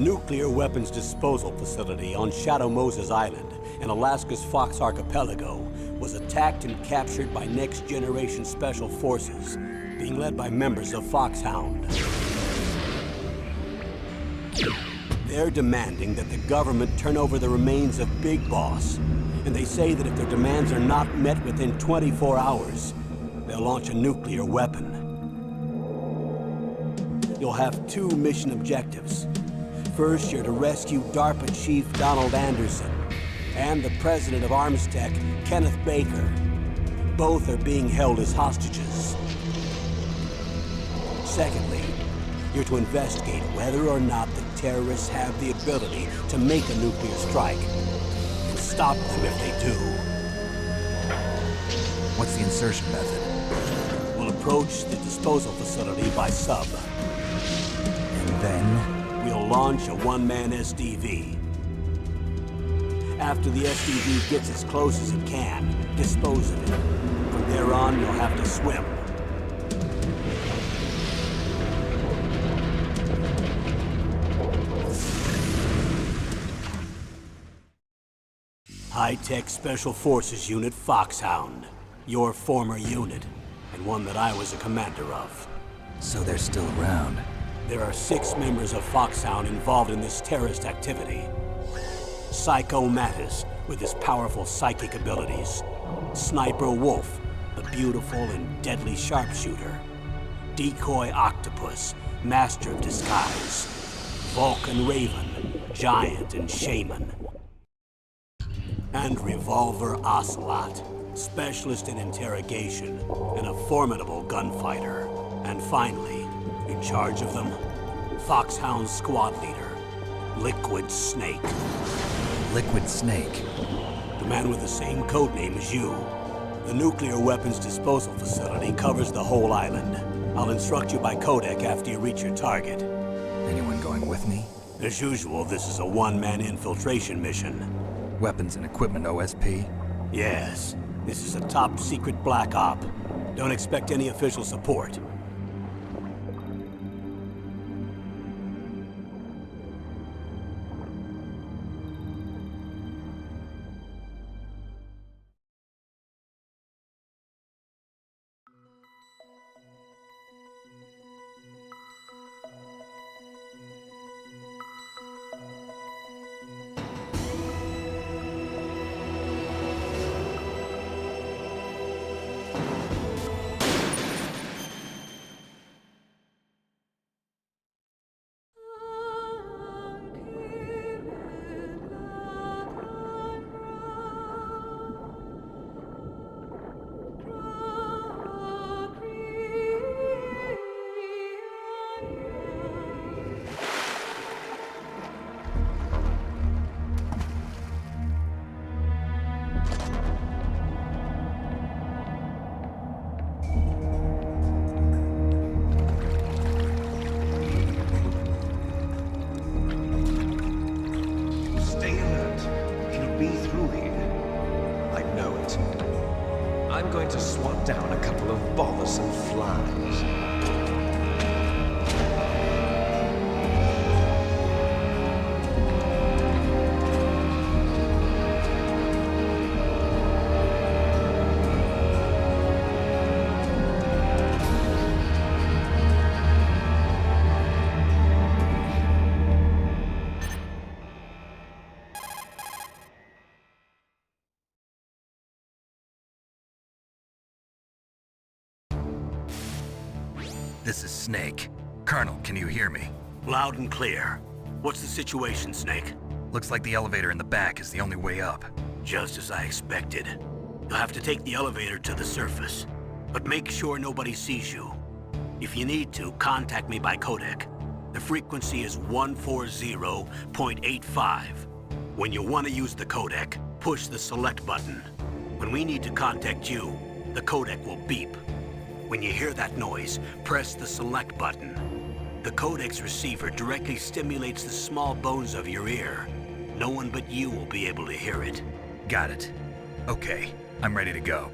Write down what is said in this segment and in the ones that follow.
nuclear weapons disposal facility on Shadow Moses Island in Alaska's Fox Archipelago was attacked and captured by Next Generation Special Forces, being led by members of Foxhound. They're demanding that the government turn over the remains of Big Boss, and they say that if their demands are not met within 24 hours, they'll launch a nuclear weapon. You'll have two mission objectives. First, you're to rescue DARPA Chief Donald Anderson and the president of Armstech, Kenneth Baker. Both are being held as hostages. Secondly, you're to investigate whether or not the terrorists have the ability to make a nuclear strike and stop them if they do. What's the insertion method? We'll approach the disposal facility by sub. And then? We'll launch a one-man SDV. After the SDV gets as close as it can, dispose of it. From there on, you'll have to swim. High-Tech Special Forces Unit Foxhound. Your former unit, and one that I was a commander of. So they're still around. There are 6 members of Foxhound involved in this terrorist activity. Psycho Mattis, with his powerful psychic abilities. Sniper Wolf, the beautiful and deadly sharpshooter. Decoy Octopus, master of disguise. Vulcan Raven, giant and shaman. And Revolver Ocelot, specialist in interrogation and a formidable gunfighter. And finally, in charge of them, Foxhound squad leader, Liquid Snake. Liquid Snake? The man with the same codename as you. The nuclear weapons disposal facility covers the whole island. I'll instruct you by codec after you reach your target. Anyone going with me? As usual, this is a one-man infiltration mission. Weapons and equipment OSP? Yes. This is a top-secret black op. Don't expect any official support. I'm going to swat down a couple of bothersome flies. This is Snake. Colonel, can you hear me? Loud and clear. What's the situation, Snake? Looks like the elevator in the back is the only way up. Just as I expected. You'll have to take the elevator to the surface. But make sure nobody sees you. If you need to, contact me by codec. The frequency is 140.85. When you want to use the codec, push the select button. When we need to contact you, the codec will beep. When you hear that noise, press the select button. The codec's receiver directly stimulates the small bones of your ear. No one but you will be able to hear it. Got it. Okay, I'm ready to go.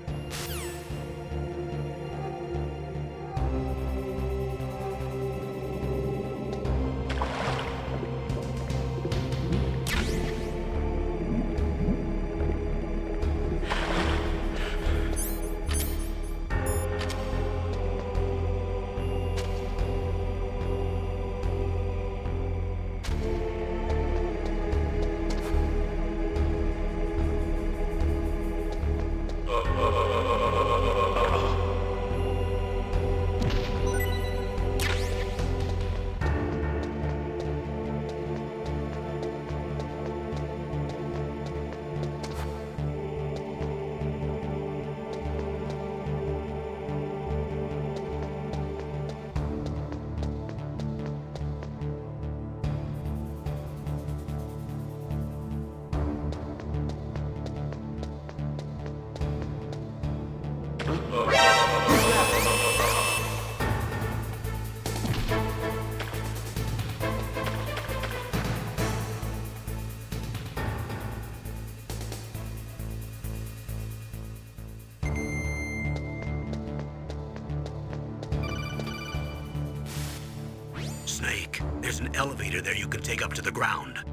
Snake. There's an elevator there you can take up to the ground.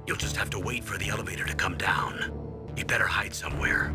You'll just have to wait for the elevator to come down. You better hide somewhere.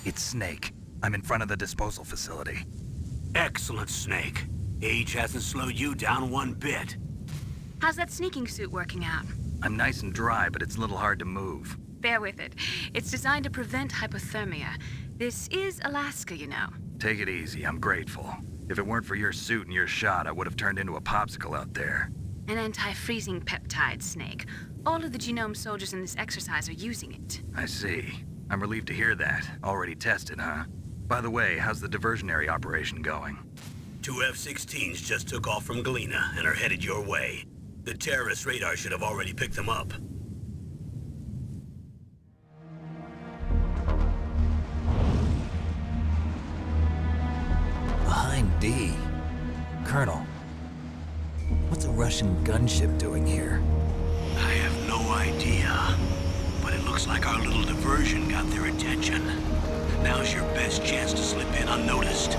It's Snake. I'm in front of the disposal facility. Excellent, Snake. Age hasn't slowed you down one bit. How's that sneaking suit working out? I'm nice and dry, but it's a little hard to move. Bear with it. It's designed to prevent hypothermia. This is Alaska, you know. Take it easy, I'm grateful. If it weren't for your suit and your shot, I would have turned into a popsicle out there. An anti-freezing peptide, Snake. All of the genome soldiers in this exercise are using it. I see. I'm relieved to hear that. Already tested, huh? By the way, how's the diversionary operation going? 2 F-16s just took off from Galena and are headed your way. The terrorist radar should have already picked them up. Behind D. Colonel, what's a Russian gunship doing here? I have no idea. But it looks like our little diversion got their attention. Now's your best chance to slip in unnoticed.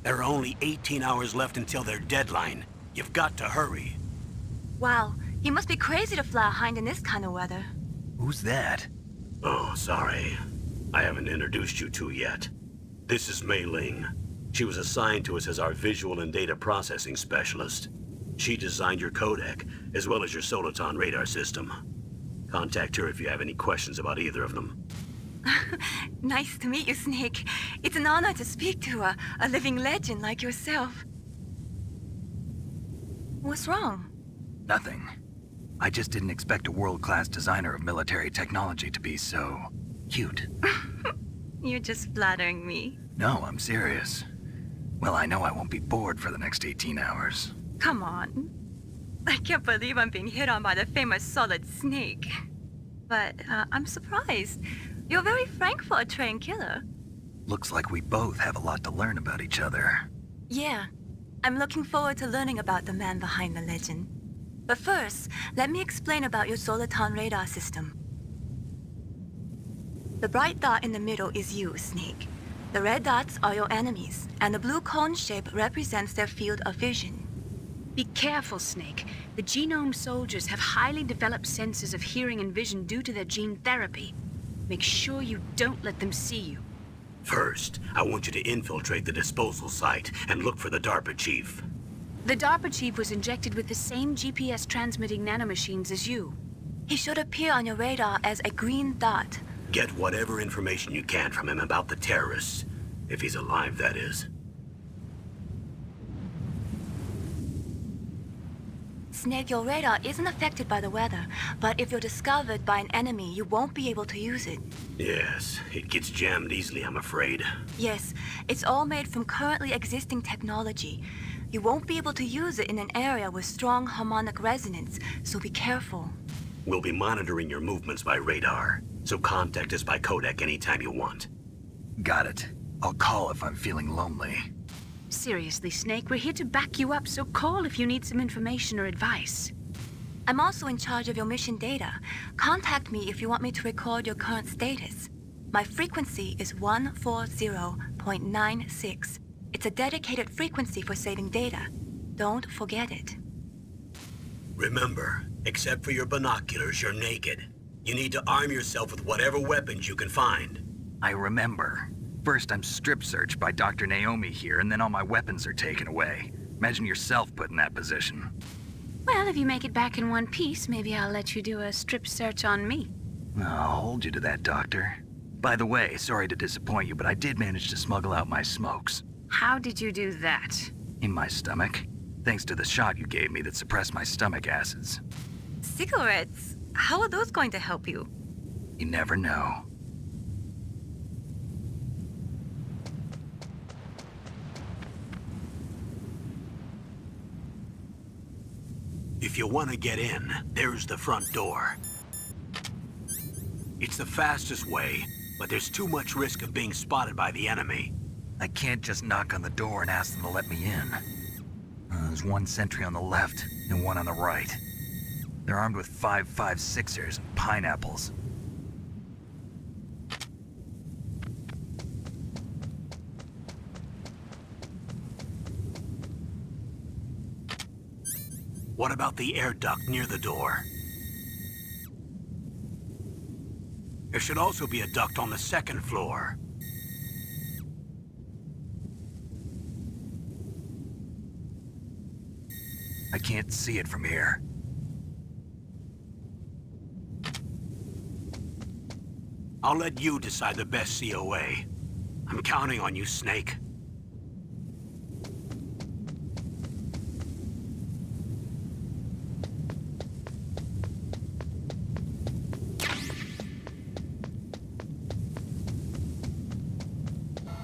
There are only 18 hours left until their deadline. You've got to hurry. Wow, you must be crazy to fly a hind in this kind of weather. Who's that? Oh, sorry. I haven't introduced you to yet. This is Mei Ling. She was assigned to us as our visual and data processing specialist. She designed your codec, as well as your Soliton radar system. Contact her if you have any questions about either of them. Nice to meet you, Snake. It's an honor to speak to a living legend like yourself. What's wrong? Nothing. I just didn't expect a world-class designer of military technology to be so cute. You're just flattering me. No, I'm serious. Well, I know I won't be bored for the next 18 hours. Come on. I can't believe I'm being hit on by the famous Solid Snake. But I'm surprised. You're very frank for a trained killer. Looks like we both have a lot to learn about each other. Yeah. I'm looking forward to learning about the man behind the legend. But first, let me explain about your Soliton radar system. The bright dot in the middle is you, Snake. The red dots are your enemies, and the blue cone shape represents their field of vision. Be careful, Snake. The genome soldiers have highly developed senses of hearing and vision due to their gene therapy. Make sure you don't let them see you. First, I want you to infiltrate the disposal site and look for the DARPA chief. The DARPA chief was injected with the same GPS transmitting nanomachines as you. He should appear on your radar as a green dot. Get whatever information you can from him about the terrorists. If he's alive, that is. Snake, your radar isn't affected by the weather, but if you're discovered by an enemy, you won't be able to use it. Yes, it gets jammed easily, I'm afraid. Yes, it's all made from currently existing technology. You won't be able to use it in an area with strong harmonic resonance, so be careful. We'll be monitoring your movements by radar, so contact us by codec anytime you want. Got it. I'll call if I'm feeling lonely. Seriously, Snake, we're here to back you up, so call if you need some information or advice. I'm also in charge of your mission data. Contact me if you want me to record your current status. My frequency is 140.96. It's a dedicated frequency for saving data. Don't forget it. Remember, except for your binoculars, you're naked. You need to arm yourself with whatever weapons you can find. I remember. First, I'm strip searched by Dr. Naomi here, and then all my weapons are taken away. Imagine yourself put in that position. Well, if you make it back in one piece, maybe I'll let you do a strip search on me. I'll hold you to that, Doctor. By the way, sorry to disappoint you, but I did manage to smuggle out my smokes. How did you do that? In my stomach. Thanks to the shot you gave me that suppressed my stomach acids. Cigarettes? How are those going to help you? You never know. If you want to get in, there's the front door. It's the fastest way, but there's too much risk of being spotted by the enemy. I can't just knock on the door and ask them to let me in. There's one sentry on the left and one on the right. They're armed with 5.56ers and pineapples. What about the air duct near the door? There should also be a duct on the second floor. I can't see it from here. I'll let you decide the best COA. I'm counting on you, Snake.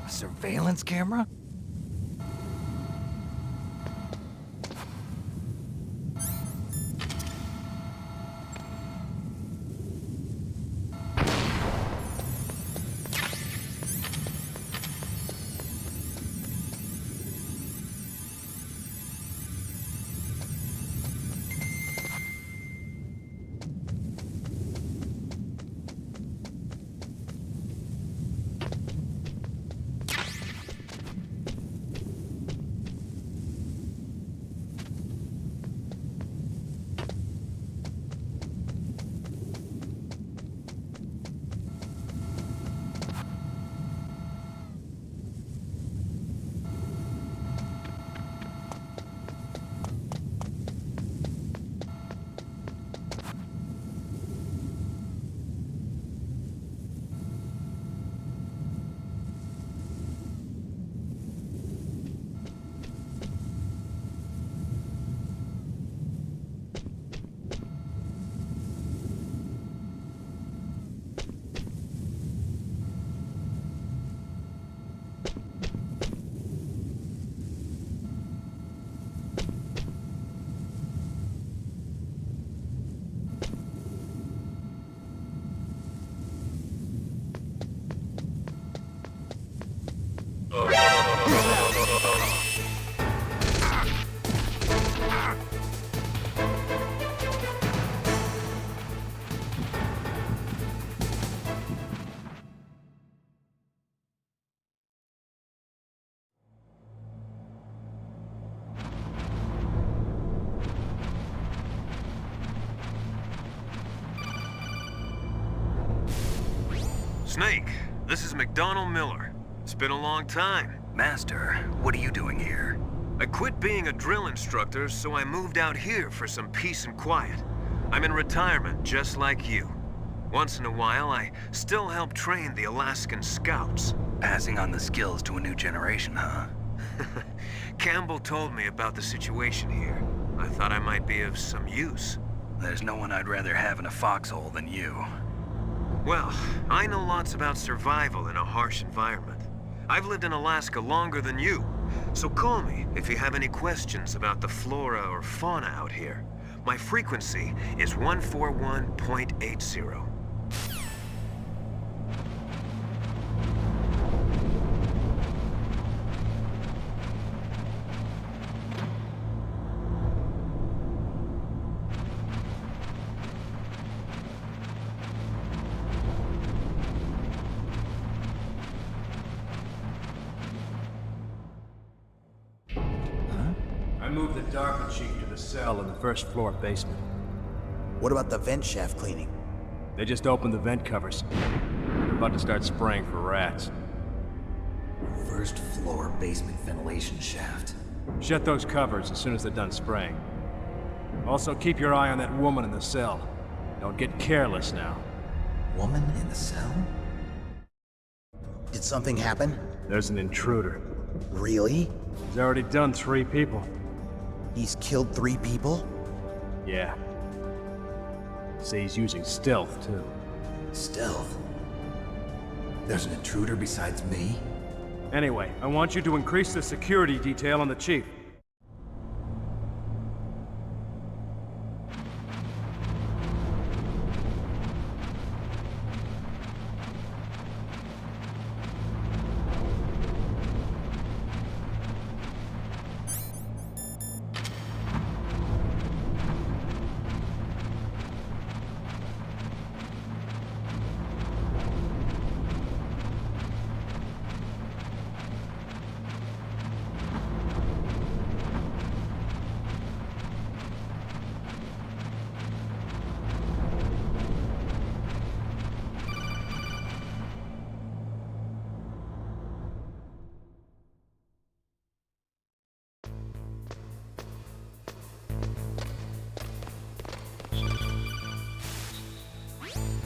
A surveillance camera? Snake, this is McDonald Miller. It's been a long time. Master, what are you doing here? I quit being a drill instructor, so I moved out here for some peace and quiet. I'm in retirement, just like you. Once in a while, I still help train the Alaskan Scouts. Passing on the skills to a new generation, huh? Campbell told me about the situation here. I thought I might be of some use. There's no one I'd rather have in a foxhole than you. Well, I know lots about survival in a harsh environment. I've lived in Alaska longer than you, so call me if you have any questions about the flora or fauna out here. My frequency is 141.80. I moved the DARPA chief to the cell in the first floor basement. What about the vent shaft cleaning? They just opened the vent covers. They're about to start spraying for rats. First floor basement ventilation shaft. Shut those covers as soon as they're done spraying. Also, keep your eye on that woman in the cell. Don't get careless now. Woman in the cell? Did something happen? There's an intruder. Really? He's already done 3 people. He's killed 3 people? Yeah. See, he's using stealth, too. Stealth? There's an intruder besides me? Anyway, I want you to increase the security detail on the chief.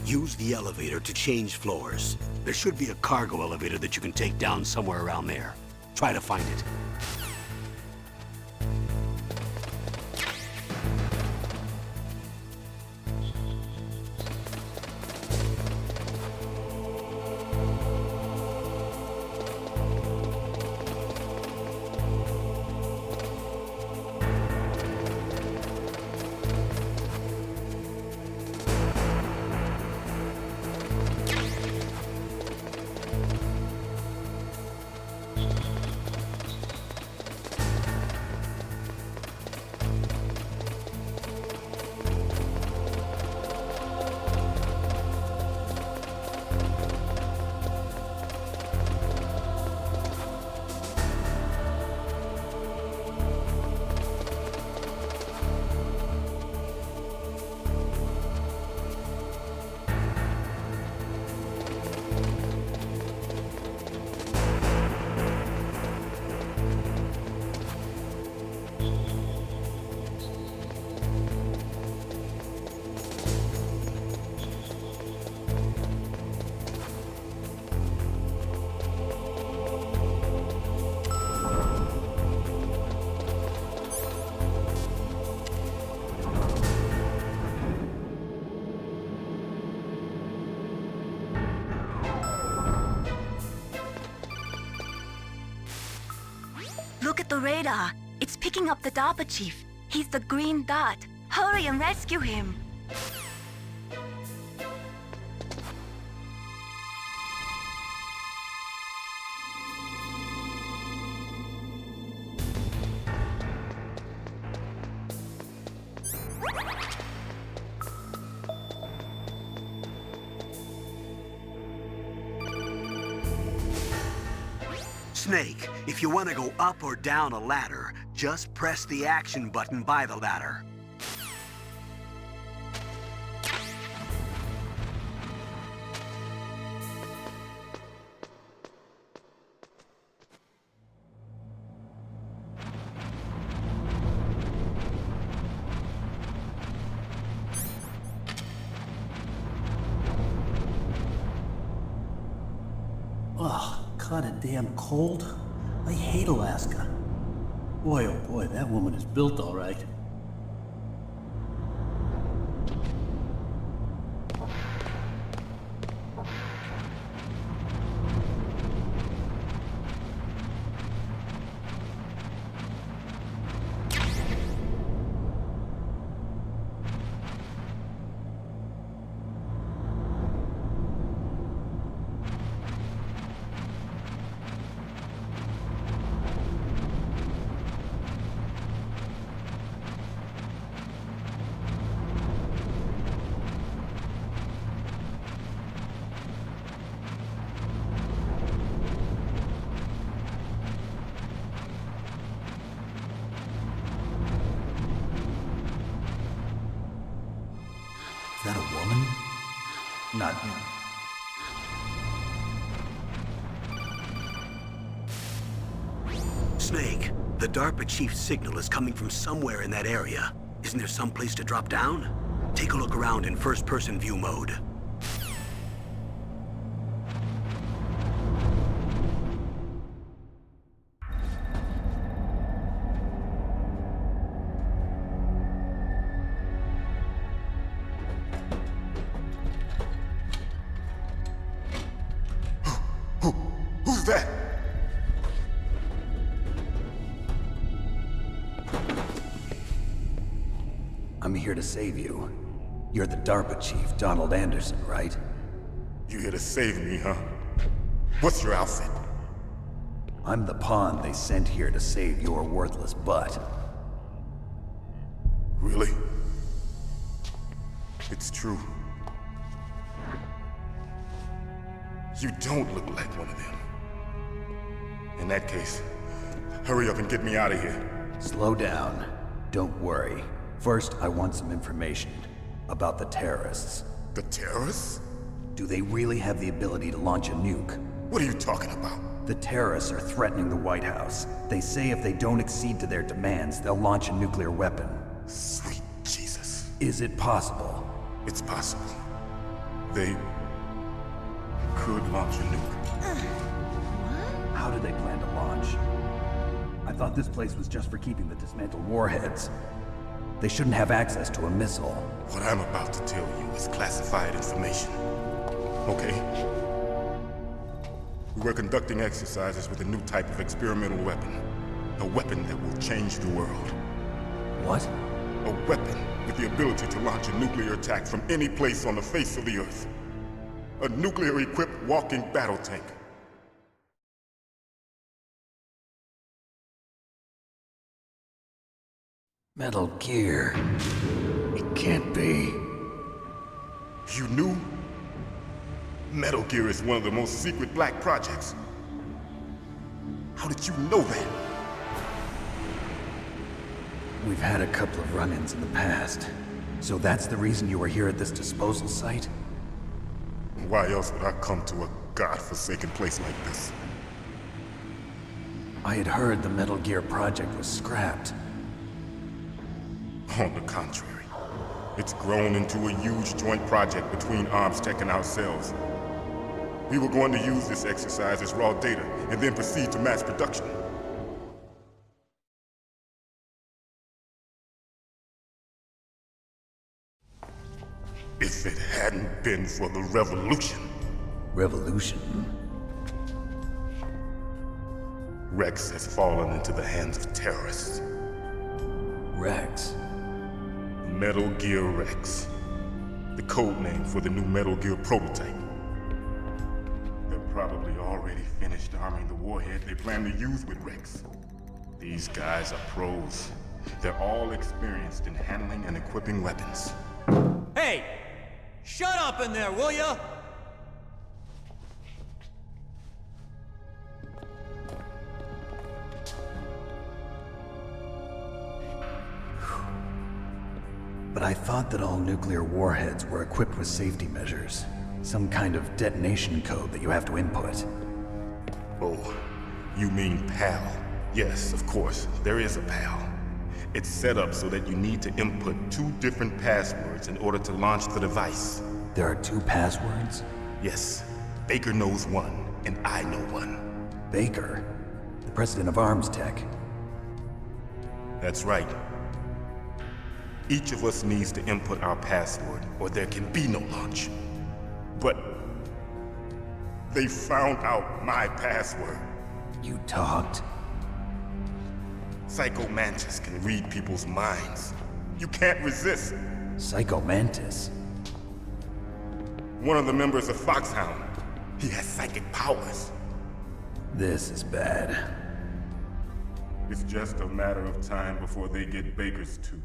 Use the elevator to change floors. There should be a cargo elevator that you can take down somewhere around there. Try to find it. Look at the radar. It's picking up the DARPA chief. He's the green dot. Hurry and rescue him. Snake, if you want to go up or down a ladder, just press the action button by the ladder. kinda damn cold. I hate Alaska. Boy, oh boy, that woman is built all right. Is that a woman? Not him. Snake, the DARPA chief's signal is coming from somewhere in that area. Isn't there some place to drop down? Take a look around in first-person view mode. Who's that? I'm here to save you. You're the DARPA chief, Donald Anderson, right? You here to save me, huh? What's your outfit? I'm the pawn they sent here to save your worthless butt. Really? It's true. You don't look like one of them. In that case, hurry up and get me out of here. Slow down. Don't worry. First, I want some information about the terrorists. The terrorists? Do they really have the ability to launch a nuke? What are you talking about? The terrorists are threatening the White House. They say if they don't accede to their demands, they'll launch a nuclear weapon. Sweet Jesus. Is it possible? It's possible. They could launch a nuke. How do they plan to launch? I thought this place was just for keeping the dismantled warheads. They shouldn't have access to a missile. What I'm about to tell you is classified information. Okay? We were conducting exercises with a new type of experimental weapon. A weapon that will change the world. What? A weapon with the ability to launch a nuclear attack from any place on the face of the Earth. A nuclear-equipped walking battle tank. Metal Gear. It can't be. You knew? Metal Gear is one of the most secret black projects. How did you know that? We've had a couple of run-ins in the past. So that's the reason you were here at this disposal site? Why else would I come to a godforsaken place like this? I had heard the Metal Gear project was scrapped. On the contrary, it's grown into a huge joint project between ArmsTech and ourselves. We were going to use this exercise as raw data and then proceed to mass production. If it hadn't been for the revolution. Revolution? Rex has fallen into the hands of terrorists. Rex? Metal Gear Rex. The code name for the new Metal Gear prototype. They're probably already finished arming the warhead they plan to use with Rex. These guys are pros. They're all experienced in handling and equipping weapons. Hey! Shut up in there, will ya? But I thought that all nuclear warheads were equipped with safety measures. Some kind of detonation code that you have to input. Oh, you mean PAL? Yes, of course, there is a PAL. It's set up so that you need to input 2 different passwords in order to launch the device. There are 2 passwords? Yes. Baker knows one, and I know one. Baker, the president of Arms Tech. That's right. Each of us needs to input our password, or there can be no launch. But they found out my password. You talked? Psycho Mantis can read people's minds. You can't resist. Psycho Mantis? One of the members of Foxhound. He has psychic powers. This is bad. It's just a matter of time before they get Baker's too.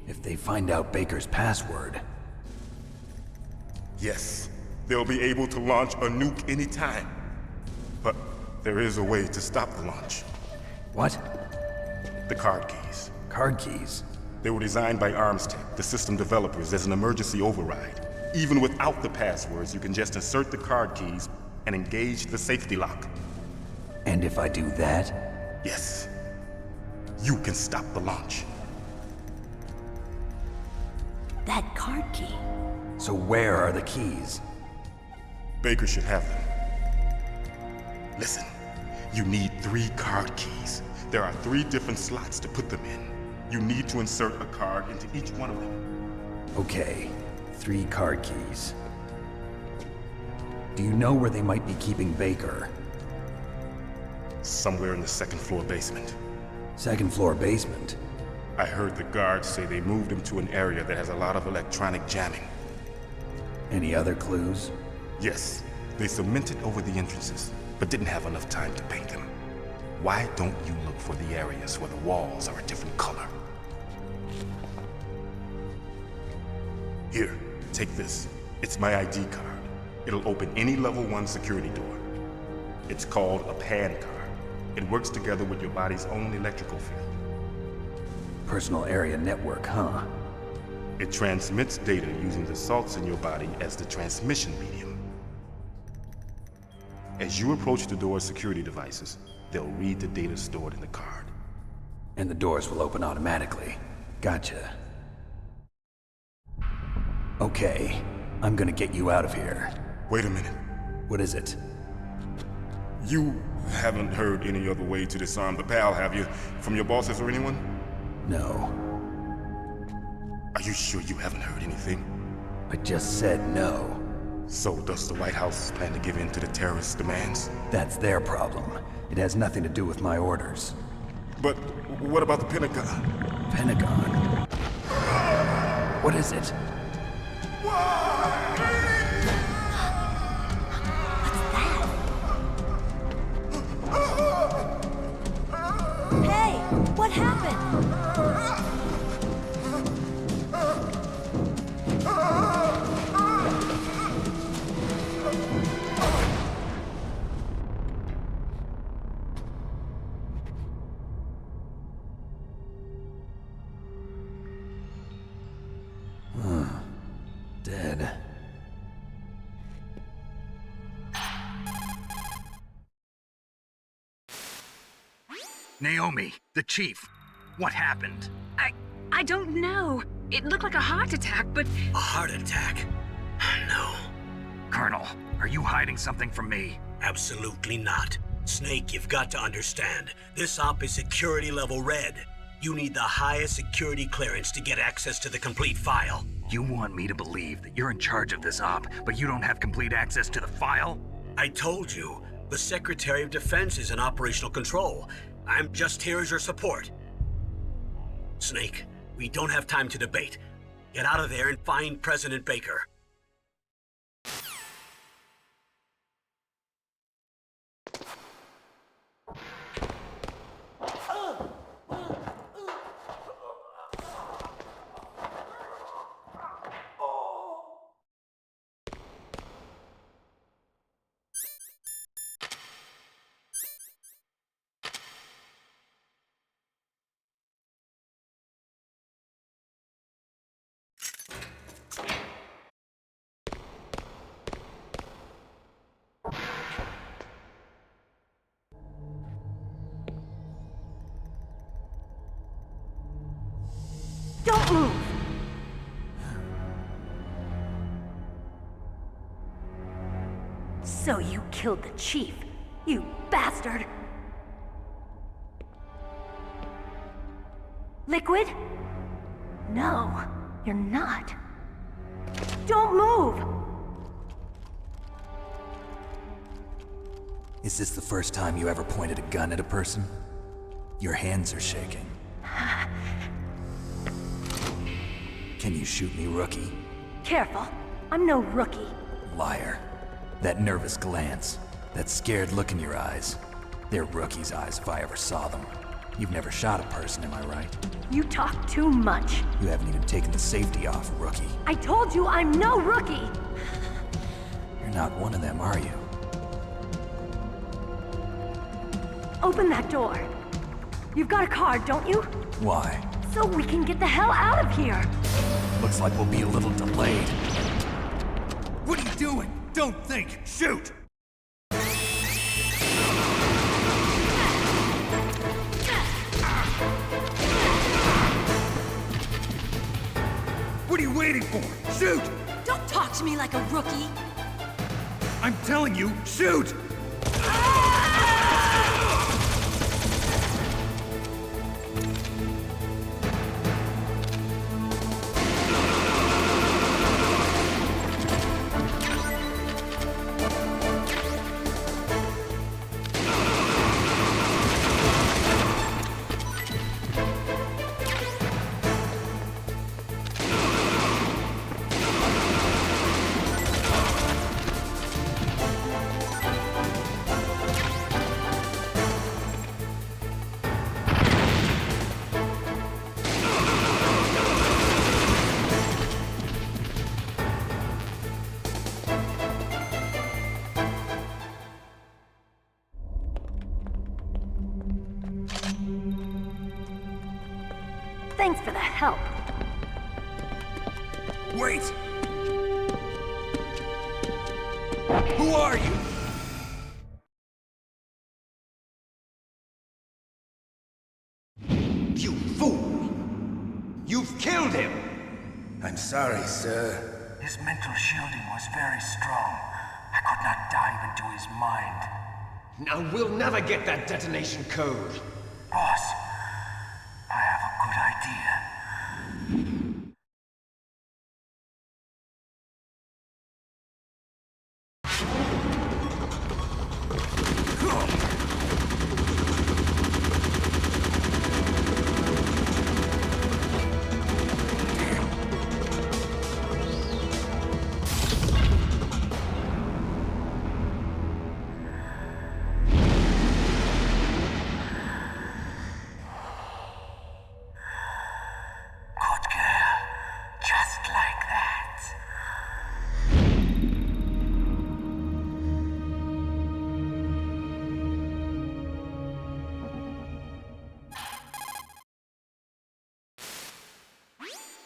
If they find out Baker's password... Yes, they'll be able to launch a nuke anytime. But there is a way to stop the launch. What? The card keys. Card keys? They were designed by Arms Tech, the system developers, as an emergency override. Even without the passwords, you can just insert the card keys and engage the safety lock. And if I do that? Yes. You can stop the launch. That card key. So where are the keys? Baker should have them. Listen, you need 3 card keys. There are 3 different slots to put them in. You need to insert a card into each one of them. Okay, 3 card keys. Do you know where they might be keeping Baker? Somewhere in the 2nd floor basement. 2nd floor basement? I heard the guards say they moved him to an area that has a lot of electronic jamming. Any other clues? Yes. They cemented over the entrances, but didn't have enough time to paint them. Why don't you look for the areas where the walls are a different color? Here, take this. It's my ID card. It'll open any level 1 security door. It's called a PAN card. It works together with your body's own electrical field. Personal area network, huh? It transmits data using the salts in your body as the transmission medium. As you approach the door's security devices, they'll read the data stored in the card. And the doors will open automatically. Gotcha. Okay, I'm gonna get you out of here. Wait a minute. What is it? You haven't heard any other way to disarm the PAL, have you? From your bosses or anyone? No. Are you sure you haven't heard anything? I just said no. So does the White House plan to give in to the terrorists' demands? That's their problem. It has nothing to do with my orders. But what about the Pentagon? Pentagon? What is it? Hey, what happened? Dead. Naomi, the chief. What happened? I don't know. It looked like a heart attack, but... A heart attack? No. Colonel, are you hiding something from me? Absolutely not. Snake, you've got to understand. This op is security level red. You need the highest security clearance to get access to the complete file. You want me to believe that you're in charge of this op, but you don't have complete access to the file? I told you, the Secretary of Defense is in operational control. I'm just here as your support. Snake, we don't have time to debate. Get out of there and find President Baker. Don't move! So you killed the chief, you bastard! Liquid? No, you're not. Don't move! Is this the first time you ever pointed a gun at a person? Your hands are shaking. Can you shoot me, rookie? Careful, I'm no rookie. Liar. That nervous glance, that scared look in your eyes. They're rookie's eyes if I ever saw them. You've never shot a person, am I right? You talk too much. You haven't even taken the safety off, rookie. I told you I'm no rookie! You're not one of them, are you? Open that door. You've got a card, don't you? Why? So we can get the hell out of here! Looks like we'll be a little delayed. What are you doing? Don't think! Shoot! What are you waiting for? Shoot! Don't talk to me like a rookie! I'm telling you, shoot! Thanks for the help. Wait! Who are you? You fool! You've killed him! I'm sorry, sir. His mental shielding was very strong. I could not dive into his mind. Now we'll never get that detonation code. Boss, I have a good idea.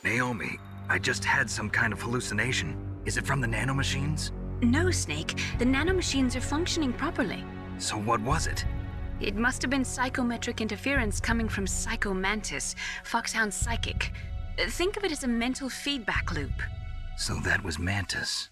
Naomi, I just had some kind of hallucination. Is it from the nanomachines? No, Snake. The nanomachines are functioning properly. So what was it? It must have been psychometric interference coming from Psycho Mantis, Foxhound's psychic. Think of it as a mental feedback loop. So that was Mantis.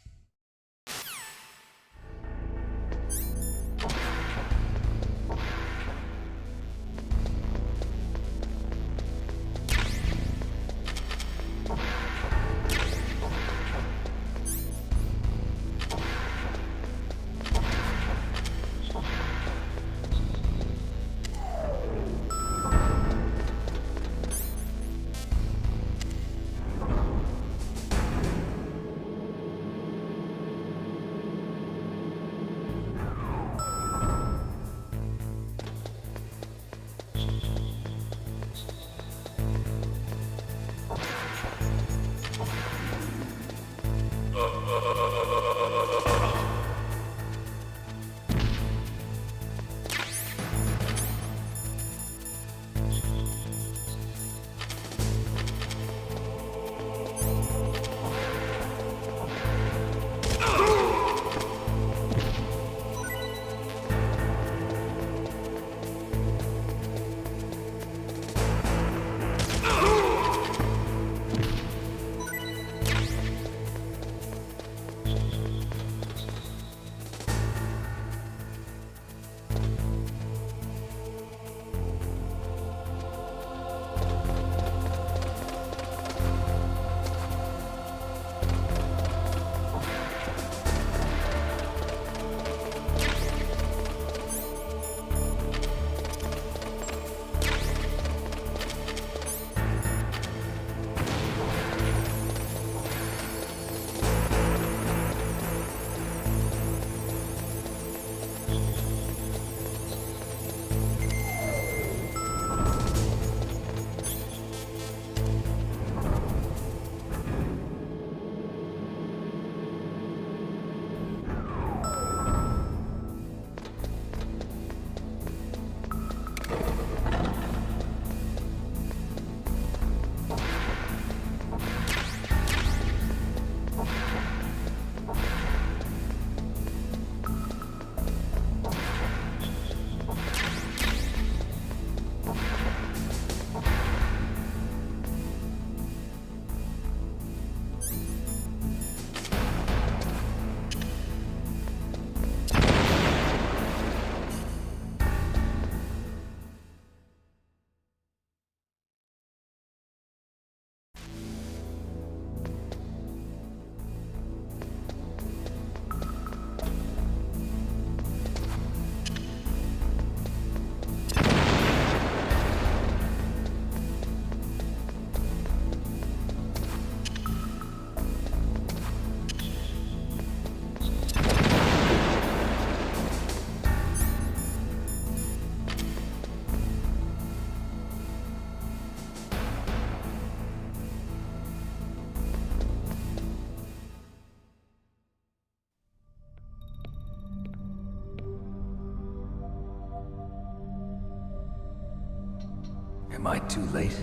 Am I too late?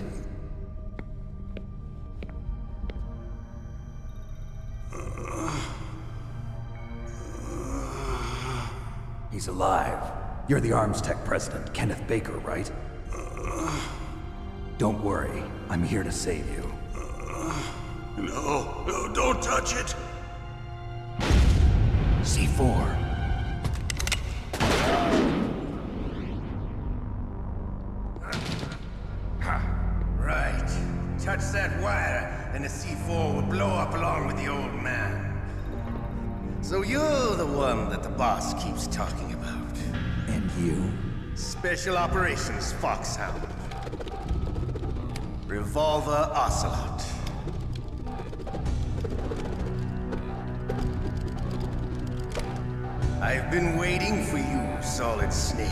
He's alive. You're the Arms Tech president, Kenneth Baker, right? Don't worry. I'm here to save you. No, don't touch it! C4. Right. Touch that wire, and the C4 will blow up along with the old man. So you're the one that the boss keeps talking about. And you? Special Operations Foxhound. Revolver Ocelot. I've been waiting for you, Solid Snake.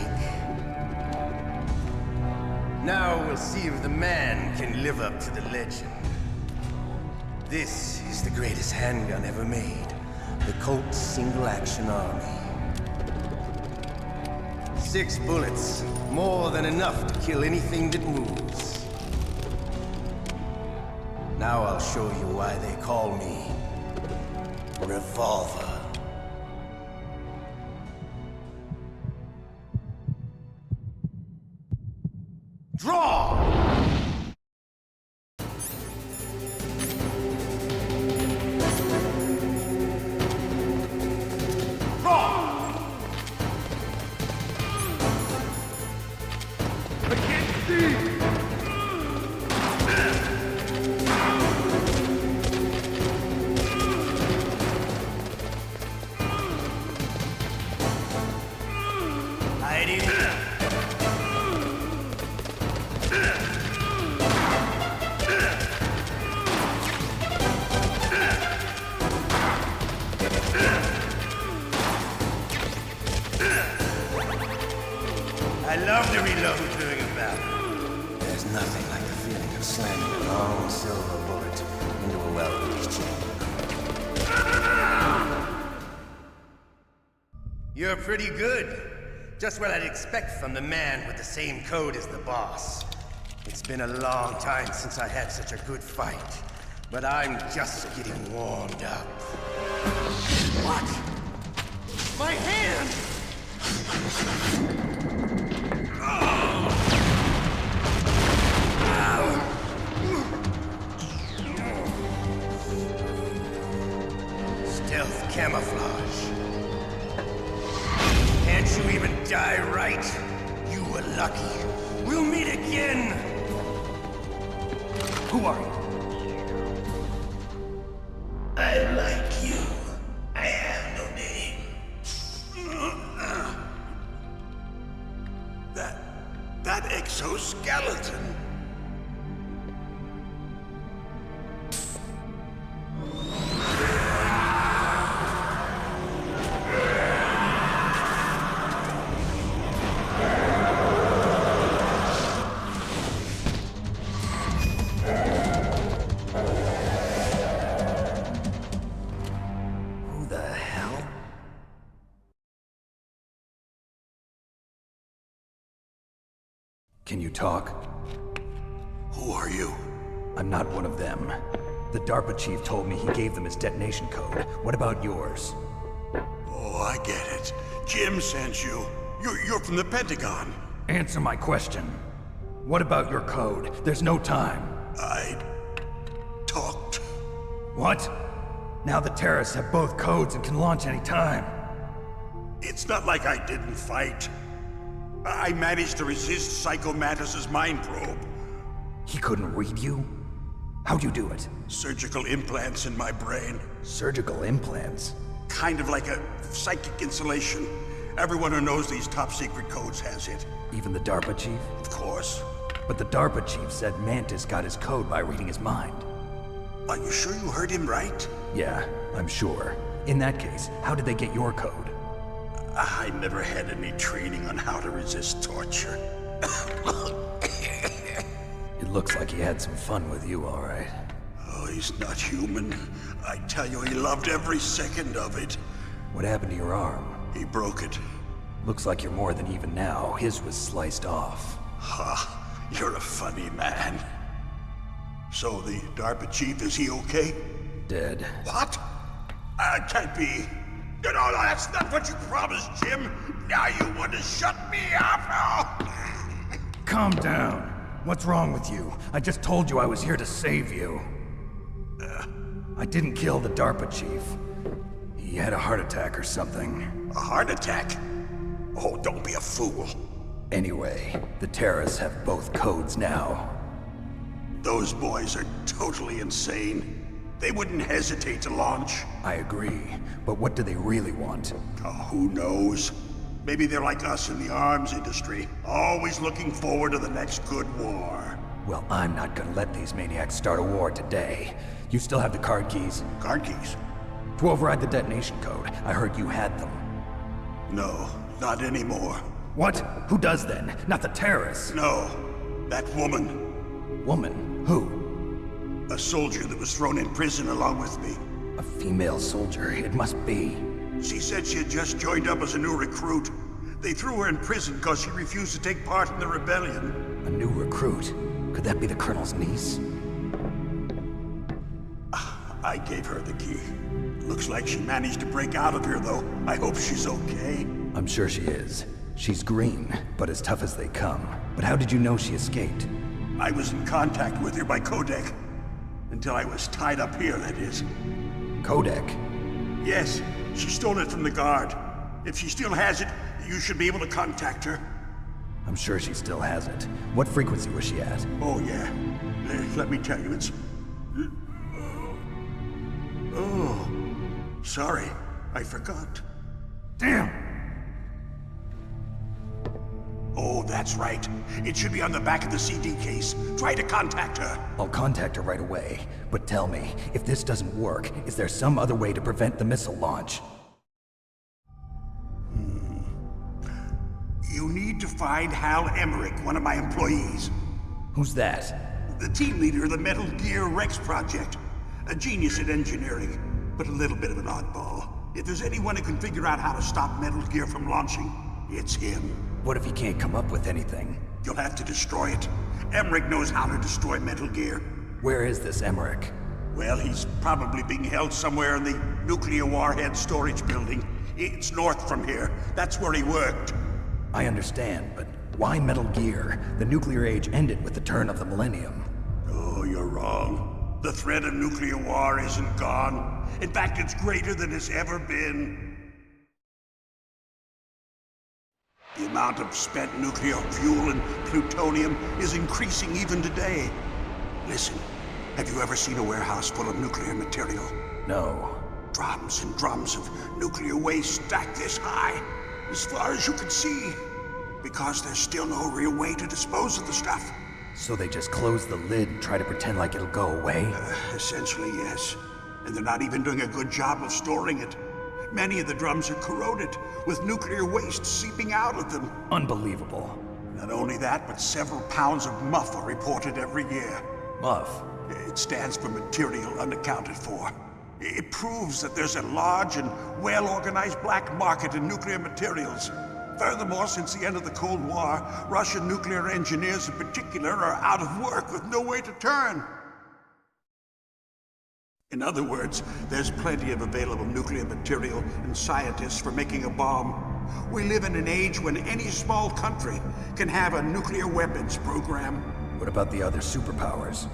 Now we'll see if the man can live up to the legend. This is the greatest handgun ever made. The Colt Single Action Army. 6 bullets, more than enough to kill anything that moves. Now I'll show you why they call me Revolver. Draw! I love to reload during a battle. There's nothing like the feeling of slamming a long silver bullet into a well-greased chamber. You're pretty good. Just what I'd expect from the man with the same code as the boss. It's been a long time since I had such a good fight, but I'm just getting warmed up. What? My hand! Stealth camouflage. Can't you even die right? You were lucky. We'll meet again! Who are you? I'm like you. I have no name. That exoskeleton. Who the hell? Can you talk? Who are you? I'm not one of them. The DARPA chief told me he gave them his detonation code. What about yours? Oh, I get it. Jim sent you. You're from the Pentagon. Answer my question. What about your code? There's no time. I talked. What? Now the terrorists have both codes and can launch any time. It's not like I didn't fight. I managed to resist Psycho Mantis's mind probe. He couldn't read you? How'd you do it? Surgical implants in my brain. Surgical implants? Kind of like a psychic insulation. Everyone who knows these top secret codes has it. Even the DARPA chief? Of course. But the DARPA chief said Mantis got his code by reading his mind. Are you sure you heard him right? Yeah, I'm sure. In that case, how did they get your code? I never had any training on how to resist torture. It looks like he had some fun with you, all right. Oh, he's not human. I tell you, he loved every second of it. What happened to your arm? He broke it. Looks like you're more than even now. His was sliced off. Ha! You're a funny man. So the DARPA chief, is he okay? Dead. What? That can't be. No, that's not what you promised, Jim. Now you want to shut me up? Calm down. What's wrong with you? I just told you I was here to save you. I didn't kill the DARPA chief. He had a heart attack or something. A heart attack? Oh, don't be a fool. Anyway, the terrorists have both codes now. Those boys are totally insane. They wouldn't hesitate to launch. I agree, but what do they really want? Oh, who knows? Maybe they're like us in the arms industry, always looking forward to the next good war. Well, I'm not gonna let these maniacs start a war today. You still have the card keys? Card keys? To override the detonation code. I heard you had them. No, not anymore. What? Who does then? Not the terrorists? No, that woman. Woman? Who? A soldier that was thrown in prison along with me. A female soldier, it must be. She said she had just joined up as a new recruit. They threw her in prison because she refused to take part in the rebellion. A new recruit? Could that be the Colonel's niece? I gave her the key. Looks like she managed to break out of here, though. I hope she's okay. I'm sure she is. She's green, but as tough as they come. But how did you know she escaped? I was in contact with her by codec. Until I was tied up here, that is. Codec? Yes, she stole it from the guard. If she still has it, you should be able to contact her. I'm sure she still has it. What frequency was she at? Oh, yeah. Let me tell you, it's... Oh, sorry. I forgot. Damn! Oh, that's right. It should be on the back of the CD case. Try to contact her. I'll contact her right away. But tell me, if this doesn't work, is there some other way to prevent the missile launch? You need to find Hal Emmerich, one of my employees. Who's that? The team leader of the Metal Gear Rex project. A genius at engineering, but a little bit of an oddball. If there's anyone who can figure out how to stop Metal Gear from launching, it's him. What if he can't come up with anything? You'll have to destroy it. Emmerich knows how to destroy Metal Gear. Where is this Emmerich? Well, he's probably being held somewhere in the nuclear warhead storage building. It's north from here. That's where he worked. I understand, but why Metal Gear? The nuclear age ended with the turn of the millennium. Oh, you're wrong. The threat of nuclear war isn't gone. In fact, it's greater than it's ever been. The amount of spent nuclear fuel and plutonium is increasing even today. Listen, have you ever seen a warehouse full of nuclear material? No. Drums and drums of nuclear waste stacked this high, as far as you can see. Because there's still no real way to dispose of the stuff. So they just close the lid and try to pretend like it'll go away? Essentially, yes. And they're not even doing a good job of storing it. Many of the drums are corroded, with nuclear waste seeping out of them. Unbelievable. Not only that, but several pounds of MUF are reported every year. MUF? It stands for material unaccounted for. It proves that there's a large and well-organized black market in nuclear materials. Furthermore, since the end of the Cold War, Russian nuclear engineers in particular are out of work with no way to turn. In other words, there's plenty of available nuclear material and scientists for making a bomb. We live in an age when any small country can have a nuclear weapons program. What about the other superpowers?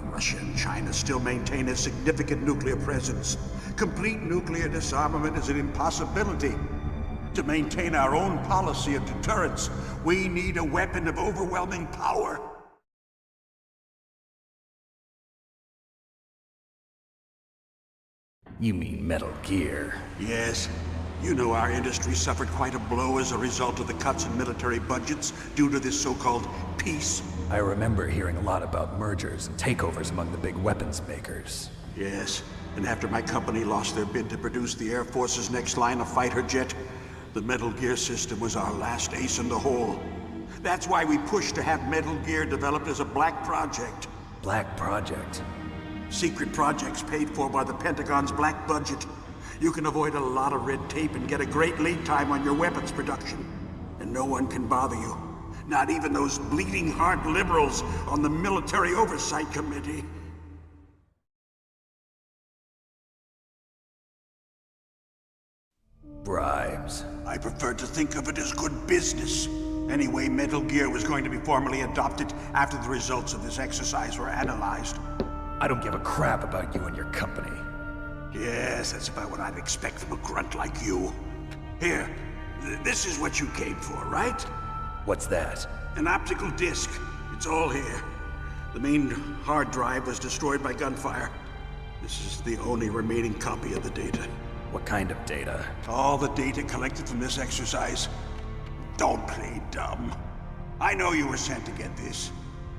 Russia and China still maintain a significant nuclear presence. Complete nuclear disarmament is an impossibility. To maintain our own policy of deterrence, we need a weapon of overwhelming power. You mean Metal Gear? Yes. You know our industry suffered quite a blow as a result of the cuts in military budgets due to this so-called peace. I remember hearing a lot about mergers and takeovers among the big weapons makers. Yes, and after my company lost their bid to produce the Air Force's next line of fighter jet, the Metal Gear system was our last ace in the hole. That's why we pushed to have Metal Gear developed as a black project. Black project? Secret projects paid for by the Pentagon's black budget. You can avoid a lot of red tape and get a great lead time on your weapons production. And no one can bother you. Not even those bleeding heart liberals on the Military Oversight Committee. Bribes. I prefer to think of it as good business. Anyway, Metal Gear was going to be formally adopted after the results of this exercise were analyzed. I don't give a crap about you and your company. Yes, that's about what I'd expect from a grunt like you. Here, this is what you came for, right? What's that? An optical disc. It's all here. The main hard drive was destroyed by gunfire. This is the only remaining copy of the data. What kind of data? All the data collected from this exercise. Don't play dumb. I know you were sent to get this.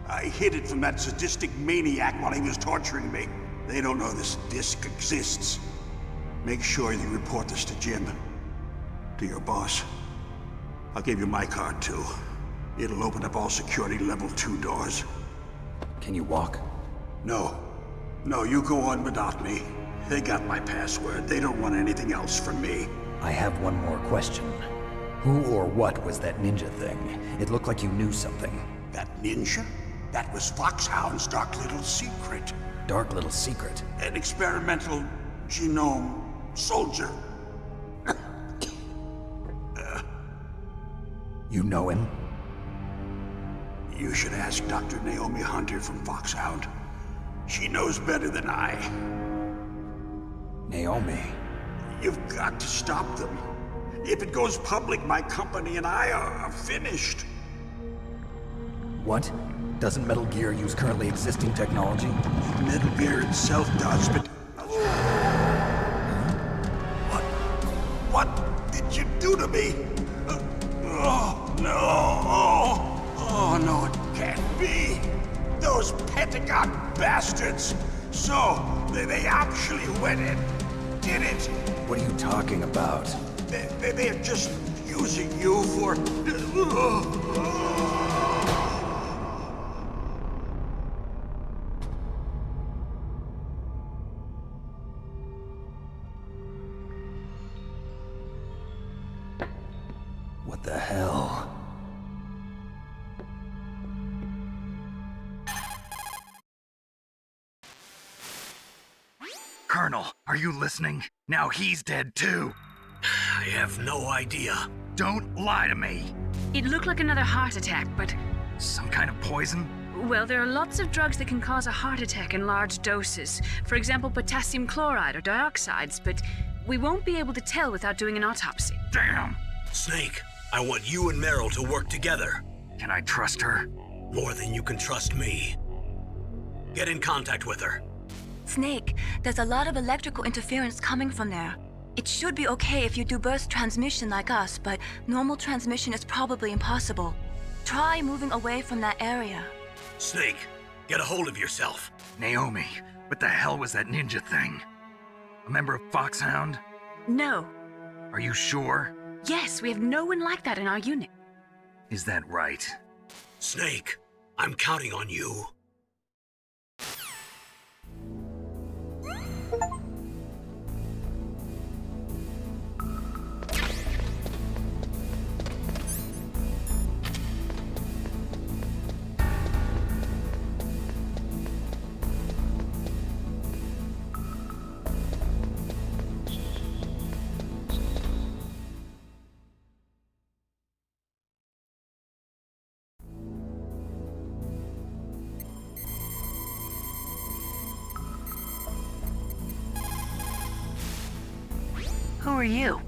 I hid it from that sadistic maniac while he was torturing me. They don't know this disc exists. Make sure you report this to Jim. To your boss. I'll give you my card too. It'll open up all security level 2 doors. Can you walk? No. No, you go on without me. They got my password. They don't want anything else from me. I have one more question. Who or what was that ninja thing? It looked like you knew something. That ninja? That was Foxhound's dark little secret. Dark little secret? An experimental genome soldier. You know him? You should ask Dr. Naomi Hunter from Foxhound. She knows better than I. Naomi? You've got to stop them. If it goes public, my company and I are finished. What? Doesn't Metal Gear use currently existing technology? Metal Gear itself does, but... What did you do to me? Oh, no. Oh, no, it can't be. Those Pentagon bastards. So, they actually went and did it. What are you talking about? They're just using you for... What the hell? Colonel, are you listening? Now he's dead too. I have no idea. Don't lie to me. It looked like another heart attack, but... Some kind of poison? Well, there are lots of drugs that can cause a heart attack in large doses. For example, potassium chloride or dioxides, but we won't be able to tell without doing an autopsy. Damn! Snake, I want you and Meryl to work together. Can I trust her? More than you can trust me. Get in contact with her. Snake, there's a lot of electrical interference coming from there. It should be okay if you do burst transmission like us, but normal transmission is probably impossible. Try moving away from that area. Snake, get a hold of yourself. Naomi, what the hell was that ninja thing? A member of Foxhound? No. Are you sure? Yes, we have no one like that in our unit. Is that right? Snake, I'm counting on you. Who are you?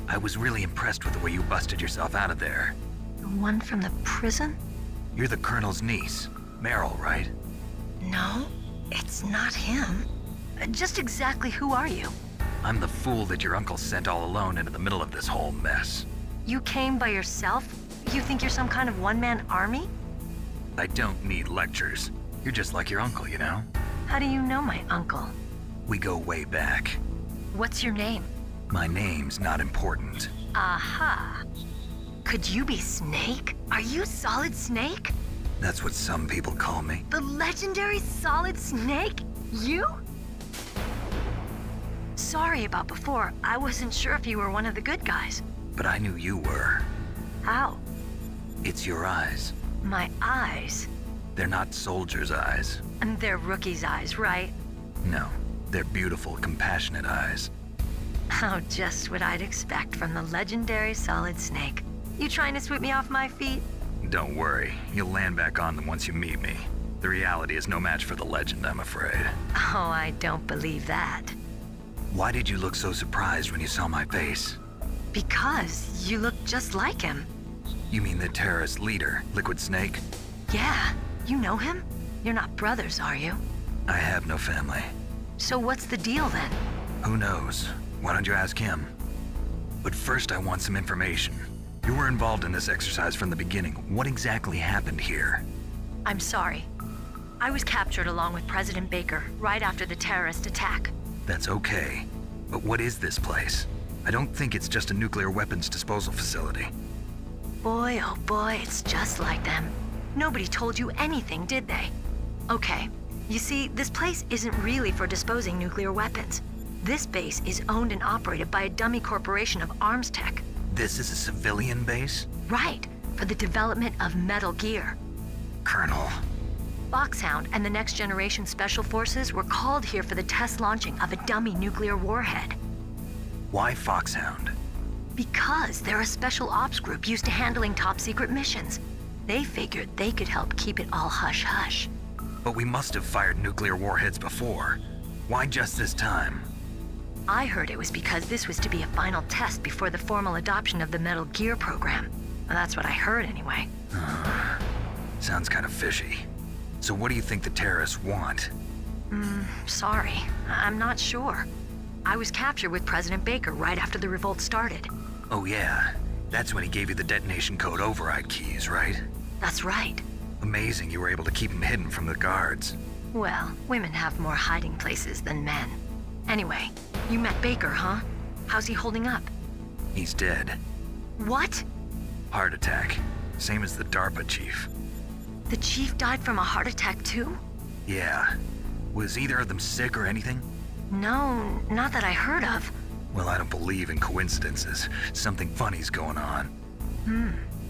I was really impressed with the way you busted yourself out of there. The one from the prison? You're the Colonel's niece, Meryl, right? No, it's not him. Just exactly who are you? I'm the fool that your uncle sent all alone into the middle of this whole mess. You came by yourself? You think you're some kind of one-man army? I don't need lectures. You're just like your uncle, you know? How do you know my uncle? We go way back. What's your name? My name's not important. Aha. Could you be Snake? Are you Solid Snake? That's what some people call me. The legendary Solid Snake? You? Sorry about before. I wasn't sure if you were one of the good guys. But I knew you were. How? It's your eyes. My eyes? They're not soldiers' eyes. And they're rookies' eyes, right? No, they're beautiful, compassionate eyes. Oh, just what I'd expect from the legendary Solid Snake. You trying to sweep me off my feet? Don't worry, you'll land back on them once you meet me. The reality is no match for the legend, I'm afraid. Oh, I don't believe that. Why did you look so surprised when you saw my face? Because you look just like him. You mean the terrorist leader, Liquid Snake? Yeah, you know him? You're not brothers, are you? I have no family. So what's the deal then? Who knows? Why don't you ask him? But first I want some information. You were involved in this exercise from the beginning. What exactly happened here? I'm sorry. I was captured along with President Baker right after the terrorist attack. That's okay. But what is this place? I don't think it's just a nuclear weapons disposal facility. Boy, oh boy, it's just like them. Nobody told you anything, did they? Okay, you see, this place isn't really for disposing nuclear weapons. This base is owned and operated by a dummy corporation of arms tech. This is a civilian base? Right, for the development of Metal Gear. Colonel. Foxhound and the Next Generation Special Forces were called here for the test launching of a dummy nuclear warhead. Why Foxhound? Because they're a special ops group used to handling top-secret missions. They figured they could help keep it all hush-hush. But we must have fired nuclear warheads before. Why just this time? I heard it was because this was to be a final test before the formal adoption of the Metal Gear program. Well, that's what I heard anyway. Sounds kind of fishy. So what do you think the terrorists want? Sorry. I'm not sure. I was captured with President Baker right after the revolt started. Oh yeah, that's when he gave you the detonation code override keys, right? That's right. Amazing you were able to keep him hidden from the guards. Well, women have more hiding places than men. Anyway, you met Baker, huh? How's he holding up? He's dead. What? Heart attack. Same as the DARPA chief. The chief died from a heart attack too? Yeah. Was either of them sick or anything? No, not that I heard of. Well, I don't believe in coincidences. Something funny's going on.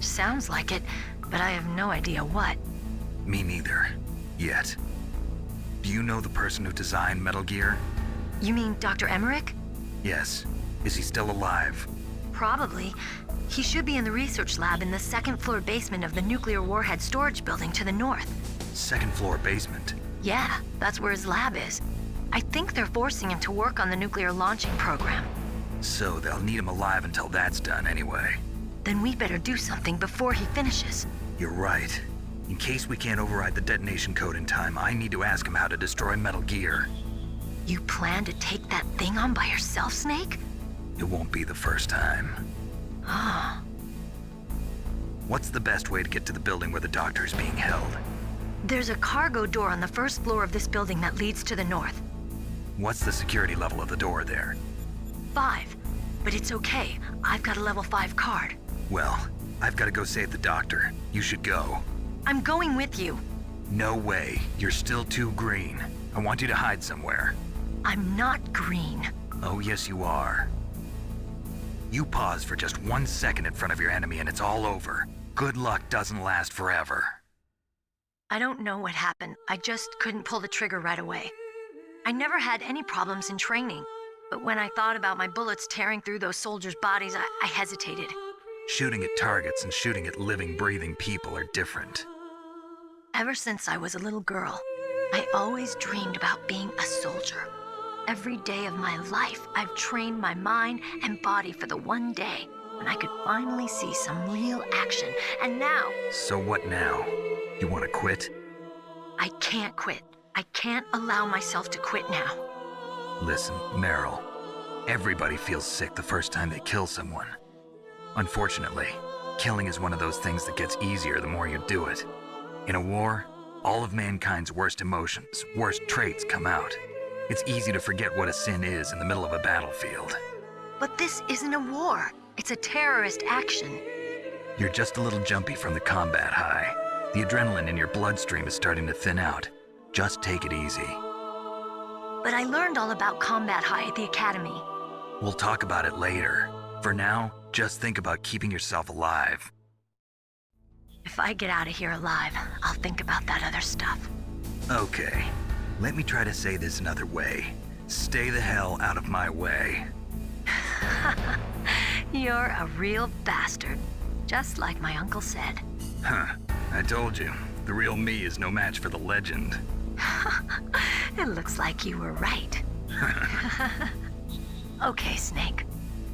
Sounds like it, but I have no idea what. Me neither. Yet. Do you know the person who designed Metal Gear? You mean Dr. Emmerich? Yes. Is he still alive? Probably. He should be in the research lab in the second-floor basement of the nuclear warhead storage building to the north. Second-floor basement? Yeah, that's where his lab is. I think they're forcing him to work on the nuclear launching program. So they'll need him alive until that's done anyway. Then we better do something before he finishes. You're right. In case we can't override the detonation code in time, I need to ask him how to destroy Metal Gear. You plan to take that thing on by yourself, Snake? It won't be the first time. Ah. What's the best way to get to the building where the doctor is being held? There's a cargo door on the first floor of this building that leads to the north. What's the security level of the door there? 5. But it's okay. I've got a level 5 card. Well, I've got to go save the doctor. You should go. I'm going with you. No way. You're still too green. I want you to hide somewhere. I'm not green. Oh, yes, you are. You pause for just 1 second in front of your enemy and it's all over. Good luck doesn't last forever. I don't know what happened. I just couldn't pull the trigger right away. I never had any problems in training, but when I thought about my bullets tearing through those soldiers' bodies, I hesitated. Shooting at targets and shooting at living, breathing people are different. Ever since I was a little girl, I always dreamed about being a soldier. Every day of my life, I've trained my mind and body for the one day when I could finally see some real action, and now... So what now? You want to quit? I can't quit. I can't allow myself to quit now. Listen, Meryl. Everybody feels sick the first time they kill someone. Unfortunately, killing is one of those things that gets easier the more you do it. In a war, all of mankind's worst emotions, worst traits come out. It's easy to forget what a sin is in the middle of a battlefield. But this isn't a war. It's a terrorist action. You're just a little jumpy from the combat high. The adrenaline in your bloodstream is starting to thin out. Just take it easy. But I learned all about combat high at the academy. We'll talk about it later. For now, just think about keeping yourself alive. If I get out of here alive, I'll think about that other stuff. Okay, let me try to say this another way. Stay the hell out of my way. You're a real bastard, just like my uncle said. Huh, I told you, the real me is no match for the legend. It looks like you were right. Okay, Snake.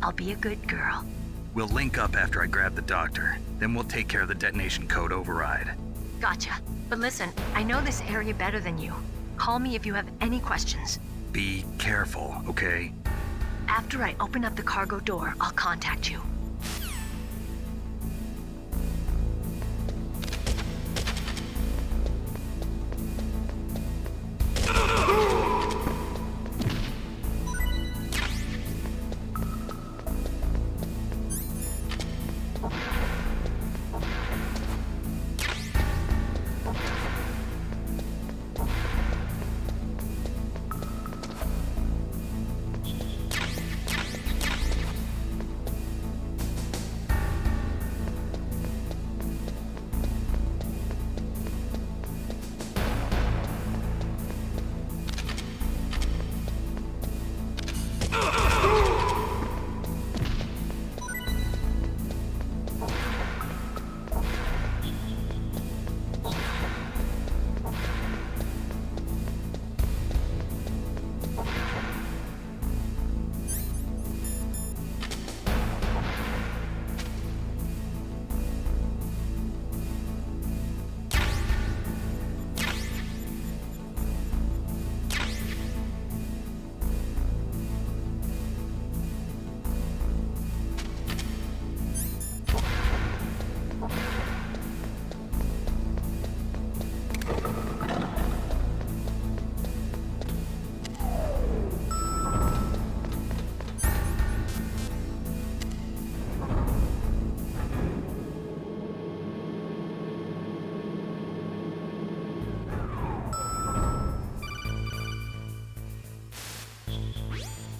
I'll be a good girl. We'll link up after I grab the doctor. Then we'll take care of the detonation code override. Gotcha. But listen, I know this area better than you. Call me if you have any questions. Be careful, okay? After I open up the cargo door, I'll contact you.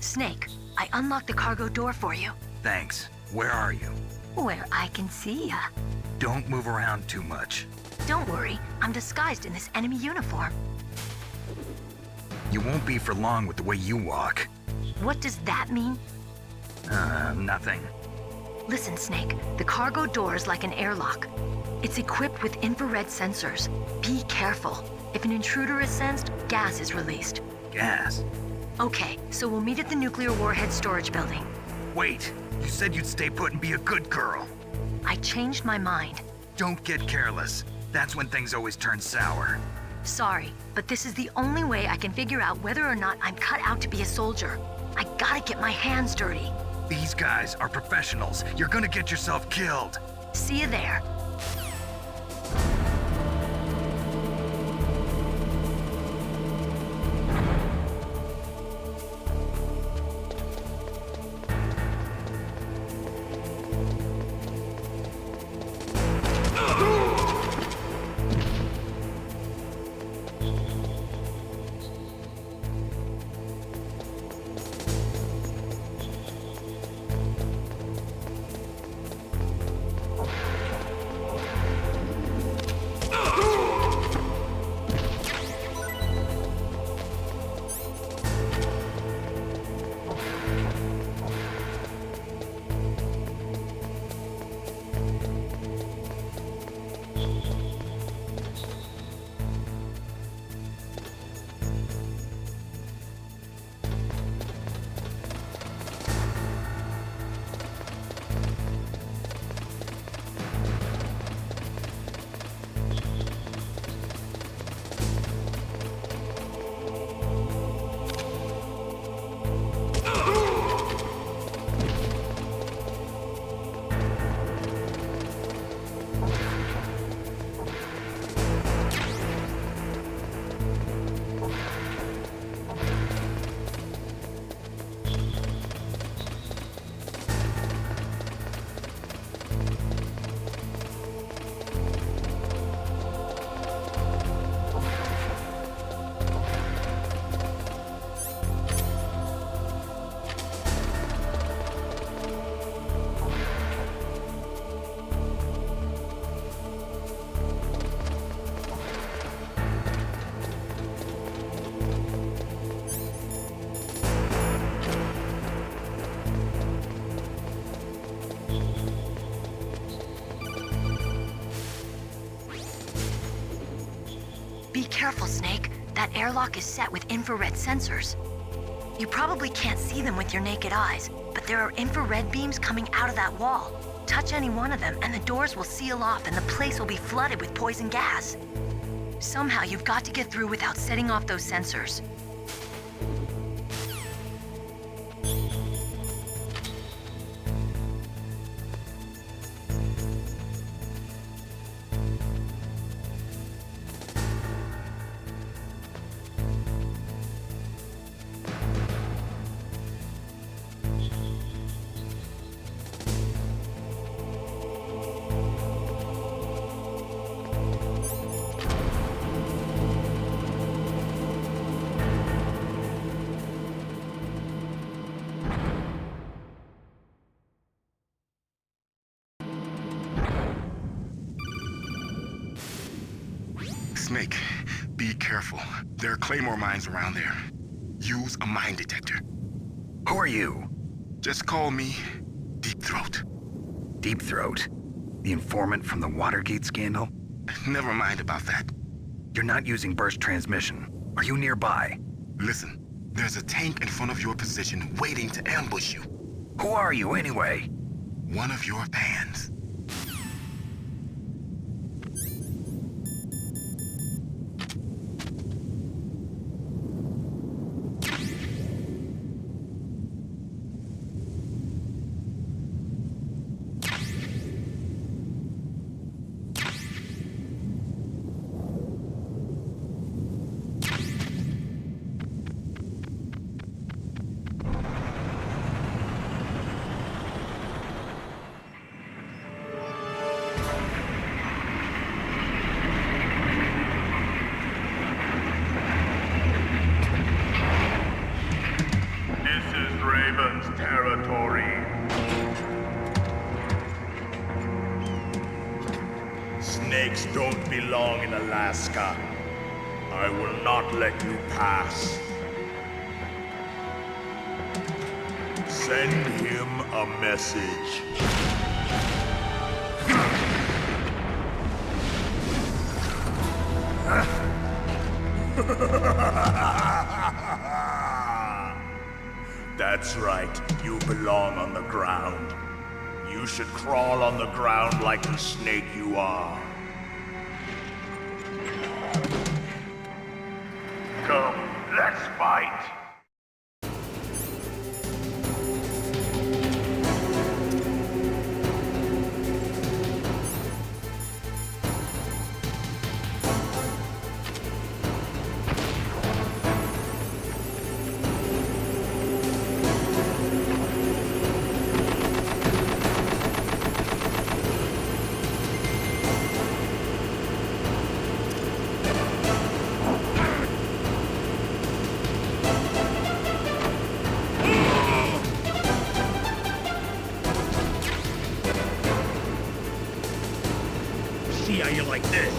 Snake, I unlocked the cargo door for you. Thanks. Where are you? Where I can see ya. Don't move around too much. Don't worry, I'm disguised in this enemy uniform. You won't be for long with the way you walk. What does that mean? Nothing. Listen, Snake, the cargo door is like an airlock. It's equipped with infrared sensors. Be careful. If an intruder is sensed, gas is released. Gas? Okay, so we'll meet at the nuclear warhead storage building. Wait, you said you'd stay put and be a good girl. I changed my mind. Don't get careless. That's when things always turn sour. Sorry, but this is the only way I can figure out whether or not I'm cut out to be a soldier. I gotta get my hands dirty. These guys are professionals. You're gonna get yourself killed. See you there. careful, Snake. That airlock is set with infrared sensors. You probably can't see them with your naked eyes, but there are infrared beams coming out of that wall. Touch any one of them and the doors will seal off and the place will be flooded with poison gas. Somehow you've got to get through without setting off those sensors. Snake, be careful. There are Claymore mines around there. Use a mine detector. Who are you? Just call me Deep Throat. Deep Throat? The informant from the Watergate scandal? Never mind about that. You're not using burst transmission. Are you nearby? Listen, there's a tank in front of your position waiting to ambush you. Who are you anyway? One of your fans. Territory. Snakes don't belong in Alaska. I will not let you pass. Send him a message. That's right, you belong on the ground. You should crawl on the ground like the snake you are. Come, let's fight! See how you like this.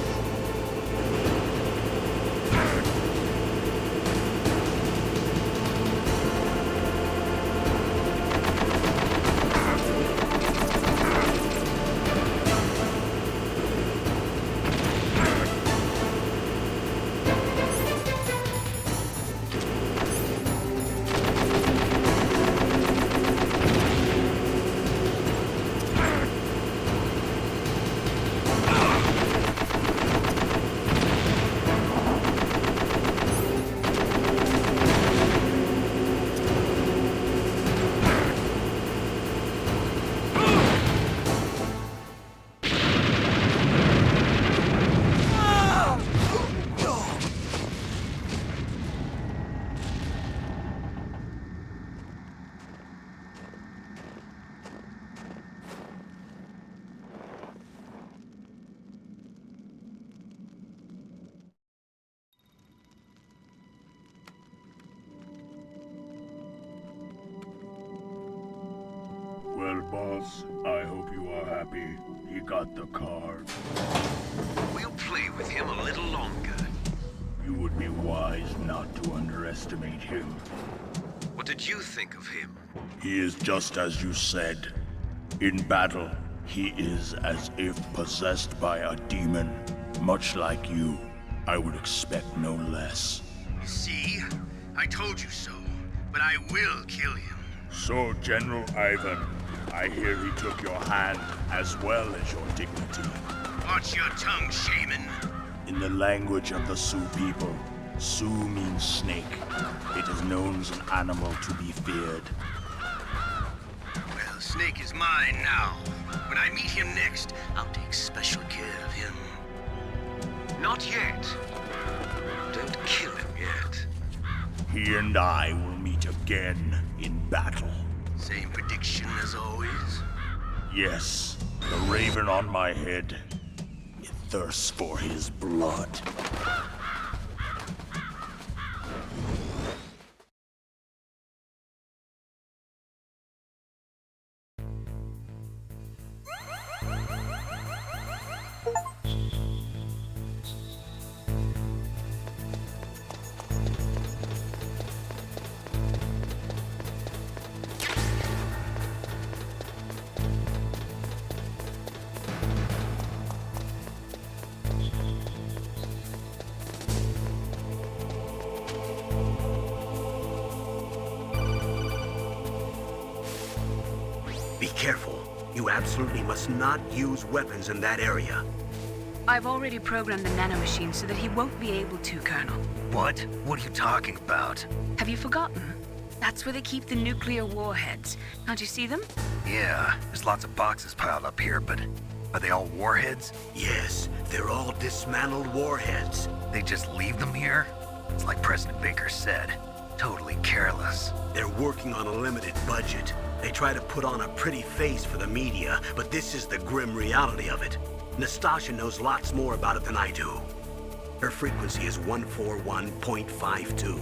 Well, boss, I hope you are happy. He got the card. We'll play with him a little longer. You would be wise not to underestimate him. What did you think of him? He is just as you said. In battle, he is as if possessed by a demon, much like you. I would expect no less. See? I told you so. But I will kill him. So, General Ivan, I hear he took your hand as well as your dignity. Watch your tongue, shaman. In the language of the Sioux people, Sioux means snake. It is known as an animal to be feared. Well, Snake is mine now. When I meet him next, I'll take special care of him. Not yet. Don't kill him yet. He and I will meet again in battle. Same prediction as always? Yes, the raven on my head. It thirsts for his blood. Be careful. You absolutely must not use weapons in that area. I've already programmed the nanomachine so that he won't be able to, Colonel. What? What are you talking about? Have you forgotten? That's where they keep the nuclear warheads. Can't you see them? Yeah, there's lots of boxes piled up here, but are they all warheads? Yes, they're all dismantled warheads. They just leave them here? It's like President Baker said. Totally careless. They're working on a limited budget. They try to put on a pretty face for the media, but this is the grim reality of it. Nastasha knows lots more about it than I do. Her frequency is 141.52.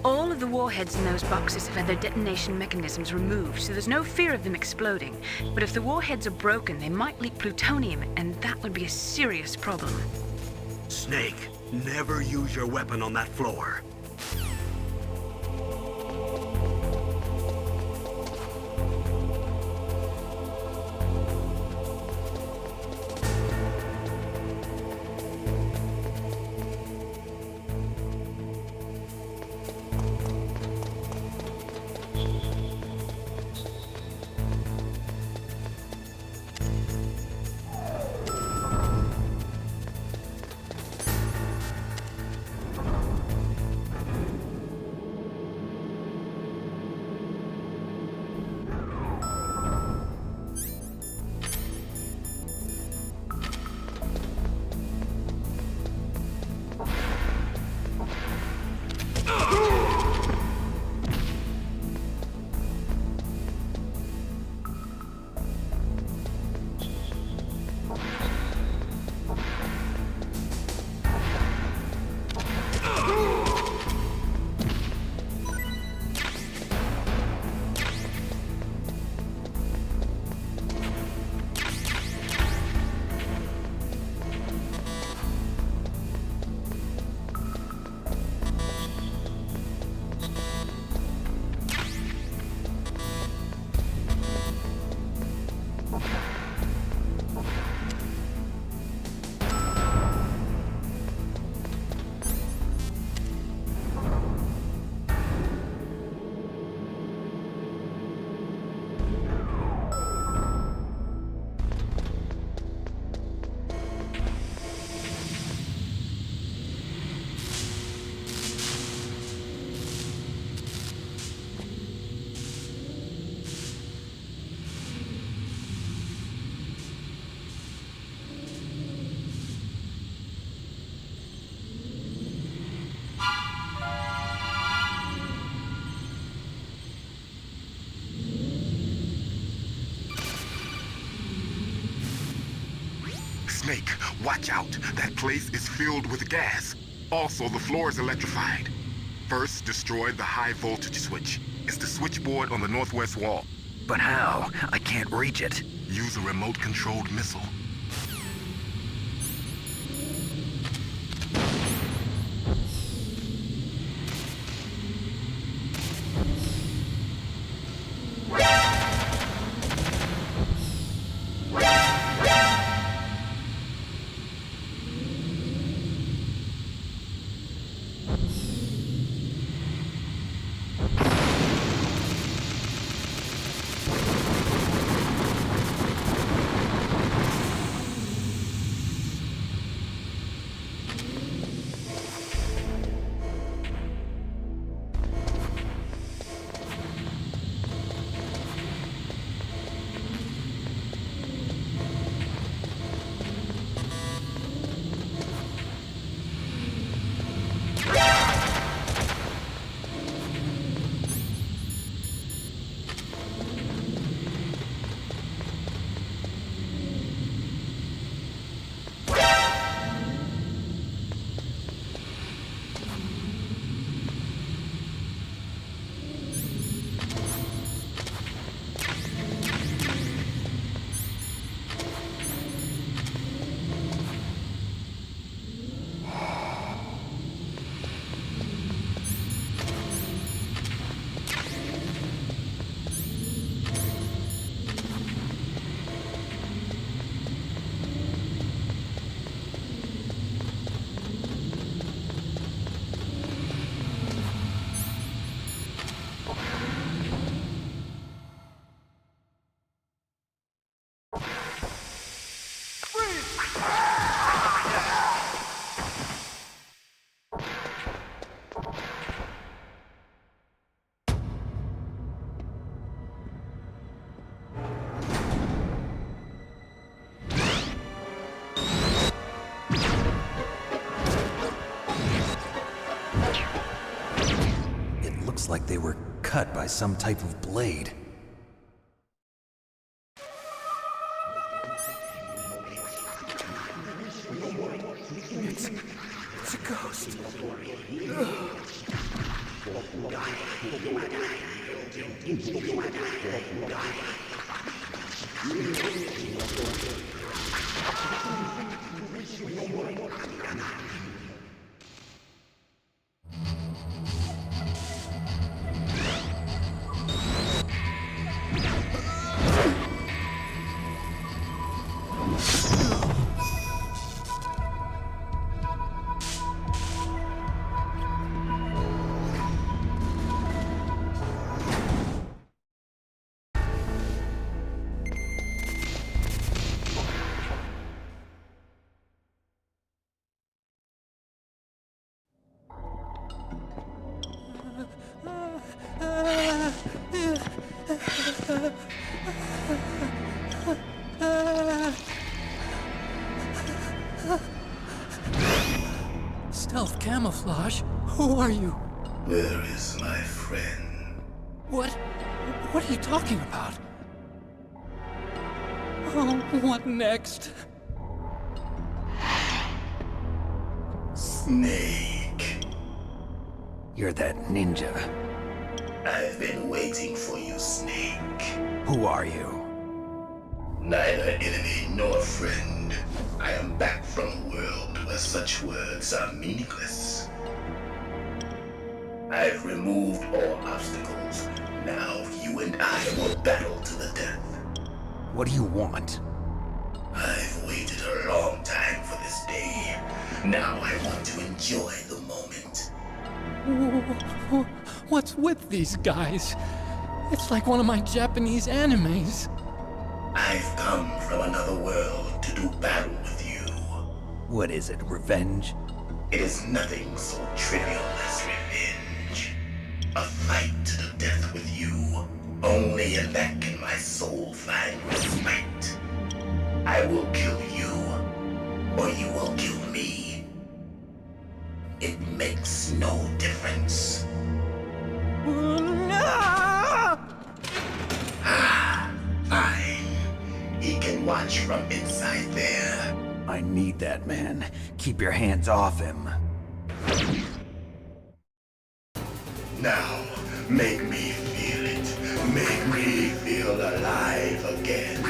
All of the warheads in those boxes have had their detonation mechanisms removed, so there's no fear of them exploding. But if the warheads are broken, they might leak plutonium, and that would be a serious problem. Snake, never use your weapon on that floor. Snake, watch out. That place is filled with gas. Also, the floor is electrified. First, destroy the high voltage switch. It's the switchboard on the northwest wall. But how? I can't reach it. Use a remote-controlled missile. It looks like they were cut by some type of blade. It's a ghost. Stealth camouflage? Who are you? Where is my friend? What are you talking about? Oh, what next? Snake. You're that ninja. I've been waiting for you, Snake. Who are you? Neither enemy nor friend. I am back from a world where such words are meaningless. I've removed all obstacles. Now you and I will battle to the death. What do you want? I've waited a long time for this day. Now I want to enjoy the moment. What's with these guys? It's like one of my Japanese animes. I've come from another world to do battle with you. What is it, revenge? It is nothing so trivial as revenge. A fight to the death with you. Only in that can my soul find respite. I will kill you, or you will kill me. It makes no difference. Fine. He can watch from inside there. I need that man. Keep your hands off him. Now, make me feel it. Make me feel alive again.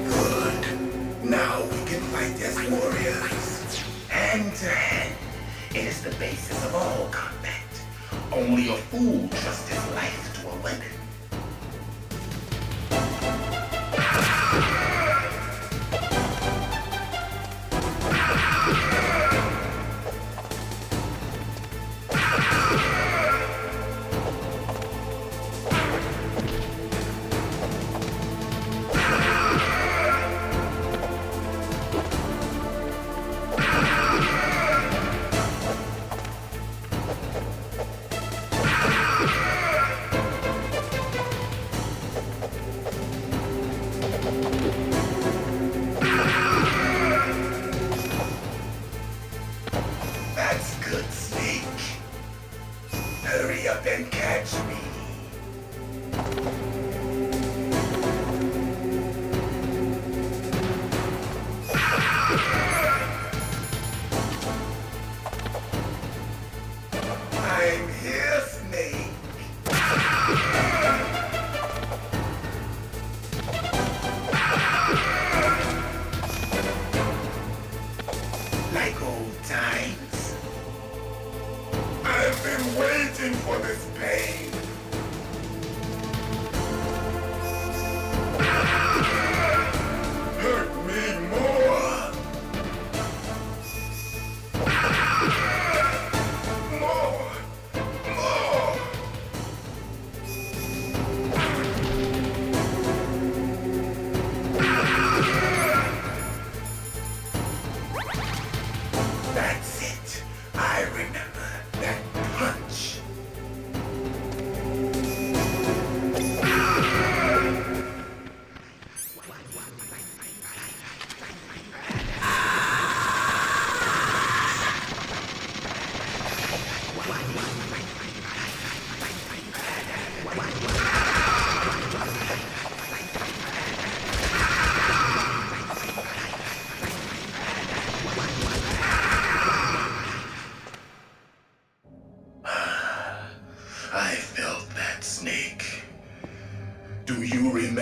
Good. Now we can fight as warriors. Hand to hand. It is the basis of all combat. Only a fool trusts his life to a weapon.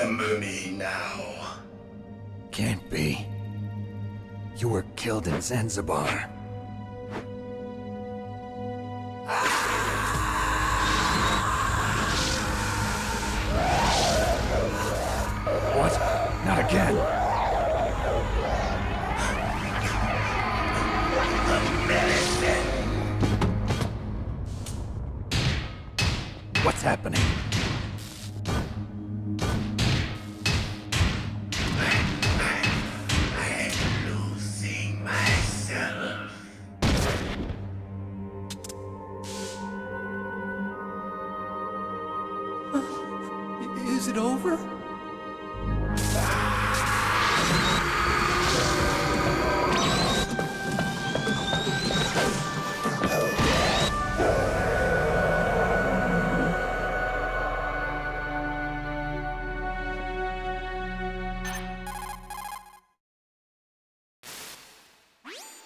remember me now? Can't be. You were killed in Zanzibar. What? Not again. What's happening? I'm losing myself. Is it over?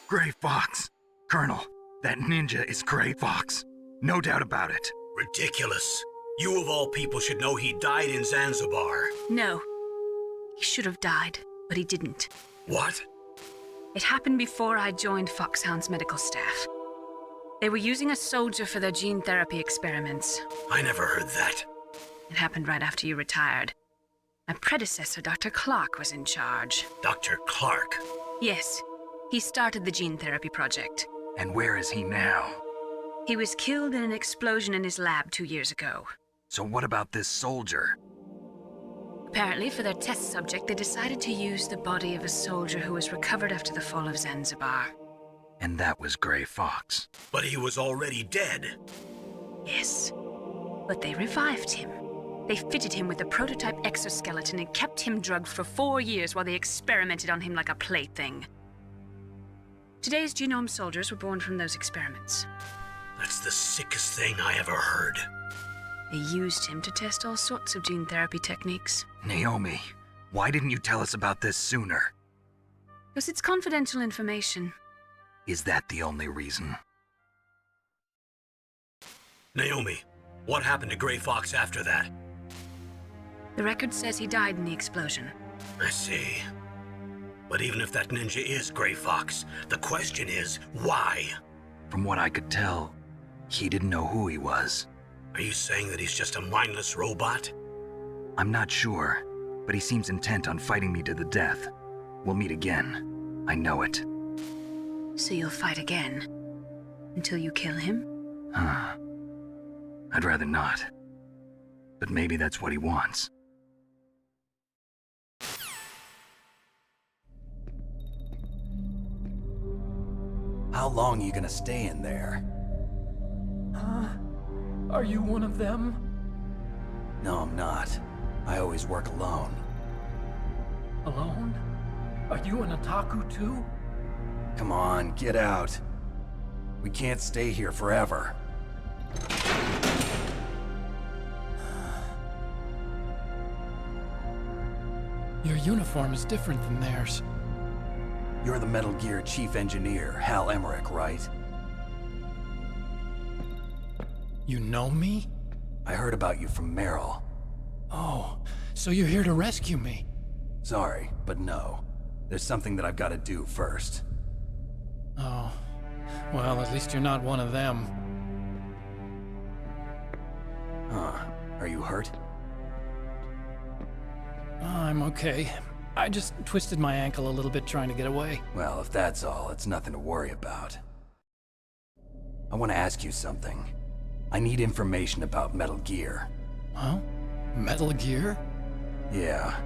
Gray Fox! Colonel, that ninja is Gray Fox. No doubt about it. Ridiculous. You of all people should know he died in Zanzibar. No. He should have died, but he didn't. What? It happened before I joined Foxhound's medical staff. They were using a soldier for their gene therapy experiments. I never heard that. It happened right after you retired. My predecessor, Dr. Clark, was in charge. Dr. Clark? Yes. He started the gene therapy project. And where is he now? He was killed in an explosion in his lab 2 years ago. So what about this soldier? Apparently, for their test subject, they decided to use the body of a soldier who was recovered after the fall of Zanzibar. And that was Gray Fox. But he was already dead. Yes. But they revived him. They fitted him with a prototype exoskeleton and kept him drugged for 4 years while they experimented on him like a plaything. Today's genome soldiers were born from those experiments. That's the sickest thing I ever heard. They used him to test all sorts of gene therapy techniques. Naomi, why didn't you tell us about this sooner? Because it's confidential information. Is that the only reason? Naomi, what happened to Gray Fox after that? The record says he died in the explosion. I see. But even if that ninja is Gray Fox, the question is, why? From what I could tell, he didn't know who he was. Are you saying that he's just a mindless robot? I'm not sure, but he seems intent on fighting me to the death. We'll meet again. I know it. So you'll fight again? Until you kill him? I'd rather not. But maybe that's what he wants. How long are you gonna stay in there? Are you one of them? No, I'm not. I always work alone. Alone? Are you an otaku too? Come on, get out. We can't stay here forever. Your uniform is different than theirs. You're the Metal Gear chief engineer, Hal Emmerich, right? You know me? I heard about you from Meryl. Oh, so you're here to rescue me? Sorry, but no. There's something that I've got to do first. Oh. Well, at least you're not one of them. Are you hurt? I'm okay. I just twisted my ankle a little bit trying to get away. Well, if that's all, it's nothing to worry about. I want to ask you something. I need information about Metal Gear. Huh? Metal Gear? Yeah.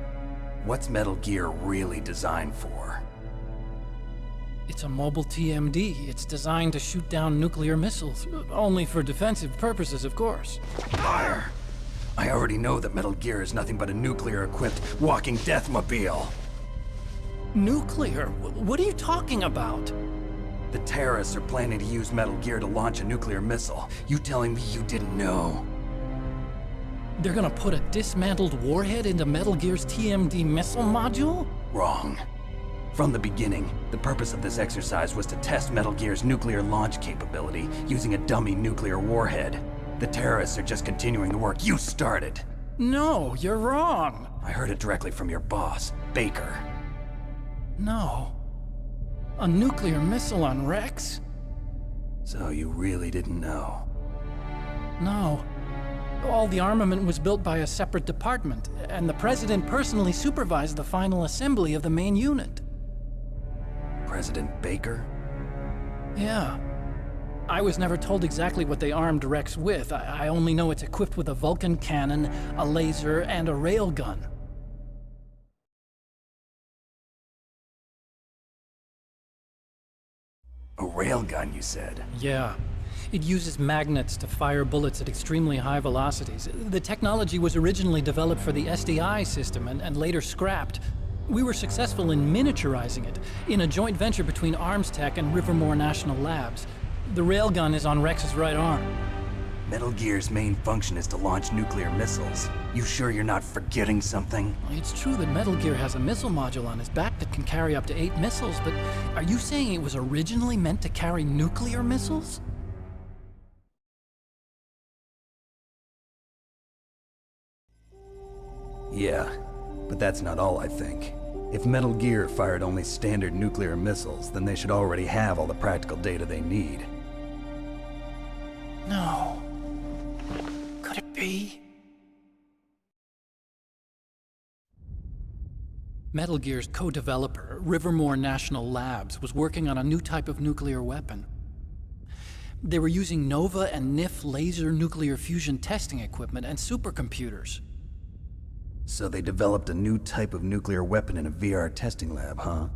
What's Metal Gear really designed for? It's a mobile TMD. It's designed to shoot down nuclear missiles. Only for defensive purposes, of course. Liar! I already know that Metal Gear is nothing but a nuclear-equipped walking deathmobile. Nuclear? What are you talking about? The terrorists are planning to use Metal Gear to launch a nuclear missile. You telling me you didn't know? They're gonna put a dismantled warhead into Metal Gear's TMD missile module? Wrong. From the beginning, the purpose of this exercise was to test Metal Gear's nuclear launch capability using a dummy nuclear warhead. The terrorists are just continuing the work you started. No, you're wrong. I heard it directly from your boss, Baker. No. A nuclear missile on Rex? So you really didn't know? No. All the armament was built by a separate department, and the President personally supervised the final assembly of the main unit. President Baker? Yeah. I was never told exactly what they armed Rex with. I only know it's equipped with a Vulcan cannon, a laser, and a railgun. A railgun, you said? Yeah. It uses magnets to fire bullets at extremely high velocities. The technology was originally developed for the SDI system and later scrapped. We were successful in miniaturizing it in a joint venture between Armstech and Rivermore National Labs. The railgun is on Rex's right arm. Metal Gear's main function is to launch nuclear missiles. You sure you're not forgetting something? It's true that Metal Gear has a missile module on his back that can carry up to 8 missiles, but are you saying it was originally meant to carry nuclear missiles? Yeah, but that's not all I think. If Metal Gear fired only standard nuclear missiles, then they should already have all the practical data they need. No. Could it be? Metal Gear's co-developer, Rivermore National Labs, was working on a new type of nuclear weapon. They were using NOVA and NIF laser nuclear fusion testing equipment and supercomputers. So they developed a new type of nuclear weapon in a VR testing lab, huh?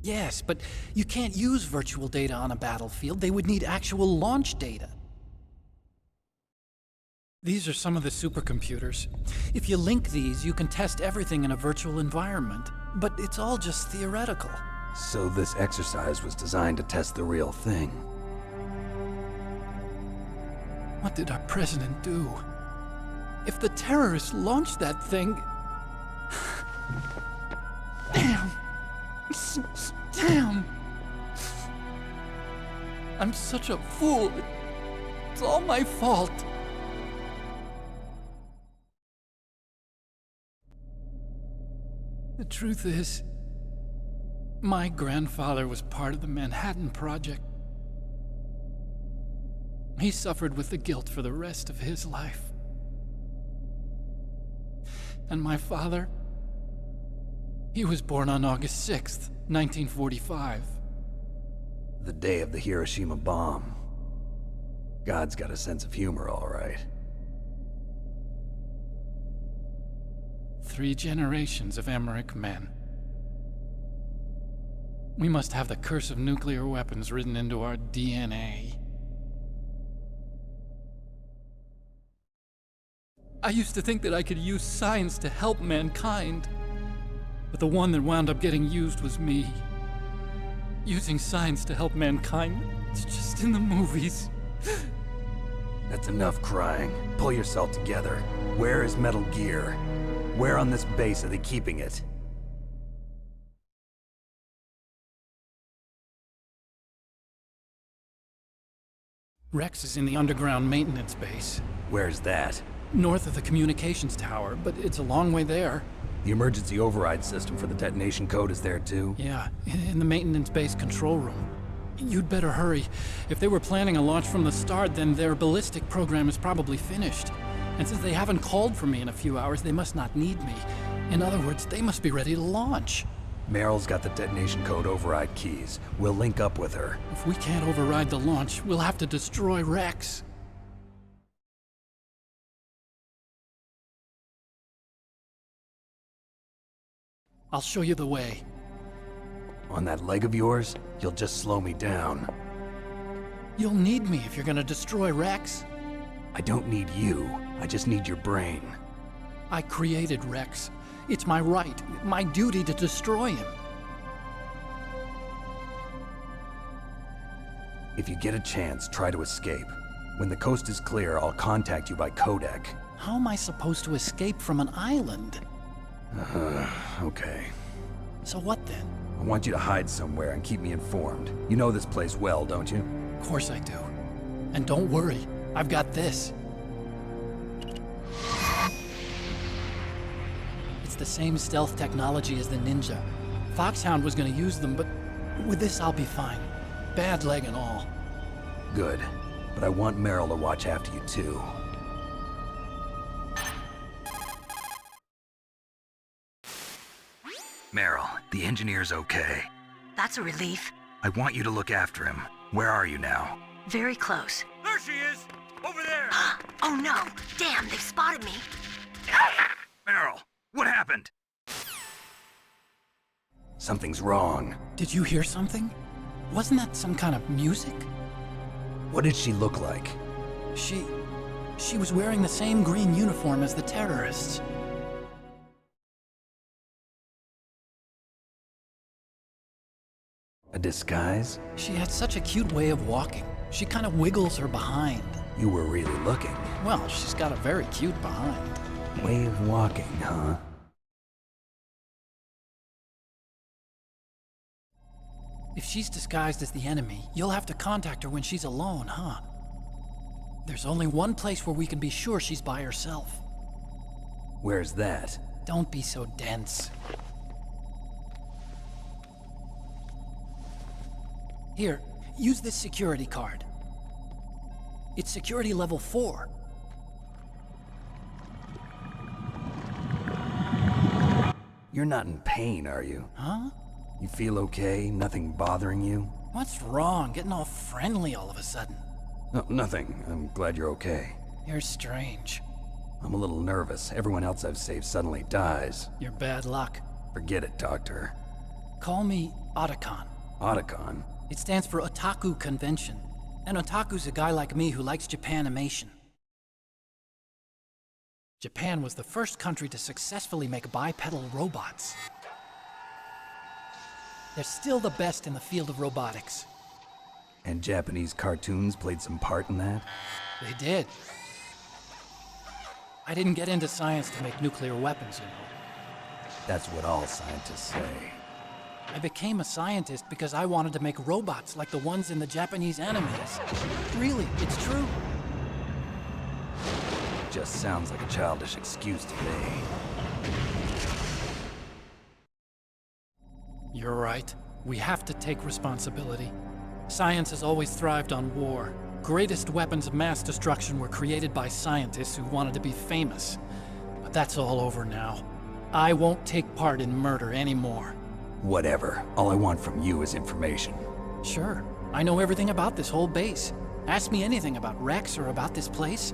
Yes, but you can't use virtual data on a battlefield. They would need actual launch data. These are some of the supercomputers. If you link these, you can test everything in a virtual environment. But it's all just theoretical. So this exercise was designed to test the real thing. What did our president do? If the terrorists launched that thing... Damn! Damn! I'm such a fool. It's all my fault. The truth is, my grandfather was part of the Manhattan Project. He suffered with the guilt for the rest of his life. And my father, he was born on August 6th, 1945. The day of the Hiroshima bomb. God's got a sense of humor, all right. 3 generations of Emmerich men. We must have the curse of nuclear weapons written into our DNA. I used to think that I could use science to help mankind, but the one that wound up getting used was me. Using science to help mankind, it's just in the movies. That's enough crying. Pull yourself together. Where is Metal Gear? Where on this base are they keeping it? Rex is in the underground maintenance base. Where's that? North of the communications tower, but it's a long way there. The emergency override system for the detonation code is there too? Yeah, in the maintenance base control room. You'd better hurry. If they were planning a launch from the start, then their ballistic program is probably finished. And since they haven't called for me in a few hours, they must not need me. In other words, they must be ready to launch. Meryl's got the detonation code override keys. We'll link up with her. If we can't override the launch, we'll have to destroy Rex. I'll show you the way. On that leg of yours, you'll just slow me down. You'll need me if you're gonna destroy Rex. I don't need you. I just need your brain. I created Rex. It's my right, my duty to destroy him. If you get a chance, try to escape. When the coast is clear, I'll contact you by codec. How am I supposed to escape from an island? Okay. So what then? I want you to hide somewhere and keep me informed. You know this place well, don't you? Of course I do. And don't worry, I've got this. It's the same stealth technology as the Ninja. Foxhound was gonna use them, but with this I'll be fine. Bad leg and all. Good. But I want Meryl to watch after you too. Meryl, the engineer's okay. That's a relief. I want you to look after him. Where are you now? Very close. There she is! Over there! Oh no! Damn, they've spotted me! Meryl, what happened? Something's wrong. Did you hear something? Wasn't that some kind of music? What did she look like? She was wearing the same green uniform as the terrorists. A disguise? She had such a cute way of walking. She kind of wiggles her behind. You were really looking. Well, she's got a very cute behind. Way of walking, huh? If she's disguised as the enemy, you'll have to contact her when she's alone, huh? There's only one place where we can be sure she's by herself. Where's that? Don't be so dense. Here, use this security card. It's security level 4. You're not in pain, are you? Huh? You feel okay? Nothing bothering you? What's wrong? Getting all friendly all of a sudden. No, nothing. I'm glad you're okay. You're strange. I'm a little nervous. Everyone else I've saved suddenly dies. You're bad luck. Forget it, Doctor. Call me Otacon. Otacon? It stands for Otaku Convention. An otaku's a guy like me who likes Japanimation. Japan was the first country to successfully make bipedal robots. They're still the best in the field of robotics. And Japanese cartoons played some part in that? They did. I didn't get into science to make nuclear weapons, you know. That's what all scientists say. I became a scientist because I wanted to make robots like the ones in the Japanese animes. Really, it's true. Just sounds like a childish excuse to me. You're right. We have to take responsibility. Science has always thrived on war. Greatest weapons of mass destruction were created by scientists who wanted to be famous. But that's all over now. I won't take part in murder anymore. Whatever. All I want from you is information. Sure. I know everything about this whole base. Ask me anything about Rex or about this place.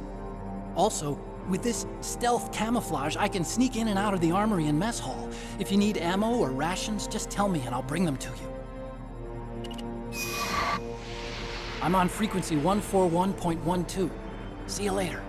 Also, with this stealth camouflage, I can sneak in and out of the armory and mess hall. If you need ammo or rations, just tell me and I'll bring them to you. I'm on frequency 141.12. See you later.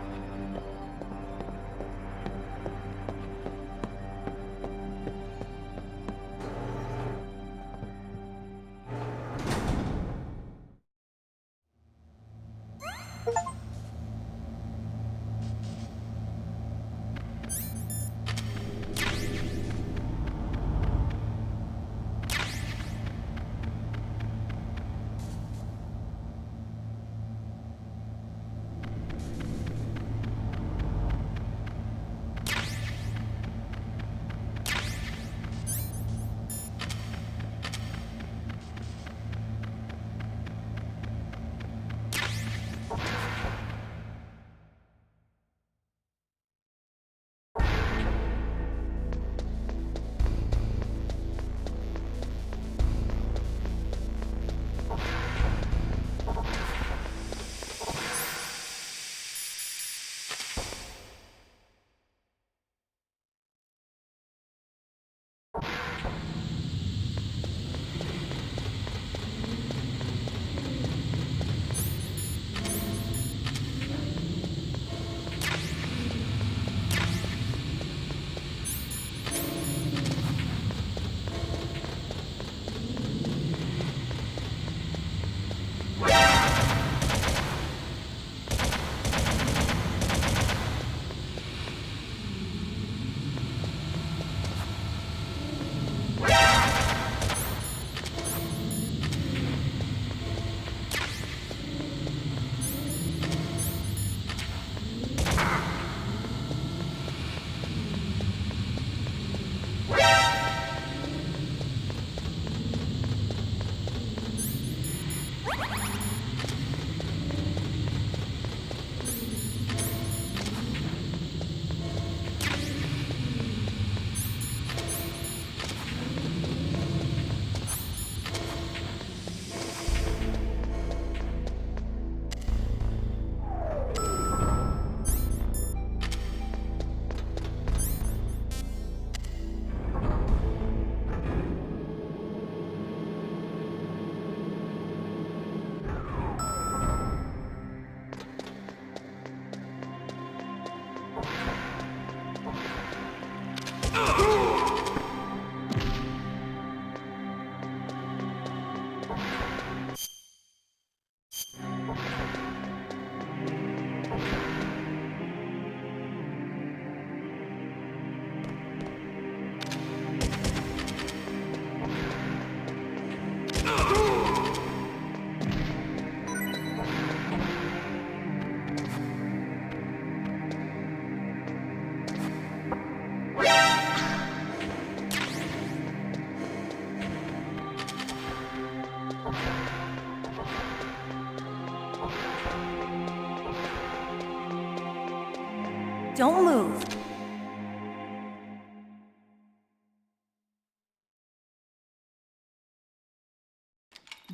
don't move.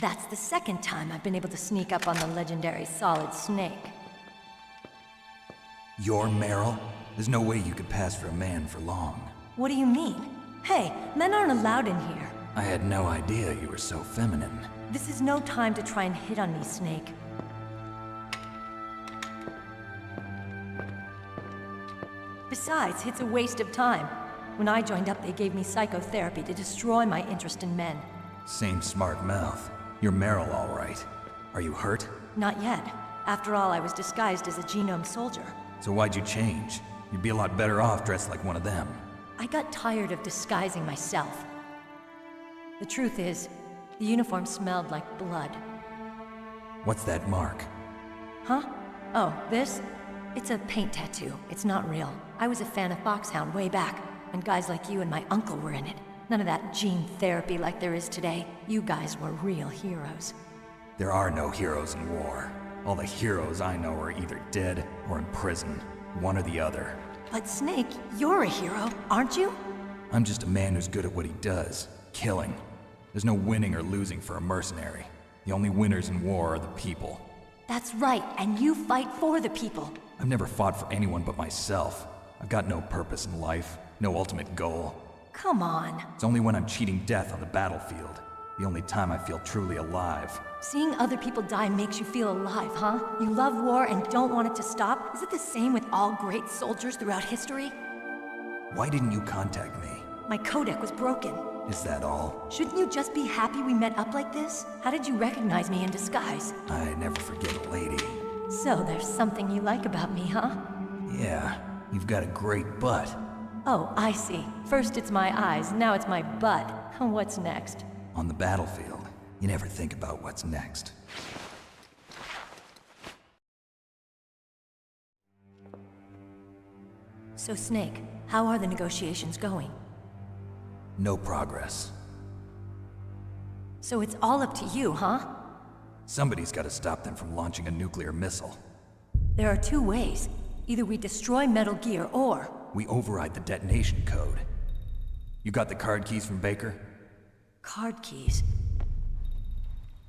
That's the second time I've been able to sneak up on the legendary Solid Snake. You're Meryl? There's no way you could pass for a man for long. What do you mean? Hey, men aren't allowed in here. I had no idea you were so feminine. This is no time to try and hit on me, Snake. Besides, it's a waste of time. When I joined up, they gave me psychotherapy to destroy my interest in men. Same smart mouth. You're Meryl, all right. Are you hurt? Not yet. After all, I was disguised as a genome soldier. So why'd you change? You'd be a lot better off dressed like one of them. I got tired of disguising myself. The truth is, the uniform smelled like blood. What's that mark? Huh? Oh, this? It's a paint tattoo. It's not real. I was a fan of Foxhound way back, and guys like you and my uncle were in it. None of that gene therapy like there is today. You guys were real heroes. There are no heroes in war. All the heroes I know are either dead or in prison. One or the other. But Snake, you're a hero, aren't you? I'm just a man who's good at what he does. Killing. There's no winning or losing for a mercenary. The only winners in war are the people. That's right, and you fight for the people. I've never fought for anyone but myself. I've got no purpose in life, no ultimate goal. Come on. It's only when I'm cheating death on the battlefield. The only time I feel truly alive. Seeing other people die makes you feel alive, huh? You love war and don't want it to stop? Is it the same with all great soldiers throughout history? Why didn't you contact me? My codec was broken. Is that all? Shouldn't you just be happy we met up like this? How did you recognize me in disguise? I never forget a lady. So there's something you like about me, huh? Yeah, you've got a great butt. Oh, I see. First it's my eyes, now it's my butt. What's next? On the battlefield, you never think about what's next. So Snake, how are the negotiations going? No progress. So it's all up to you, huh? Somebody's got to stop them from launching a nuclear missile. There are two ways. Either we destroy Metal Gear, or... we override the detonation code. You got the card keys from Baker? Card keys?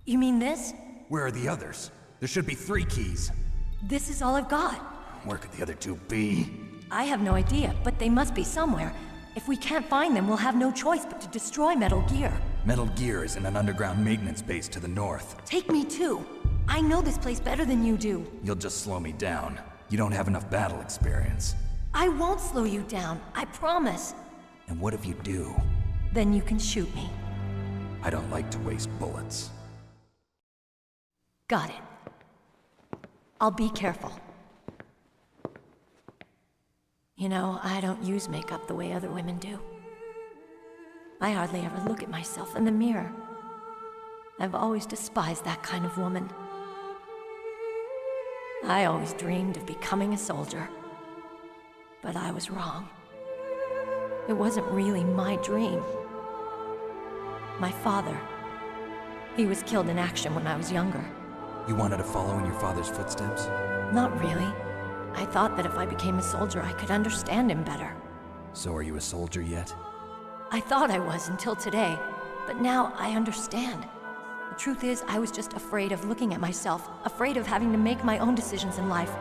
You mean this? Where are the others? There should be 3 keys. This is all I've got. Where could the other 2 be? I have no idea, but they must be somewhere. If we can't find them, we'll have no choice but to destroy Metal Gear. Metal Gear is in an underground maintenance base to the north. Take me too. I know this place better than you do. You'll just slow me down. You don't have enough battle experience. I won't slow you down, I promise. And what if you do? Then you can shoot me. I don't like to waste bullets. Got it. I'll be careful. You know, I don't use makeup the way other women do. I hardly ever look at myself in the mirror. I've always despised that kind of woman. I always dreamed of becoming a soldier. But I was wrong. It wasn't really my dream. My father, he was killed in action when I was younger. You wanted to follow in your father's footsteps? Not really. I thought that if I became a soldier, I could understand him better. So are you a soldier yet? I thought I was until today, but now I understand. The truth is, I was just afraid of looking at myself, afraid of having to make my own decisions in life.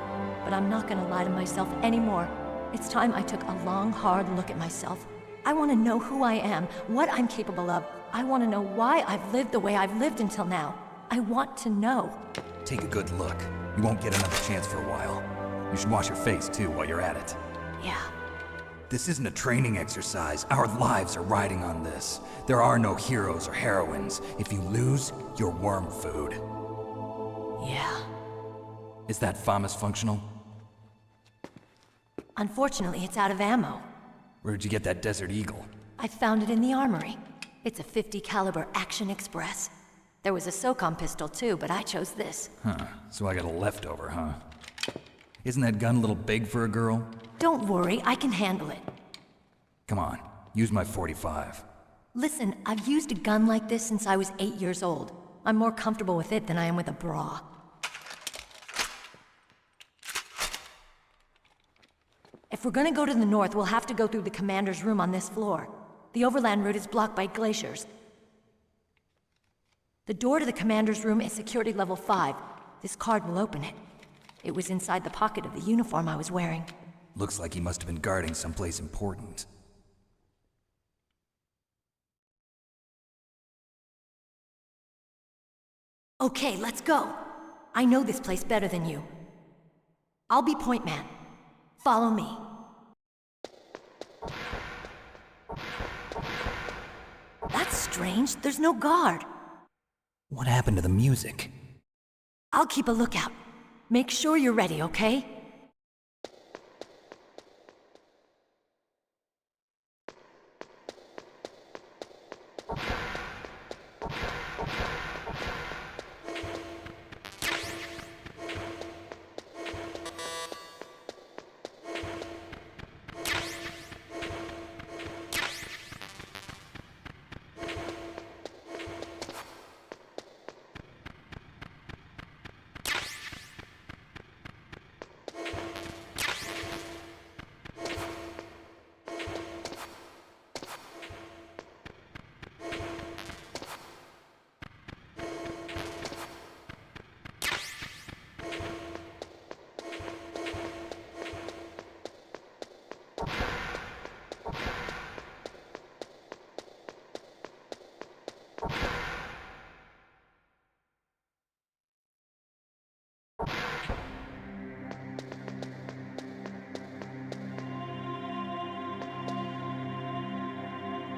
But I'm not gonna lie to myself anymore. It's time I took a long, hard look at myself. I want to know who I am, what I'm capable of. I want to know why I've lived the way I've lived until now. I want to know. Take a good look. You won't get another chance for a while. You should wash your face, too, while you're at it. Yeah. This isn't a training exercise. Our lives are riding on this. There are no heroes or heroines. If you lose, you're worm food. Yeah. Is that FAMAS functional? Unfortunately, it's out of ammo. Where'd you get that Desert Eagle? I found it in the armory. It's a .50 caliber Action Express. There was a SOCOM pistol too, but I chose this. Huh, so I got a leftover, huh? Isn't that gun a little big for a girl? Don't worry, I can handle it. Come on, use my .45. Listen, I've used a gun like this since I was 8 years old. I'm more comfortable with it than I am with a bra. If we're gonna go to the north, we'll have to go through the commander's room on this floor. The overland route is blocked by glaciers. The door to the commander's room is security level 5. This card will open it. It was inside the pocket of the uniform I was wearing. Looks like he must have been guarding someplace important. Okay, let's go. I know this place better than you. I'll be point man. Follow me. That's strange. There's no guard. What happened to the music? I'll keep a lookout. Make sure you're ready, okay?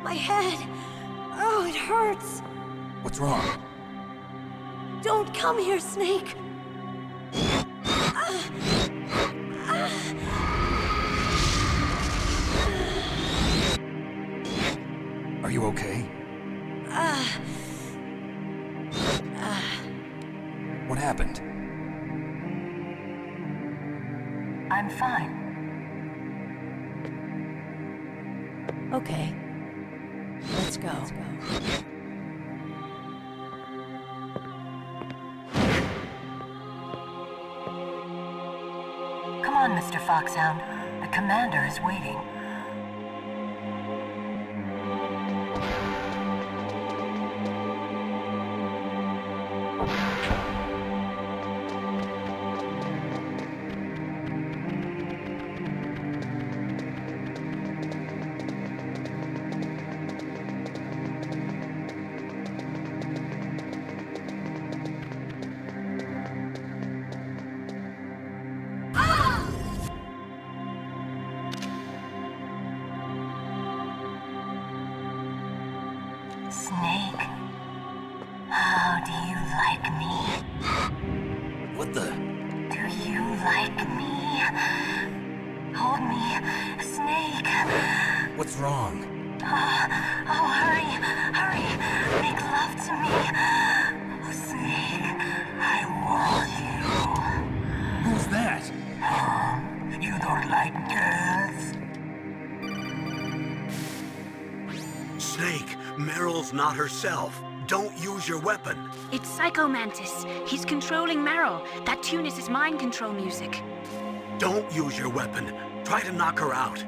My head! Oh, it hurts! What's wrong? Don't come here, Snake! Are you okay? What happened? I'm fine. Okay. Let's go. Come on, Mr. Foxhound. The commander is waiting. Snake, how do you like me? What the? Do you like me? Hold me, Snake. What's wrong? Oh, hurry, hurry, make love to me. Oh, Snake, I want you. Who's that? You don't like girls? Snake, Meryl's not herself. Don't use your weapon. It's Psycho Mantis. He's controlling Meryl. That tune is his mind control music. Don't use your weapon. Try to knock her out.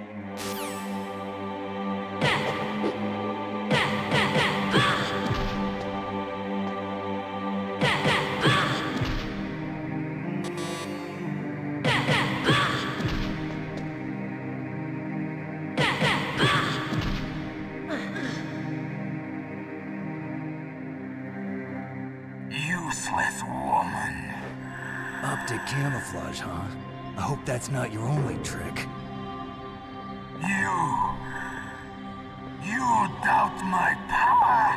Useless woman. Optic camouflage, huh? I hope that's not your only trick. You doubt my power?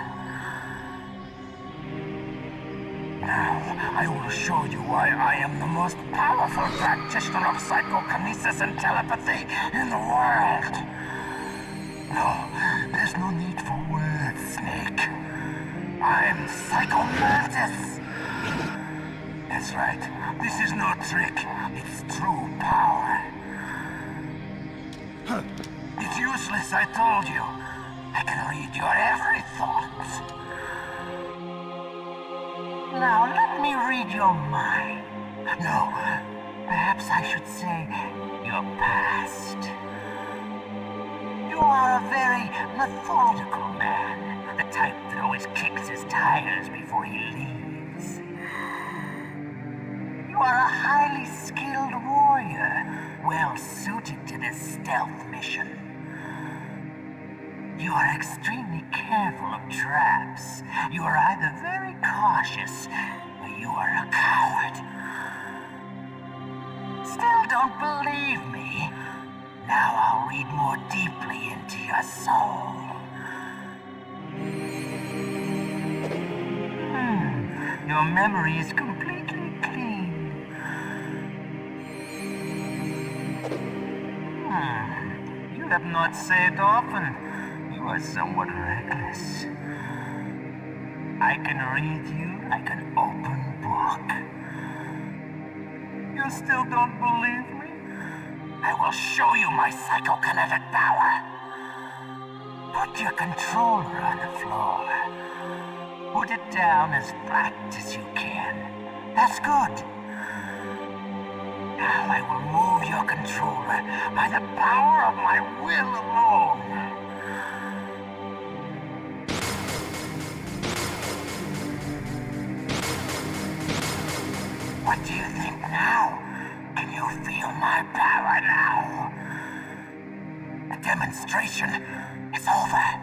Now, I will show you why I am the most powerful practitioner of psychokinesis and telepathy in the world. No, there's no need for words, Snake. I'm Psycho Mantis. That's right. This is no trick. It's true power. It's useless, I told you. I can read your every thought. Now, let me read your mind. No, perhaps I should say, your your past. You are a very methodical man, the type that always kicks his tires before he leaves. You are a highly skilled warrior, well suited to this stealth mission. You are extremely careful of traps. You are either very cautious, or you are a coward. Still don't believe me? Now I'll read more deeply into your soul. Your memory is completely clean. You have not saved often. You are somewhat reckless. I can read you like an open book. You still don't believe me? I will show you my psychokinetic power. Put your controller on the floor. Put it down as flat as you can. That's good. Now I will move your controller by the power of my will alone. What do you think now? Can you feel my power now? The demonstration is over.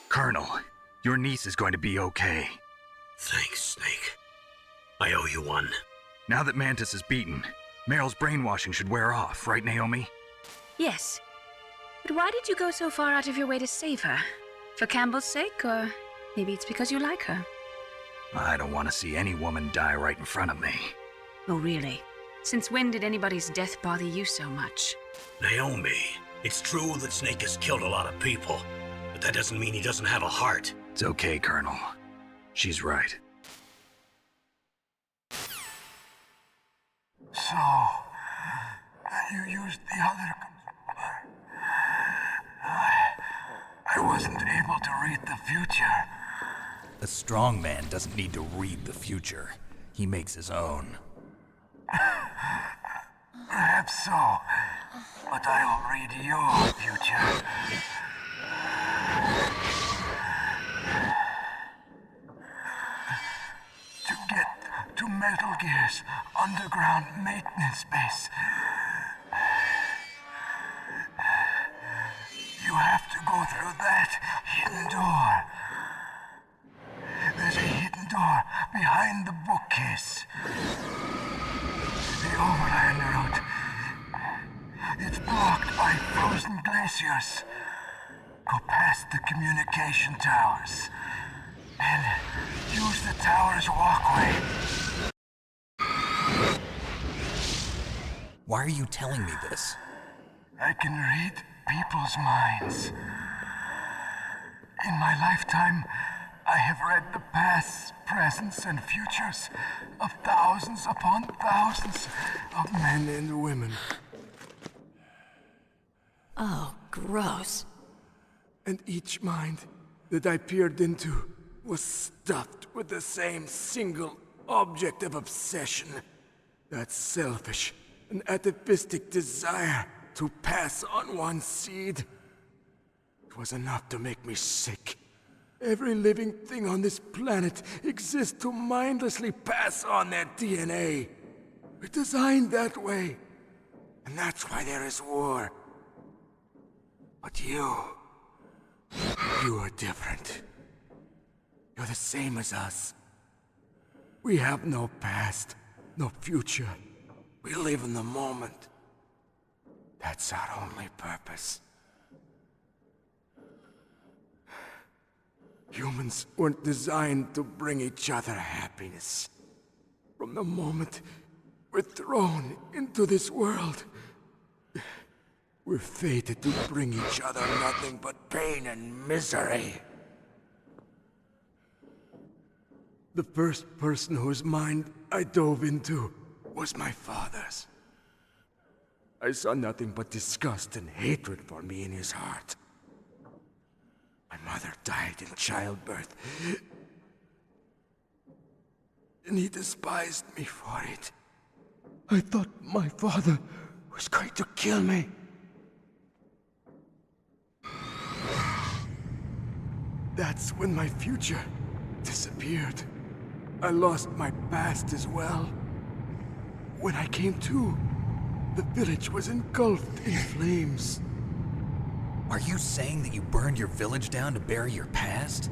Colonel, your niece is going to be okay. Thanks, Snake. I owe you one. Now that Mantis is beaten, Meryl's brainwashing should wear off, right, Naomi? Yes. But why did you go so far out of your way to save her? For Campbell's sake, or maybe it's because you like her? I don't want to see any woman die right in front of me. Oh, really? Since when did anybody's death bother you so much? Naomi, it's true that Snake has killed a lot of people, but But that doesn't mean he doesn't have a heart. It's okay, Colonel. She's right. So, you used the other... I wasn't able to read the future. A strong man doesn't need to read the future. He makes his own. Perhaps so, but I'll read your future. To get to Metal Gear's underground maintenance base, you have to go through that hidden door. There's a hidden door behind the bookcase. The overland route. It's blocked by frozen glaciers. Go past the communication towers. And use the tower's walkway. Why are you telling me this? I can read people's minds. In my lifetime, I have read the pasts, presents, and futures of thousands upon thousands of men and women. Oh, gross. And each mind that I peered into was stuffed with the same single object of obsession. That selfish and atavistic desire to pass on one seed. It was enough to make me sick. Every living thing on this planet exists to mindlessly pass on their DNA. We're designed that way. And that's why there is war. But you are different. You're the same as us. We have no past, no future. We live in the moment. That's our only purpose. Humans weren't designed to bring each other happiness. From the moment we're thrown into this world, we're fated to bring each other nothing but pain and misery. The first person whose mind I dove into was my father's. I saw nothing but disgust and hatred for me in his heart. My mother died in childbirth, and he despised me for it. I thought my father was going to kill me. That's when my future disappeared. I lost my past as well. When I came to, the village was engulfed in flames. Are you saying that you burned your village down to bury your past?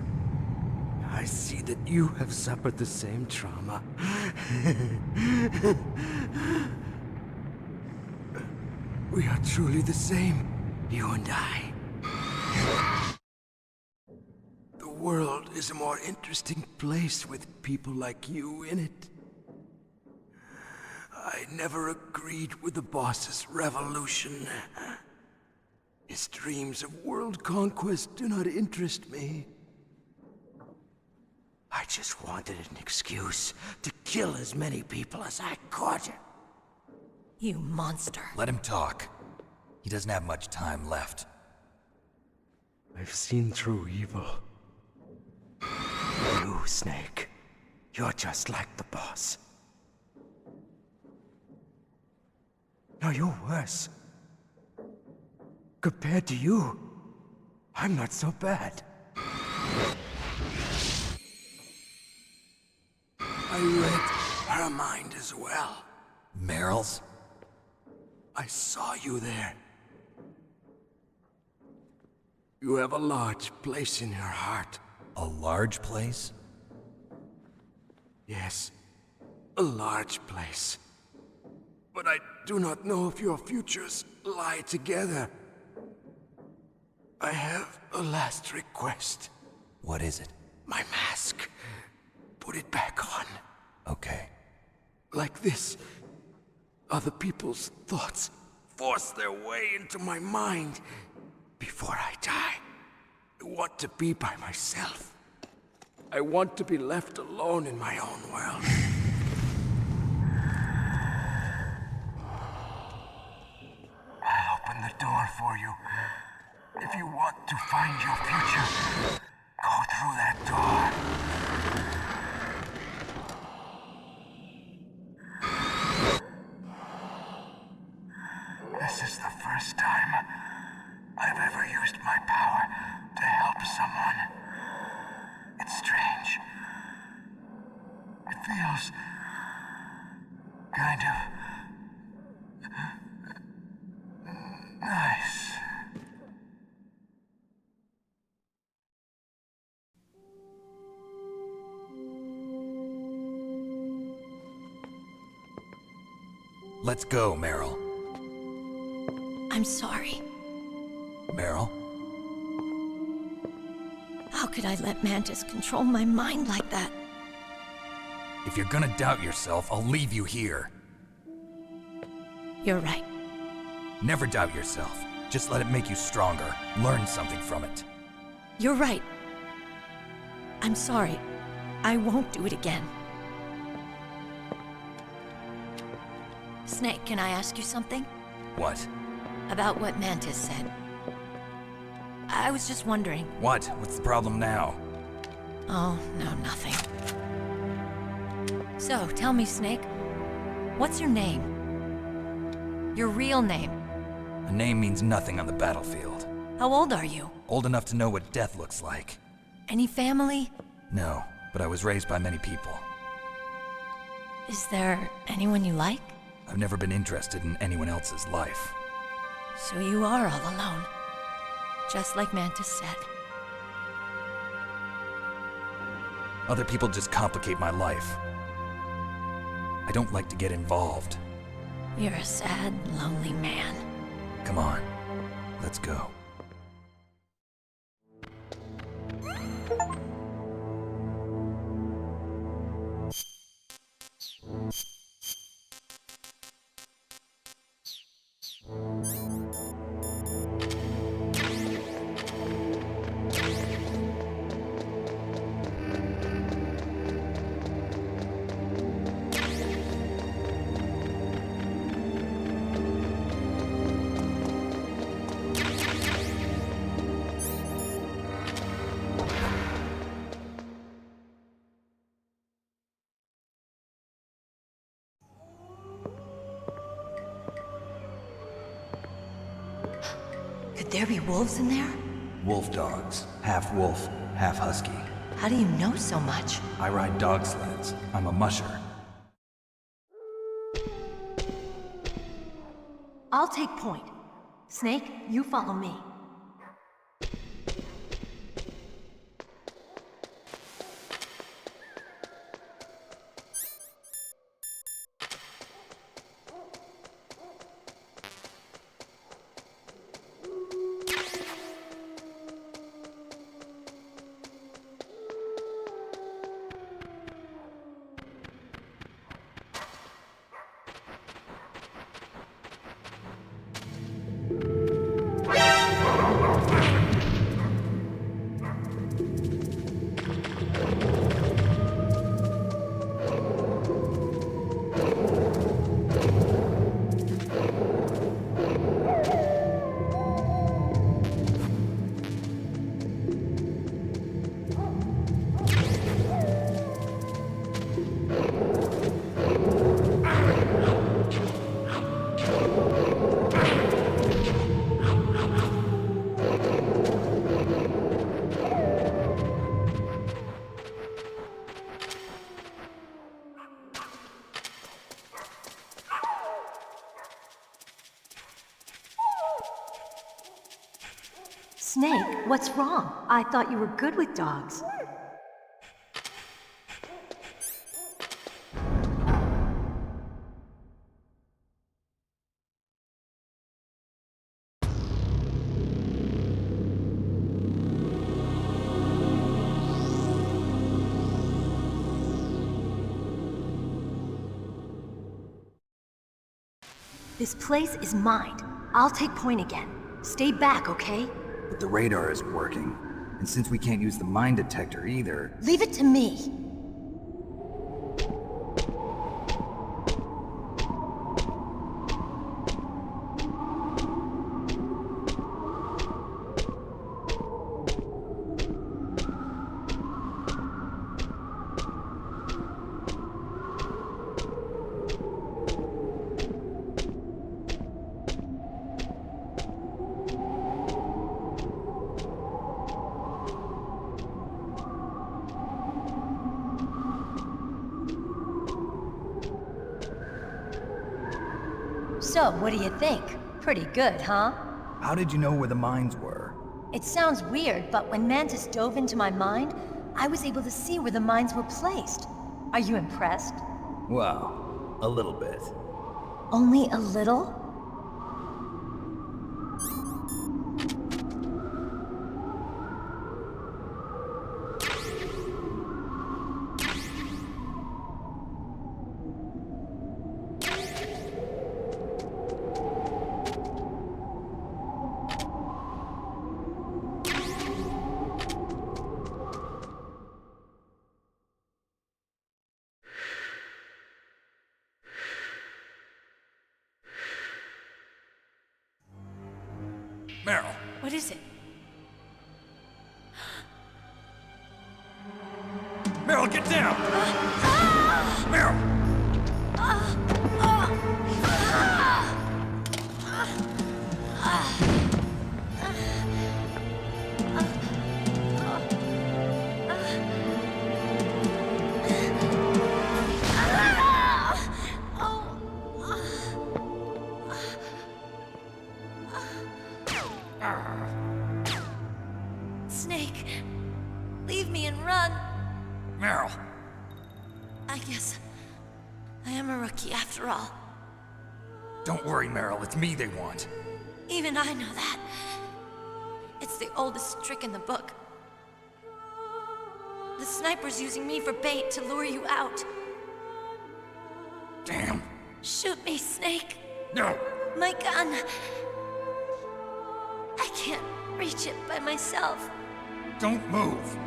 I see that you have suffered the same trauma. We are truly the same, you and I. The world is a more interesting place with people like you in it. I never agreed with the boss's revolution. His dreams of world conquest do not interest me. I just wanted an excuse to kill as many people as I could. You monster. Let him talk. He doesn't have much time left. I've seen true evil. You, Snake. You're just like the boss. No, you're worse. Compared to you, I'm not so bad. I read her mind as well. Meryl's? I saw you there. You have a large place in her heart. A large place? Yes, a large place. But I do not know if your futures lie together. I have a last request. What is it? My mask. Put it back on. Okay. Like this, other people's thoughts force their way into my mind before I die. I want to be by myself. I want to be left alone in my own world. I'll open the door for you. If you want to find your future, go through that door. This is the first time I've ever used my power to help someone. It's strange. It feels kind of nice. Let's go, Meryl. I'm sorry. Meryl? How could I let Mantis control my mind like that? If you're gonna doubt yourself, I'll leave you here. You're right. Never doubt yourself. Just let it make you stronger. Learn something from it. You're right. I'm sorry. I won't do it again. Snake, can I ask you something? What? About what Mantis said. I was just wondering. What? What's the problem now? Oh, no, nothing. So, tell me, Snake, what's your name? Your real name? A name means nothing on the battlefield. How old are you? Old enough to know what death looks like. Any family? No, but I was raised by many people. Is there anyone you like? I've never been interested in anyone else's life. So you are all alone. Just like Mantis said. Other people just complicate my life. I don't like to get involved. You're a sad, lonely man. Come on, let's go. Could there be wolves in there? Wolf dogs. Half wolf, half husky. How do you know so much? I ride dog sleds. I'm a musher. I'll take point. Snake, you follow me. Snake, what's wrong? I thought you were good with dogs. This place is mine. I'll take point again. Stay back, okay? But the radar isn't working. And since we can't use the mine detector either... Leave it to me. So, what do you think? Pretty good, huh? How did you know where the mines were? It sounds weird, but when Mantis dove into my mind, I was able to see where the mines were placed. Are you impressed? Well, a little bit. Only a little? Meryl! What is it? Meryl, get down! Meryl! Snake, leave me and run. Meryl! I guess I am a rookie after all. Don't worry, Meryl. It's me they want. Even I know that. It's the oldest trick in the book. The sniper's using me for bait to lure you out. Damn. Shoot me, Snake. No! My gun. I can't reach it by myself. Don't move!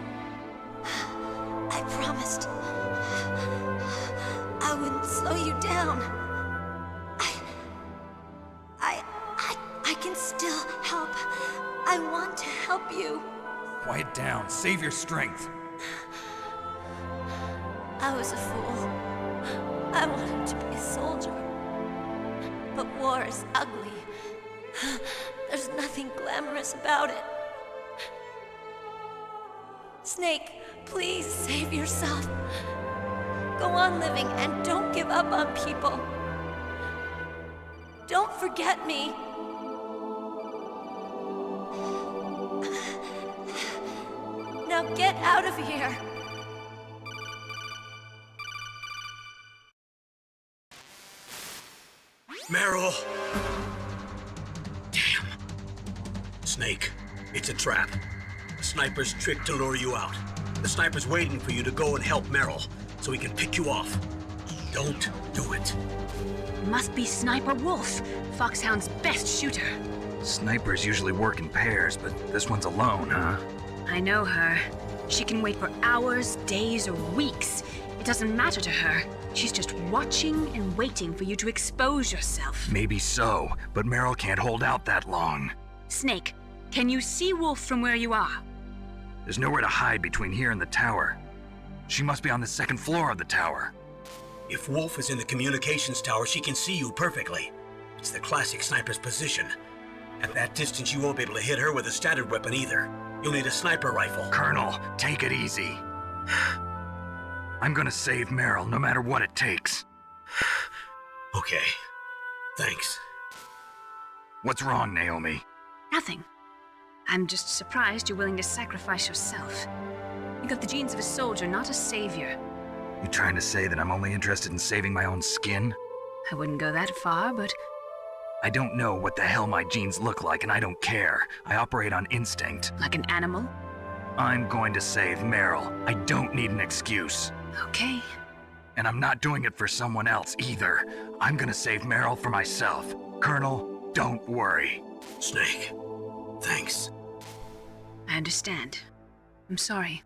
I promised. I wouldn't slow you down. I can still help. I want to help you. Quiet down. Save your strength. I was a fool. I wanted to be a soldier. But war is ugly. There's nothing glamorous about it. Snake, please save yourself. Go on living and don't give up on people. Don't forget me. Now get out of here. Meryl! Damn. Snake, it's a trap. The sniper's trick to lure you out. The sniper's waiting for you to go and help Meryl, so he can pick you off. Don't do it. It must be Sniper Wolf, Foxhound's best shooter. Snipers usually work in pairs, but this one's alone, huh? I know her. She can wait for hours, days, or weeks. It doesn't matter to her. She's just watching and waiting for you to expose yourself. Maybe so, but Meryl can't hold out that long. Snake, can you see Wolf from where you are? There's nowhere to hide between here and the tower. She must be on the second floor of the tower. If Wolf is in the communications tower, she can see you perfectly. It's the classic sniper's position. At that distance, you won't be able to hit her with a standard weapon either. You'll need a sniper rifle. Colonel, take it easy. I'm gonna save Meryl, no matter what it takes. Okay. Thanks. What's wrong, Naomi? Nothing. I'm just surprised you're willing to sacrifice yourself. You got the genes of a soldier, not a savior. You trying to say that I'm only interested in saving my own skin? I wouldn't go that far, but... I don't know what the hell my genes look like, and I don't care. I operate on instinct. Like an animal? I'm going to save Meryl. I don't need an excuse. Okay. And I'm not doing it for someone else either. I'm gonna save Meryl for myself. Colonel, don't worry. Snake, thanks. I understand. I'm sorry.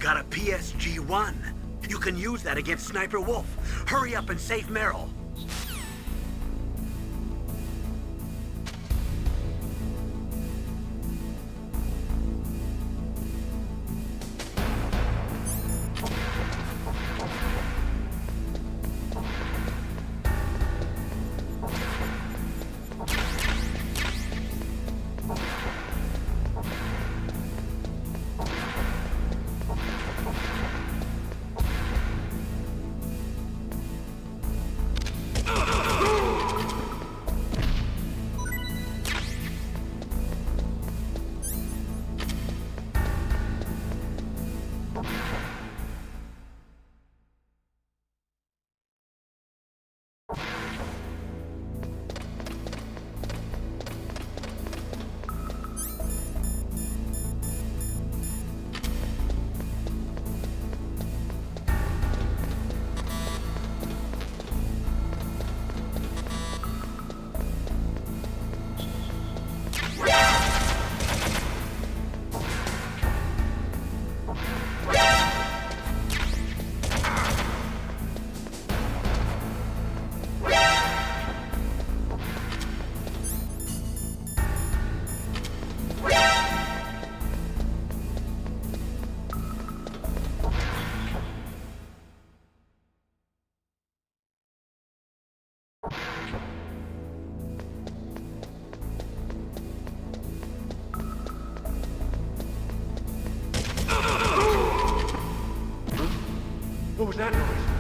got a PSG-1. You can use that against Sniper Wolf. Hurry up and save Meryl. What was that noise?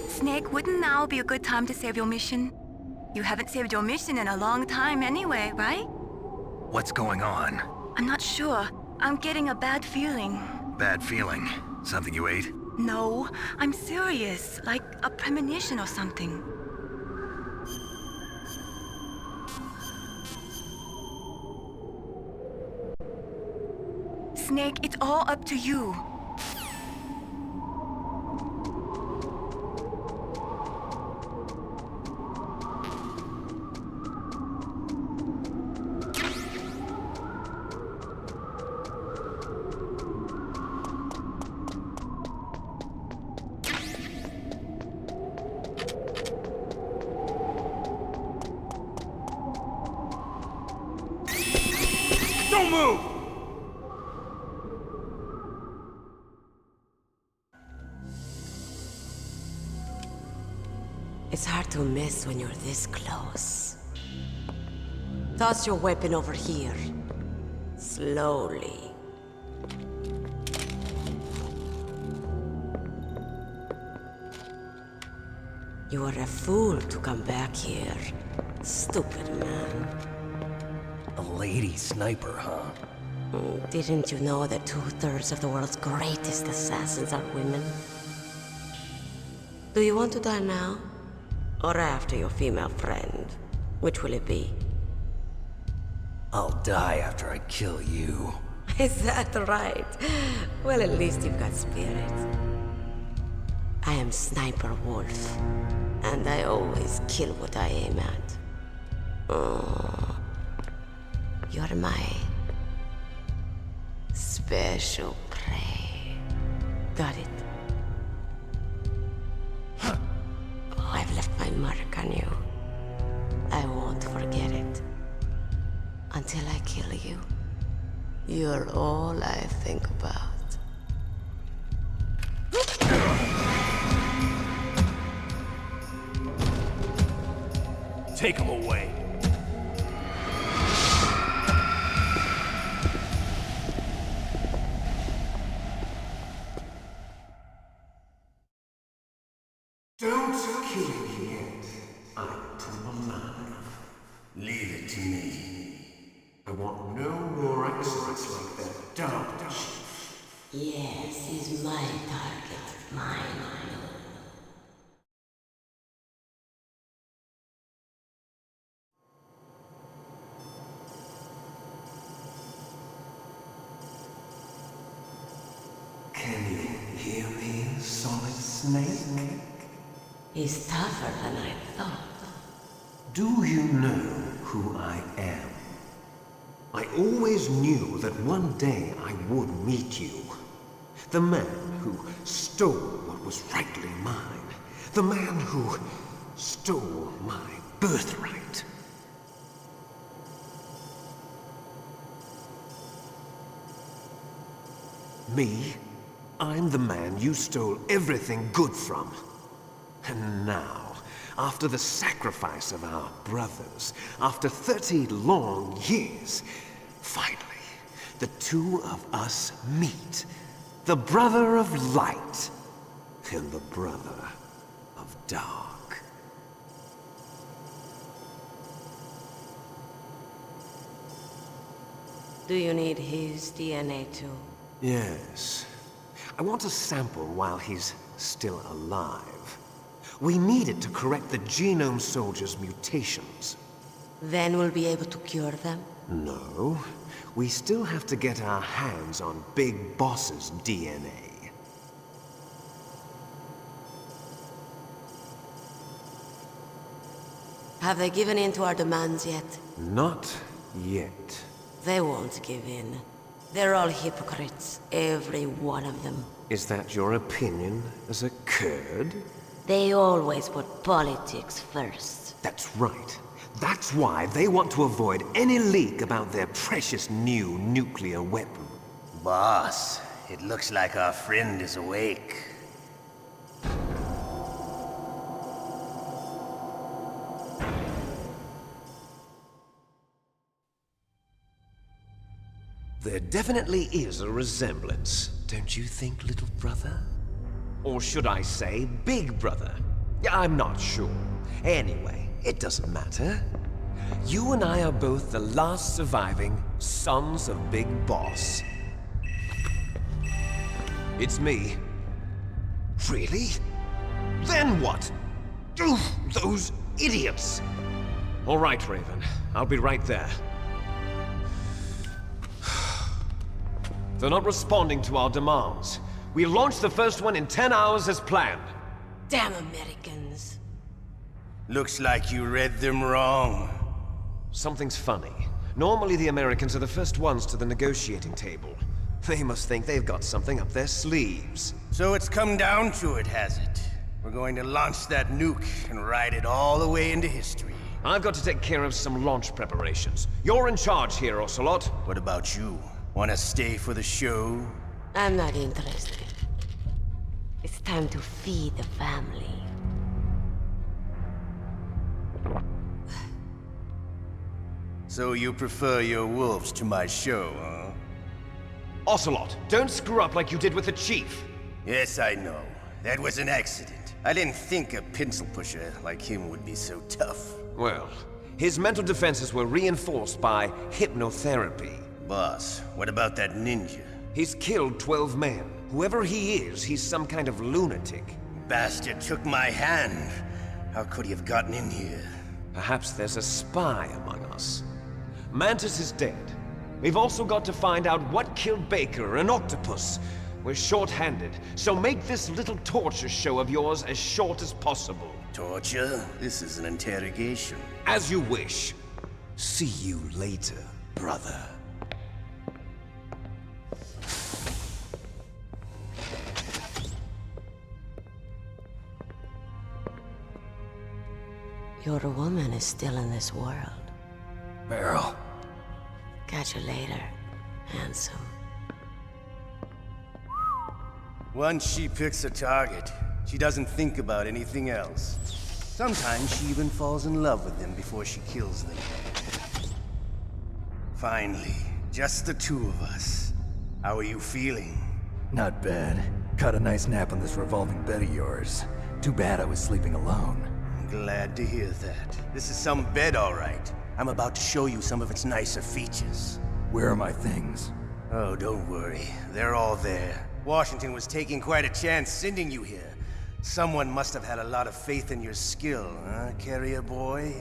Snake, wouldn't now be a good time to save your mission? You haven't saved your mission in a long time anyway, right? What's going on? I'm not sure. I'm getting a bad feeling. Bad feeling? Something you ate? No, I'm serious. Like a premonition or something. Snake, it's all up to you. Don't move! It's hard to miss when you're this close. Toss your weapon over here. Slowly. You are a fool to come back here. Stupid man. A lady sniper, huh? Didn't you know that 2/3 of the world's greatest assassins are women? Do you want to die now? Or after your female friend? Which will it be? I'll die after I kill you. Is that right? Well, at least you've got spirit. I am Sniper Wolf, and I always kill what I aim at. Oh, you're my special prey. Got it? I've left my mark on you. I won't forget it. Until I kill you. You're all I think about. Take him away. Don't kill me yet. I'm alive. Leave it to me. I want no more accidents like that, don't you? Yes, he's my target. Mine. Can you hear me, Solid Snake? He's tougher than I thought. Do you know who I am? I always knew that one day I would meet you. The man who stole what was rightly mine. The man who stole my birthright. Me? I'm the man you stole everything good from. And now, after the sacrifice of our brothers, after 30 long years, finally, the two of us meet. The brother of light and the brother of dark. Do you need his DNA too? Yes. I want a sample while he's still alive. We need it to correct the Genome Soldier's mutations. Then we'll be able to cure them? No. We still have to get our hands on Big Boss's DNA. Have they given in to our demands yet? Not yet. They won't give in. They're all hypocrites, every one of them. Is that your opinion as a Kurd? They always put politics first. That's right. That's why they want to avoid any leak about their precious new nuclear weapon. Boss, it looks like our friend is awake. There definitely is a resemblance, don't you think, little brother? Or should I say, big brother? I'm not sure. Anyway, it doesn't matter. You and I are both the last surviving sons of Big Boss. It's me. Really? Then what? Oof, those idiots! All right, Raven. I'll be right there. They're not responding to our demands. We launched the first one in 10 hours as planned. Damn Americans. Looks like you read them wrong. Something's funny. Normally the Americans are the first ones to the negotiating table. They must think they've got something up their sleeves. So it's come down to it, has it? We're going to launch that nuke and ride it all the way into history. I've got to take care of some launch preparations. You're in charge here, Ocelot. What about you? Want to stay for the show? I'm not interested. It's time to feed the family. So you prefer your wolves to my show, huh? Ocelot, don't screw up like you did with the Chief. Yes, I know. That was an accident. I didn't think a pencil pusher like him would be so tough. Well, his mental defenses were reinforced by hypnotherapy. Boss, what about that ninja? He's killed 12 men. Whoever he is, he's some kind of lunatic. Bastard took my hand. How could he have gotten in here? Perhaps there's a spy among us. Mantis is dead. We've also got to find out what killed Baker and Octopus. We're short-handed, so make this little torture show of yours as short as possible. Torture? This is an interrogation. As you wish. See you later, brother. Your woman is still in this world. Meryl. Catch you later, handsome. Once she picks a target, she doesn't think about anything else. Sometimes she even falls in love with them before she kills them. Finally, just the two of us. How are you feeling? Not bad. Caught a nice nap on this revolving bed of yours. Too bad I was sleeping alone. Glad to hear that. This is some bed, all right. I'm about to show you some of its nicer features. Where are my things? Oh, don't worry. They're all there. Washington was taking quite a chance sending you here. Someone must have had a lot of faith in your skill, huh, carrier boy?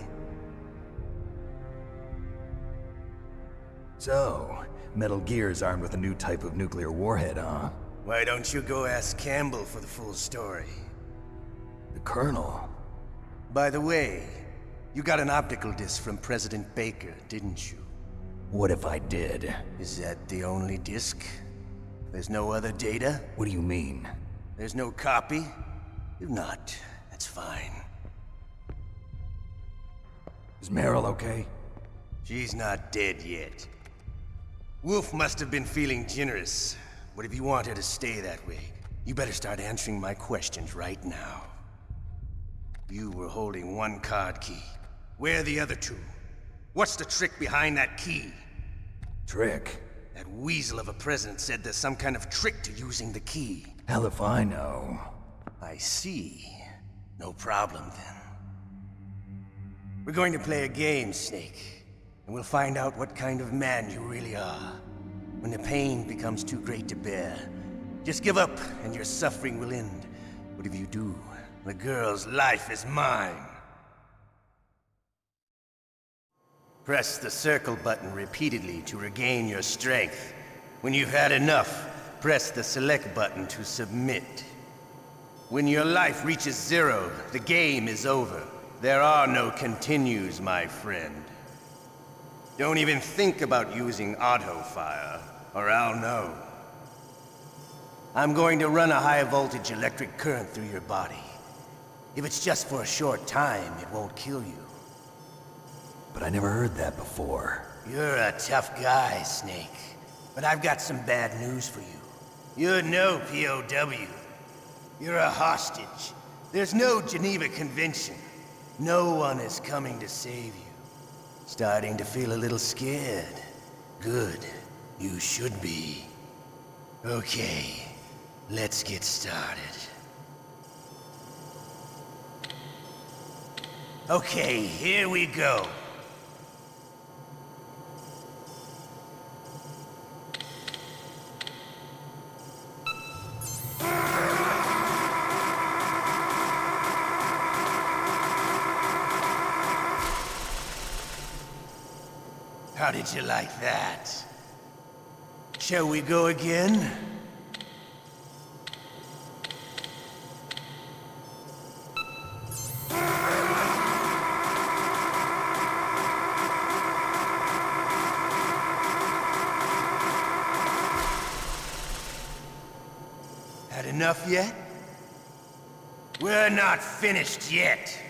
So, Metal Gear's armed with a new type of nuclear warhead, huh? Why don't you go ask Campbell for the full story? The Colonel? By the way, you got an optical disc from President Baker, didn't you? What if I did? Is that the only disc? There's no other data? What do you mean? There's no copy? If not, That's fine. Is Meryl okay? She's not dead yet. Wolf must have been feeling generous, but if you want her to stay that way, you better start answering my questions right now. You were holding one card key. Where are the other two? What's the trick behind that key? Trick? That weasel of a president said there's some kind of trick to using the key. Hell if I know. I see. No problem then. We're going to play a game, Snake. And we'll find out what kind of man you really are. When the pain becomes too great to bear, just give up and your suffering will end. But if you do, the girl's life is mine. Press the circle button repeatedly to regain your strength. When you've had enough, press the select button to submit. When your life reaches 0, the game is over. There are no continues, my friend. Don't even think about using auto-fire, or I'll know. I'm going to run a high-voltage electric current through your body. If it's just for a short time, it won't kill you. But I never heard that before. You're a tough guy, Snake. But I've got some bad news for you. You're no POW. You're a hostage. There's no Geneva Convention. No one is coming to save you. Starting to feel a little scared. Good. You should be. Okay, let's get started. Okay, here we go. How did you like that? Shall we go again? Had enough yet? We're not finished yet.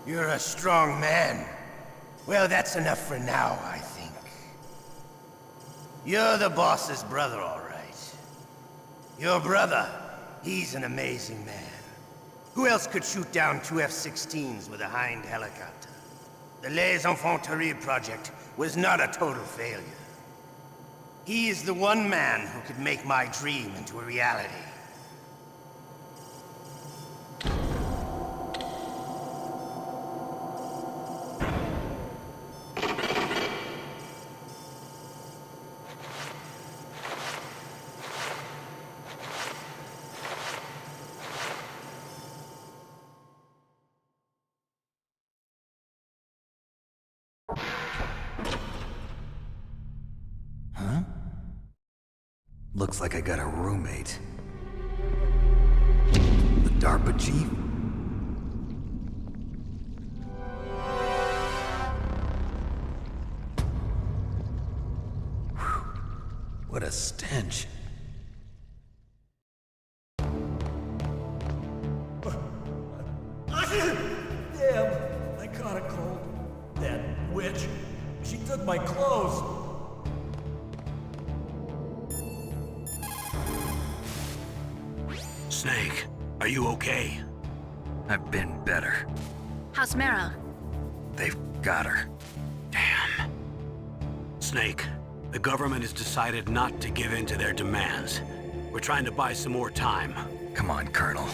You're a strong man. Well, that's enough for now, I think. You're the boss's brother, all right. Your brother, he's an amazing man. Who else could shoot down 2 F-16s with a Hind helicopter? The Les Infanteries project was not a total failure. He is the one man who could make my dream into a reality. Huh? Looks like I got a roommate. The DARPA chief? Whew. What a stench. Damn, I caught a cold. That witch. She took my clothes. Snake, are you okay? I've been better. How's Meryl? They've got her. Damn. Snake, the government has decided not to give in to their demands. We're trying to buy some more time. Come on, Colonel.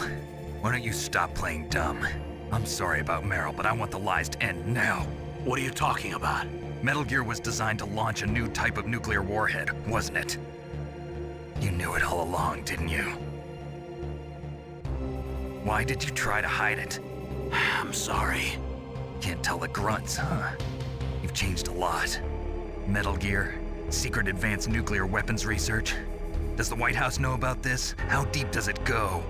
Why don't you stop playing dumb? I'm sorry about Meryl, but I want the lies to end now. What are you talking about? Metal Gear was designed to launch a new type of nuclear warhead, wasn't it? You knew it all along, didn't you? Why did you try to hide it? I'm sorry. Can't tell the grunts, huh? You've changed a lot. Metal Gear, secret advanced nuclear weapons research. Does the White House know about this? How deep does it go?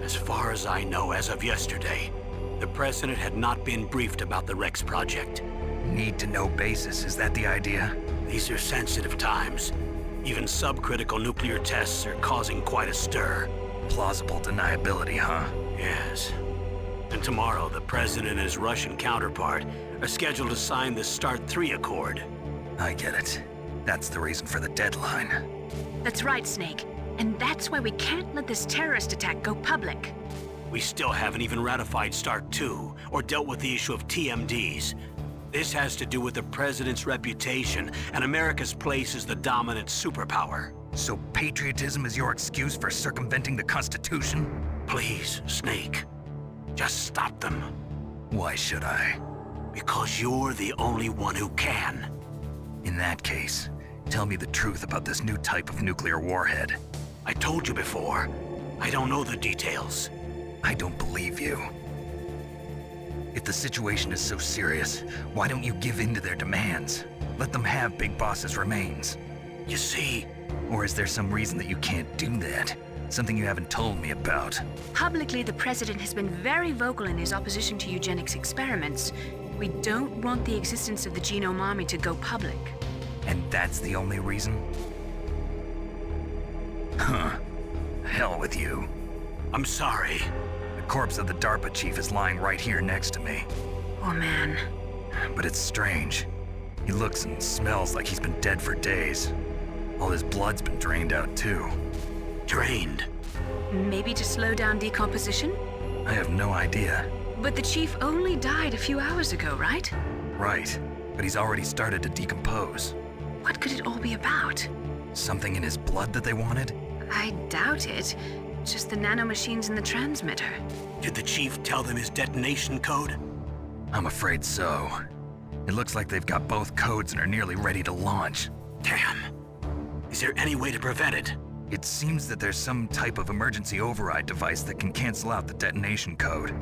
As far as I know, as of yesterday, the president had not been briefed about the Rex project. Need-to-know basis, is that the idea? These are sensitive times. Even subcritical nuclear tests are causing quite a stir. Plausible deniability, huh? Yes. And tomorrow, the president and his Russian counterpart are scheduled to sign the START 3 Accord. I get it. That's the reason for the deadline. That's right, Snake. And that's why we can't let this terrorist attack go public. We still haven't even ratified START 2 or dealt with the issue of TMDs. This has to do with the president's reputation and America's place as the dominant superpower. So patriotism is your excuse for circumventing the Constitution? Please, Snake. Just stop them. Why should I? Because you're the only one who can. In that case, tell me the truth about this new type of nuclear warhead. I told you before. I don't know the details. I don't believe you. If the situation is so serious, why don't you give in to their demands? Let them have Big Boss's remains. You see... Or is there some reason that you can't do that? Something you haven't told me about? Publicly, the president has been very vocal in his opposition to eugenics experiments. We don't want the existence of the Genome Army to go public. And that's the only reason? Huh. Hell with you. I'm sorry. The corpse of the DARPA chief is lying right here next to me. Oh, man. But it's strange. He looks and smells like he's been dead for days. All his blood's been drained out, too. Drained? Maybe to slow down decomposition? I have no idea. But the chief only died a few hours ago, right? Right. But he's already started to decompose. What could it all be about? Something in his blood that they wanted? I doubt it. Just the nanomachines in the transmitter. Did the chief tell them his detonation code? I'm afraid so. It looks like they've got both codes and are nearly ready to launch. Damn. Is there any way to prevent it? It seems that there's some type of emergency override device that can cancel out the detonation code.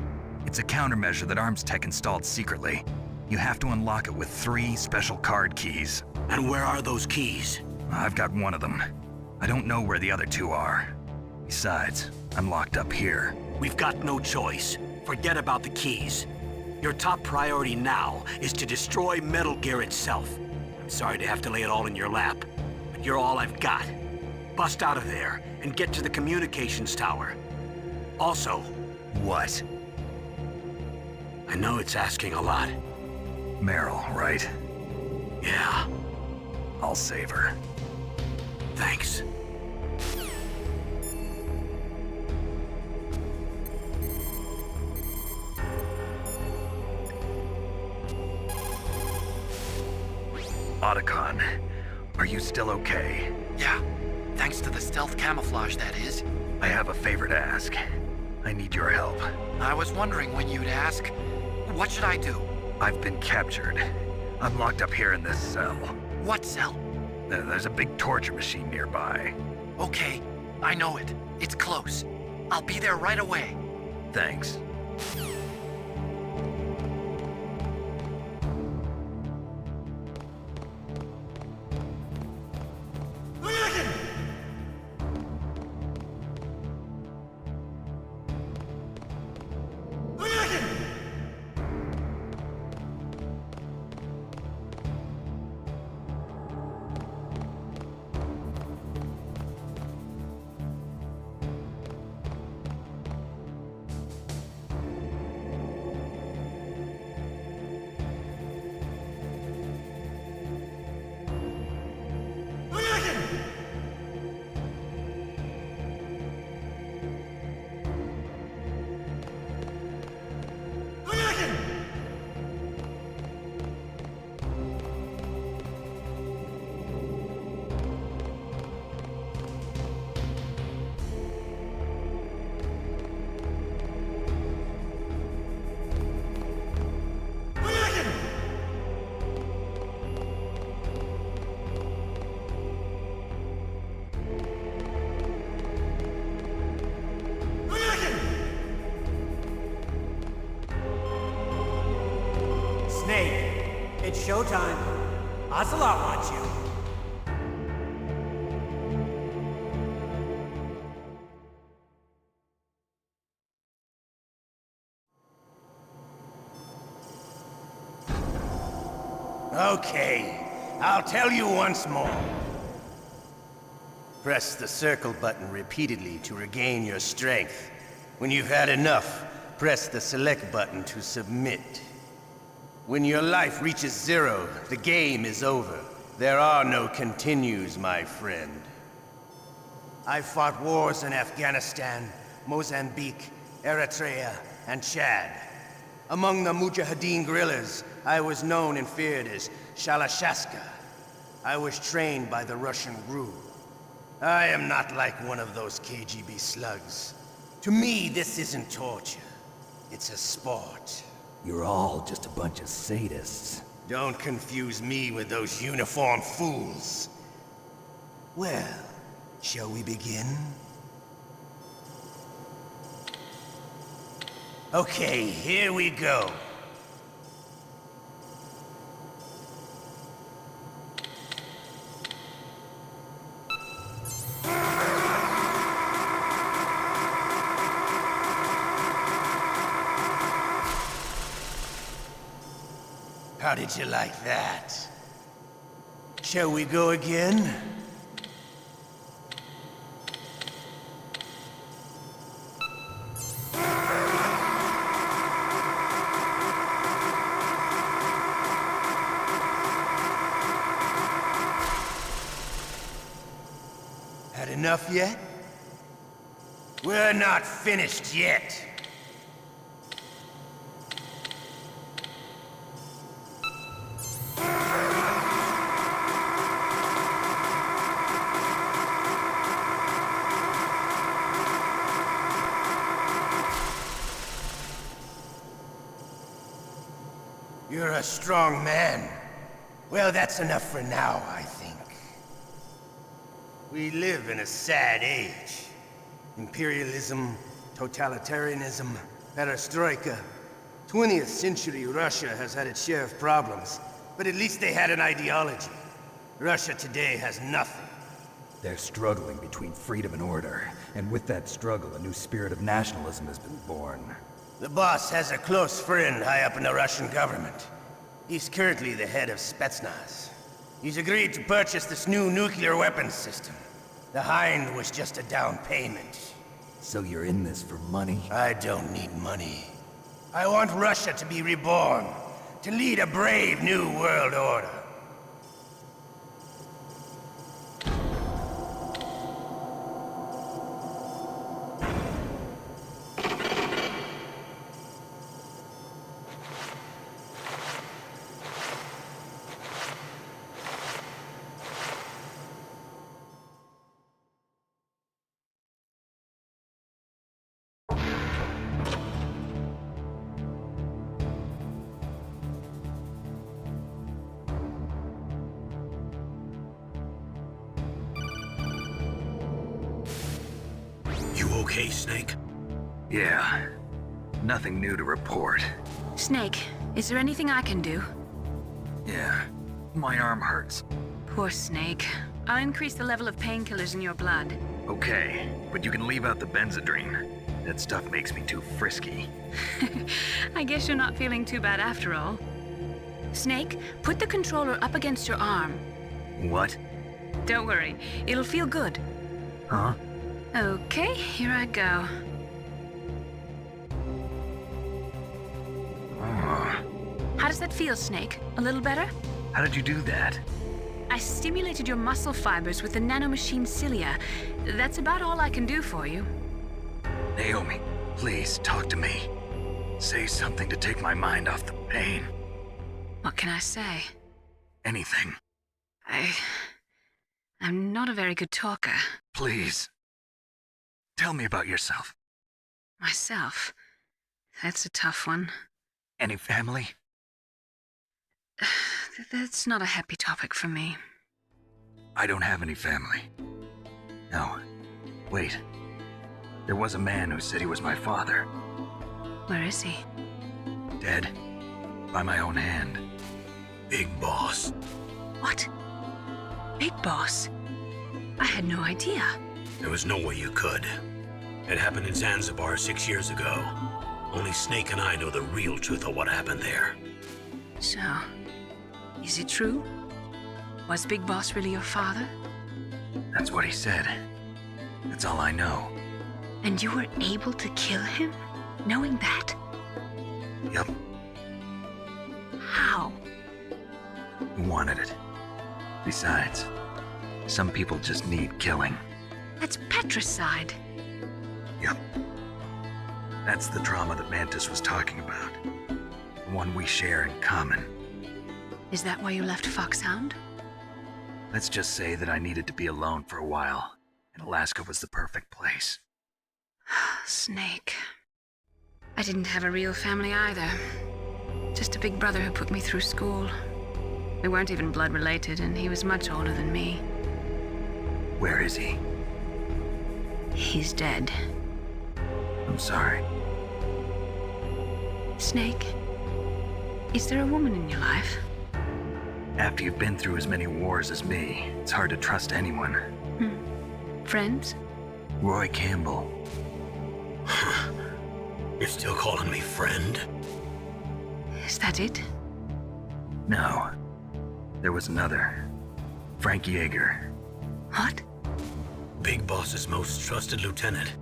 It's a countermeasure that Arms Tech installed secretly. You have to unlock it with 3 special card keys. And where are those keys? I've got one of them. I don't know where the other 2 are. Besides, I'm locked up here. We've got no choice. Forget about the keys. Your top priority now is to destroy Metal Gear itself. I'm sorry to have to lay it all in your lap, but you're all I've got. Bust out of there and get to the communications tower. Also... What? I know it's asking a lot. Meryl, right? Yeah. I'll save her. Thanks. Otacon, are you still okay? Yeah, thanks to the stealth camouflage, that is. I have a favor to ask. I need your help. I was wondering when you'd ask. What should I do? I've been captured. I'm locked up here in this cell. What cell? There's a big torture machine nearby. Okay, I know it. It's close. I'll be there right away. Thanks. Snake, it's showtime. Ocelot wants you. Okay, I'll tell you once more. Press the circle button repeatedly to regain your strength. When you've had enough, press the select button to submit. When your life reaches 0, the game is over. There are no continues, my friend. I've fought wars in Afghanistan, Mozambique, Eritrea, and Chad. Among the Mujahideen guerrillas, I was known and feared as Shalashaska. I was trained by the Russian GRU. I am not like one of those KGB slugs. To me, this isn't torture. It's a sport. You're all just a bunch of sadists. Don't confuse me with those uniformed fools. Well, shall we begin? Okay, here we go. How did you like that? Shall we go again? Had enough yet? We're not finished yet. You're a strong man. Well, that's enough for now, I think. We live in a sad age. Imperialism, totalitarianism, perestroika. 20th century Russia has had its share of problems, but at least they had an ideology. Russia today has nothing. They're struggling between freedom and order, and with that struggle, a new spirit of nationalism has been born. The boss has a close friend high up in the Russian government. He's currently the head of Spetsnaz. He's agreed to purchase this new nuclear weapons system. The Hind was just a down payment. So you're in this for money? I don't need money. I want Russia to be reborn, to lead a brave new world order. You okay, Snake? Yeah. Nothing new to report. Snake, is there anything I can do? Yeah. My arm hurts. Poor Snake. I'll increase the level of painkillers in your blood. Okay, but you can leave out the Benzedrine. That stuff makes me too frisky. I guess you're not feeling too bad after all. Snake, put the controller up against your arm. What? Don't worry, it'll feel good. Huh? Okay, here I go. How does that feel, Snake? A little better? How did you do that? I stimulated your muscle fibers with the nanomachine cilia. That's about all I can do for you. Naomi, please talk to me. Say something to take my mind off the pain. What can I say? Anything. I'm not a very good talker. Please. Tell me about yourself. Myself? That's a tough one. Any family? That's not a happy topic for me. I don't have any family. No. Wait. There was a man who said he was my father. Where is he? Dead. By my own hand. Big Boss. What? Big Boss? I had no idea. There was no way you could. It happened in Zanzibar 6 years ago. Only Snake and I know the real truth of what happened there. So, Is it true? Was Big Boss really your father? That's what he said. That's all I know. And you were able to kill him, knowing that? Yep. How? He wanted it. Besides, some people just need killing. That's patricide. Yep. That's the trauma that Mantis was talking about. The one we share in common. Is that why you left Foxhound? Let's just say that I needed to be alone for a while, and Alaska was the perfect place. Snake. I didn't have a real family either. Just a big brother who put me through school. We weren't even blood related, and he was much older than me. Where is he? He's dead. I'm sorry. Snake, is there a woman in your life? After you've been through as many wars as me, it's hard to trust anyone. Friends? Roy Campbell. You're still calling me friend? Is that it? No. There was another. Frank Yeager. What? Big Boss's most trusted lieutenant,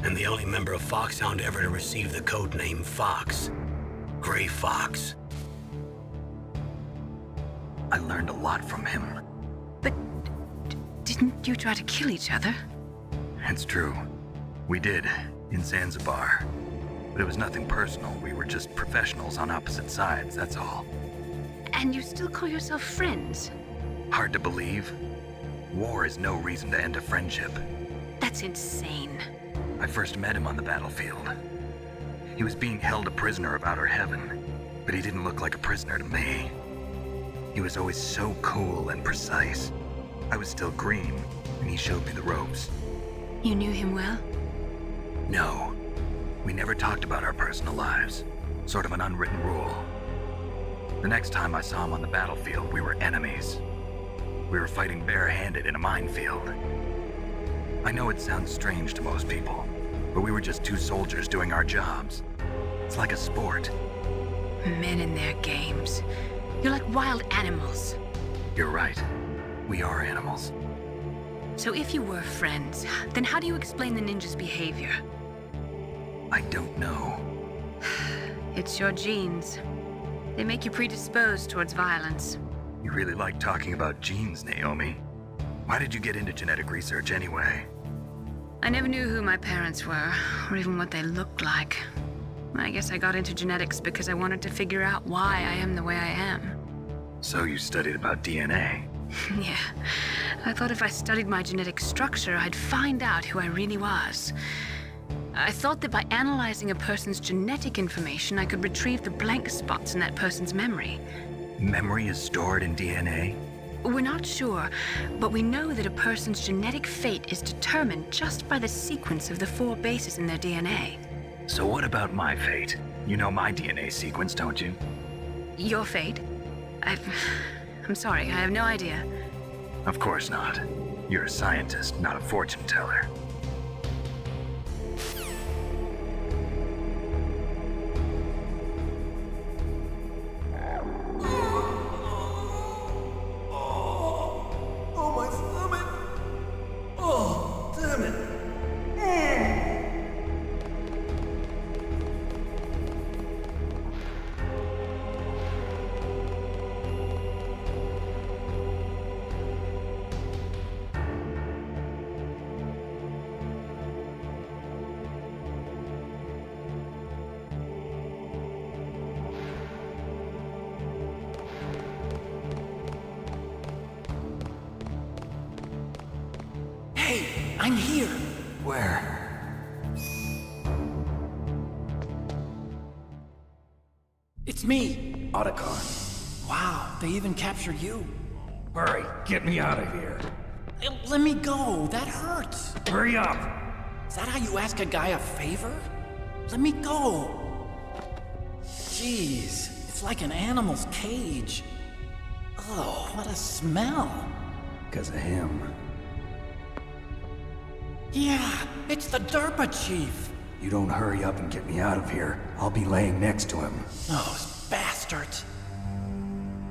and the only member of Foxhound ever to receive the code name Fox. Gray Fox. I learned a lot from him. But didn't you try to kill each other? It's true. We did, in Zanzibar. But it was nothing personal. We were just professionals on opposite sides, that's all. And you still call yourself friends? Hard to believe. War is no reason to end a friendship. That's insane. I first met him on the battlefield. He was being held a prisoner of Outer Heaven, but he didn't look like a prisoner to me. He was always so cool and precise. I was still green, and he showed me the ropes. You knew him well? No. We never talked about our personal lives. Sort of an unwritten rule. The next time I saw him on the battlefield, we were enemies. We were fighting barehanded in a minefield. I know it sounds strange to most people, but we were just two soldiers doing our jobs. It's like a sport. Men and their games. You're like wild animals. You're right. We are animals. So if you were friends, then how do you explain the ninja's behavior? I don't know. It's your genes. They make you predisposed towards violence. You really like talking about genes, Naomi. Why did you get into genetic research anyway? I never knew who my parents were, or even what they looked like. I guess I got into genetics because I wanted to figure out why I am the way I am. So you studied about DNA? Yeah. I thought if I studied my genetic structure, I'd find out who I really was. I thought that by analyzing a person's genetic information, I could retrieve the blank spots in that person's memory. Memory is stored in DNA? We're not sure, but we know that a person's genetic fate is determined just by the sequence of the 4 bases in their DNA. So what about my fate? You know my DNA sequence, don't you? Your fate? I'm sorry, I have no idea. Of course not. You're a scientist, not a fortune teller. Oh, my stomach! Oh, damn it! Hey, I'm here. Where? It's me. Otacon. Wow, they even captured you. Hurry, get me out of here. Let me go. That hurts. Hurry up. Is that how you ask a guy a favor? Let me go. Jeez, it's like an animal's cage. Oh, what a smell. Because of him. Yeah, it's the DARPA chief. You don't hurry up and get me out of here, I'll be laying next to him. Those bastards.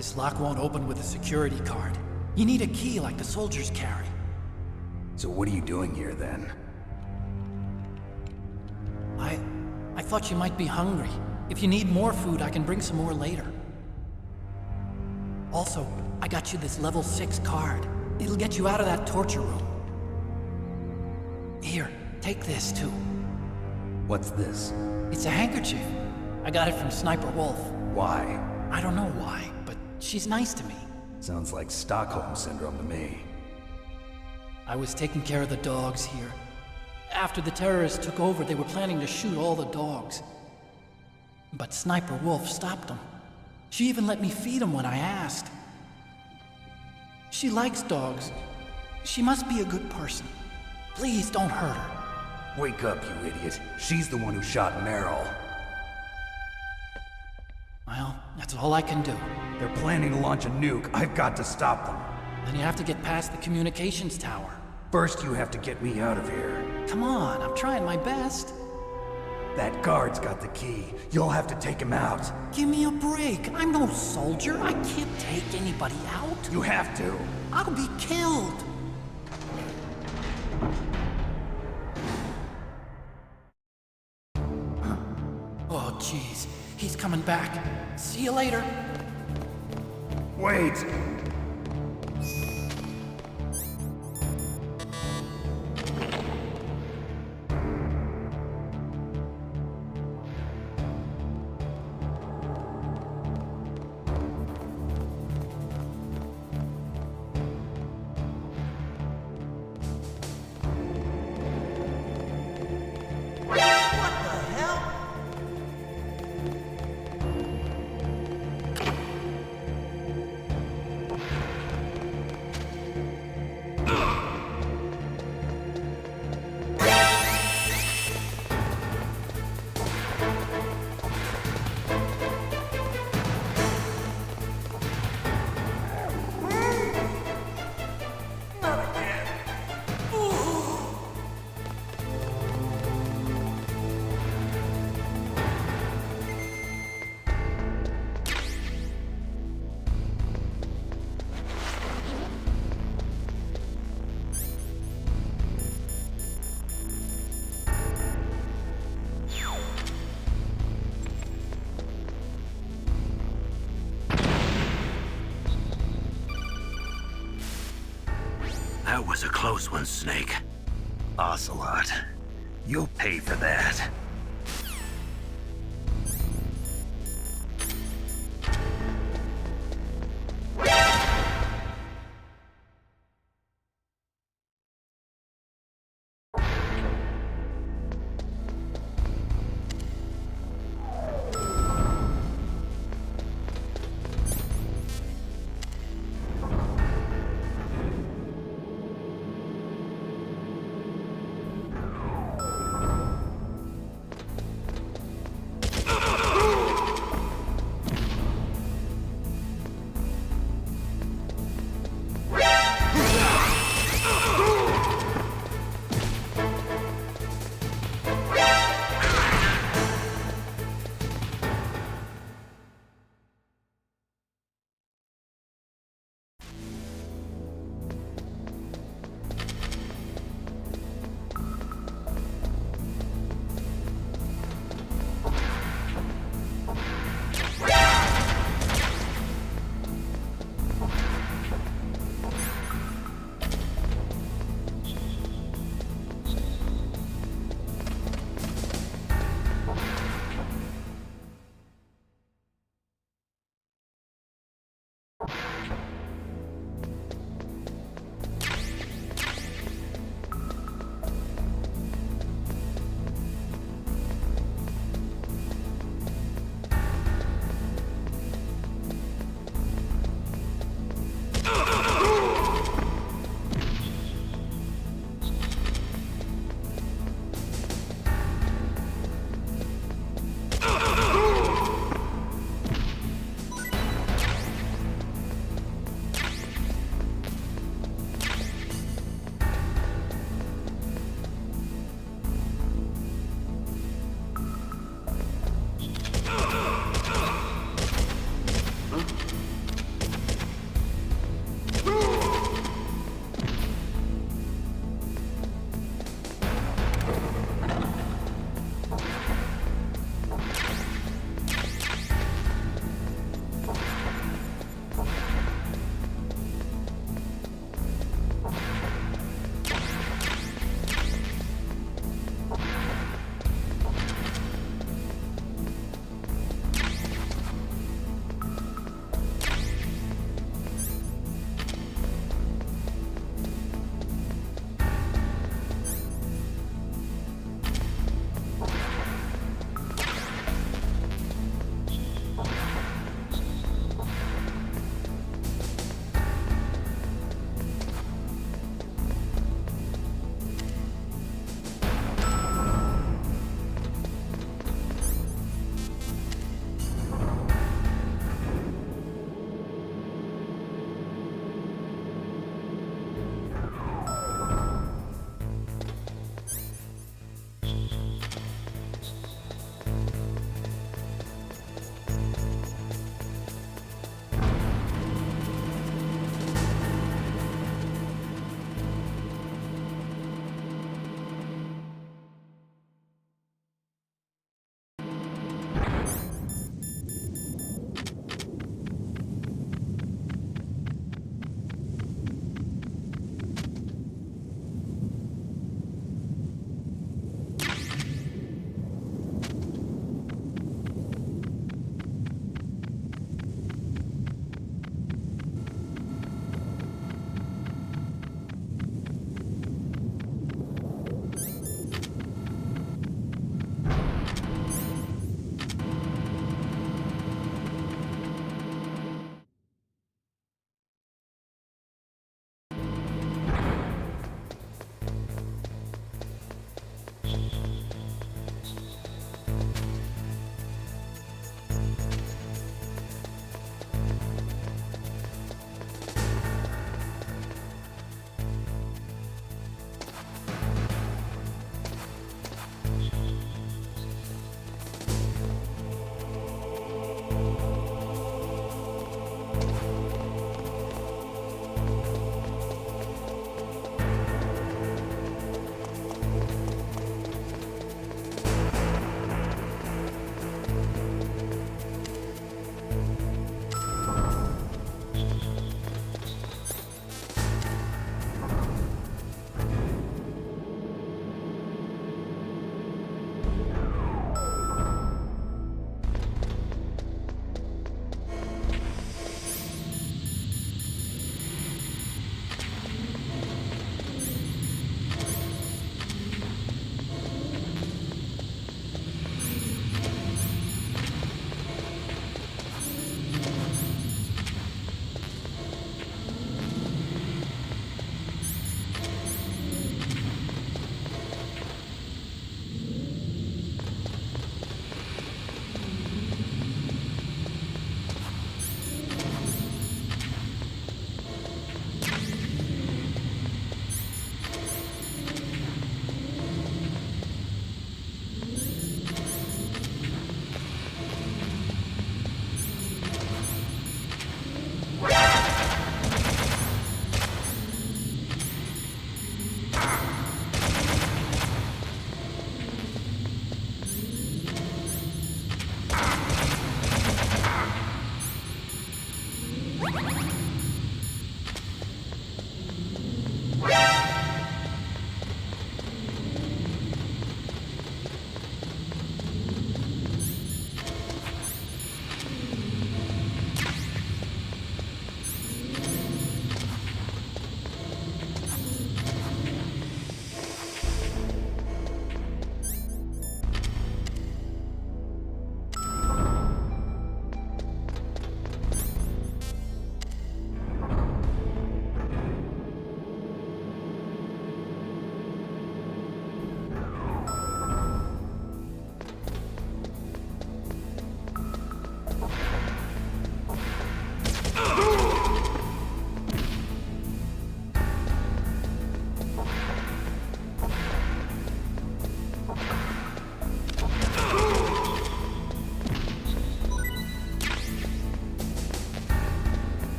This lock won't open with a security card. You need a key like the soldiers carry. So what are you doing here, then? I thought you might be hungry. If you need more food, I can bring some more later. Also, I got you this level 6 card. It'll get you out of that torture room. Here, take this, too. What's this? It's a handkerchief. I got it from Sniper Wolf. Why? I don't know why, but she's nice to me. Sounds like Stockholm Syndrome to me. I was taking care of the dogs here. After the terrorists took over, they were planning to shoot all the dogs. But Sniper Wolf stopped them. She even let me feed them when I asked. She likes dogs. She must be a good person. Please don't hurt her. Wake up, you idiot. She's the one who shot Meryl. Well, that's all I can do. They're planning to launch a nuke. I've got to stop them. Then you have to get past the communications tower. First, you have to get me out of here. Come on, I'm trying my best. That guard's got the key. You'll have to take him out. Give me a break. I'm no soldier. I can't take anybody out. You have to. I'll be killed. Oh, jeez. He's coming back. See you later. Wait! That was a close one, Snake. Ocelot, you'll pay for that.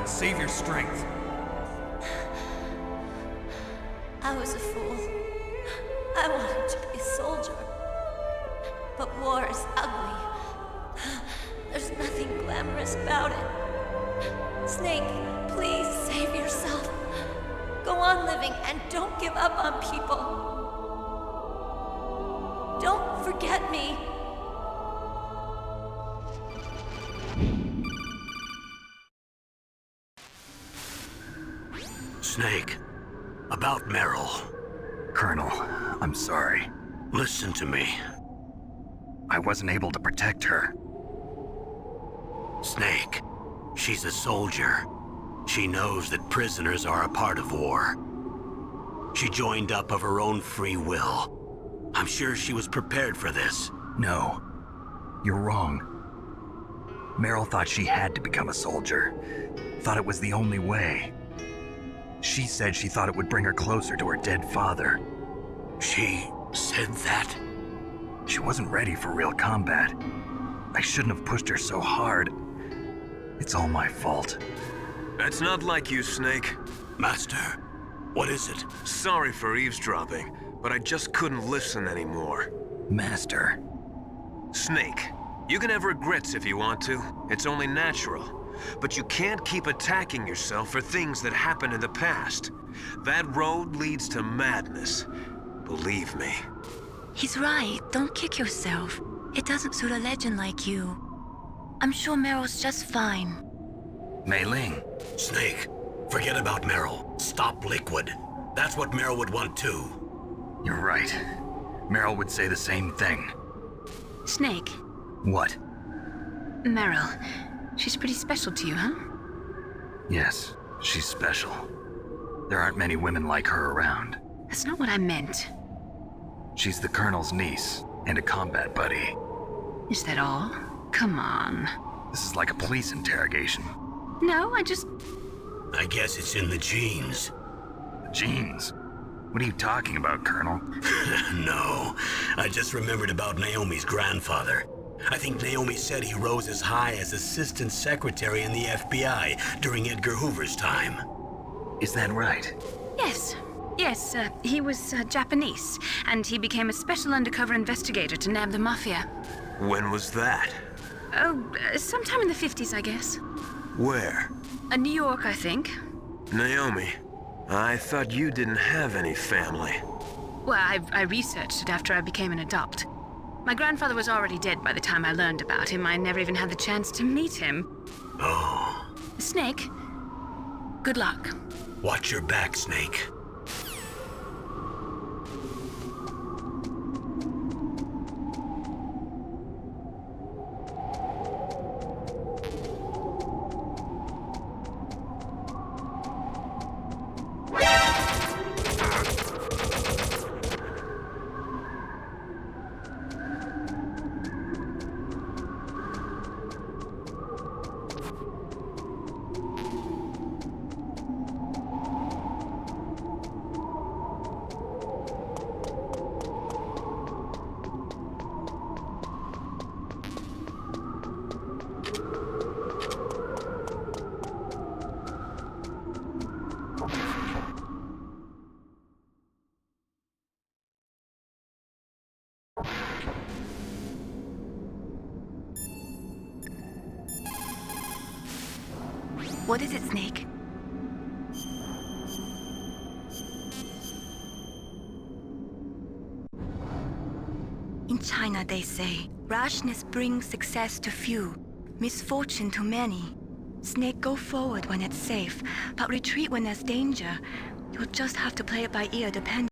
Save your strength. I was a fool. I wanted to be a soldier. But war is ugly. There's nothing glamorous about it. Snake, please save yourself. Go on living and don't give up on people. Don't forget me. Snake, about Meryl. Colonel, I'm sorry. Listen to me. I wasn't able to protect her. Snake, she's a soldier. She knows that prisoners are a part of war. She joined up of her own free will. I'm sure she was prepared for this. No, you're wrong. Meryl thought she had to become a soldier. Thought it was the only way. She said she thought it would bring her closer to her dead father. She said that? She wasn't ready for real combat. I shouldn't have pushed her so hard. It's all my fault. That's not like you, Snake. Master, what is it? Sorry for eavesdropping, but I just couldn't listen anymore. Master. Snake, you can have regrets if you want to. It's only natural. But you can't keep attacking yourself for things that happened in the past. That road leads to madness. Believe me. He's right. Don't kick yourself. It doesn't suit a legend like you. I'm sure Meryl's just fine. Mei Ling. Snake, forget about Meryl. Stop Liquid. That's what Meryl would want too. You're right. Meryl would say the same thing. Snake. What? Meryl. She's pretty special to you, huh? Yes, she's special. There aren't many women like her around. That's not what I meant. She's the Colonel's niece and a combat buddy. Is that all? Come on. This is like a police interrogation. No, I guess it's in the genes. The genes? What are you talking about, Colonel? No, I just remembered about Naomi's grandfather. I think Naomi said he rose as high as assistant secretary in the FBI during Edgar Hoover's time. Is that right? Yes. Yes, he was Japanese, and he became a special undercover investigator to nab the Mafia. When was that? Oh, sometime in the 50s, I guess. Where? New York, I think. Naomi, I thought you didn't have any family. Well, I researched it after I became an adult. My grandfather was already dead by the time I learned about him. I never even had the chance to meet him. Oh. Snake, good luck. Watch your back, Snake. What is it, Snake? In China, they say, rashness brings success to few, misfortune to many. Snake, go forward when it's safe, but retreat when there's danger. You'll just have to play it by ear, depending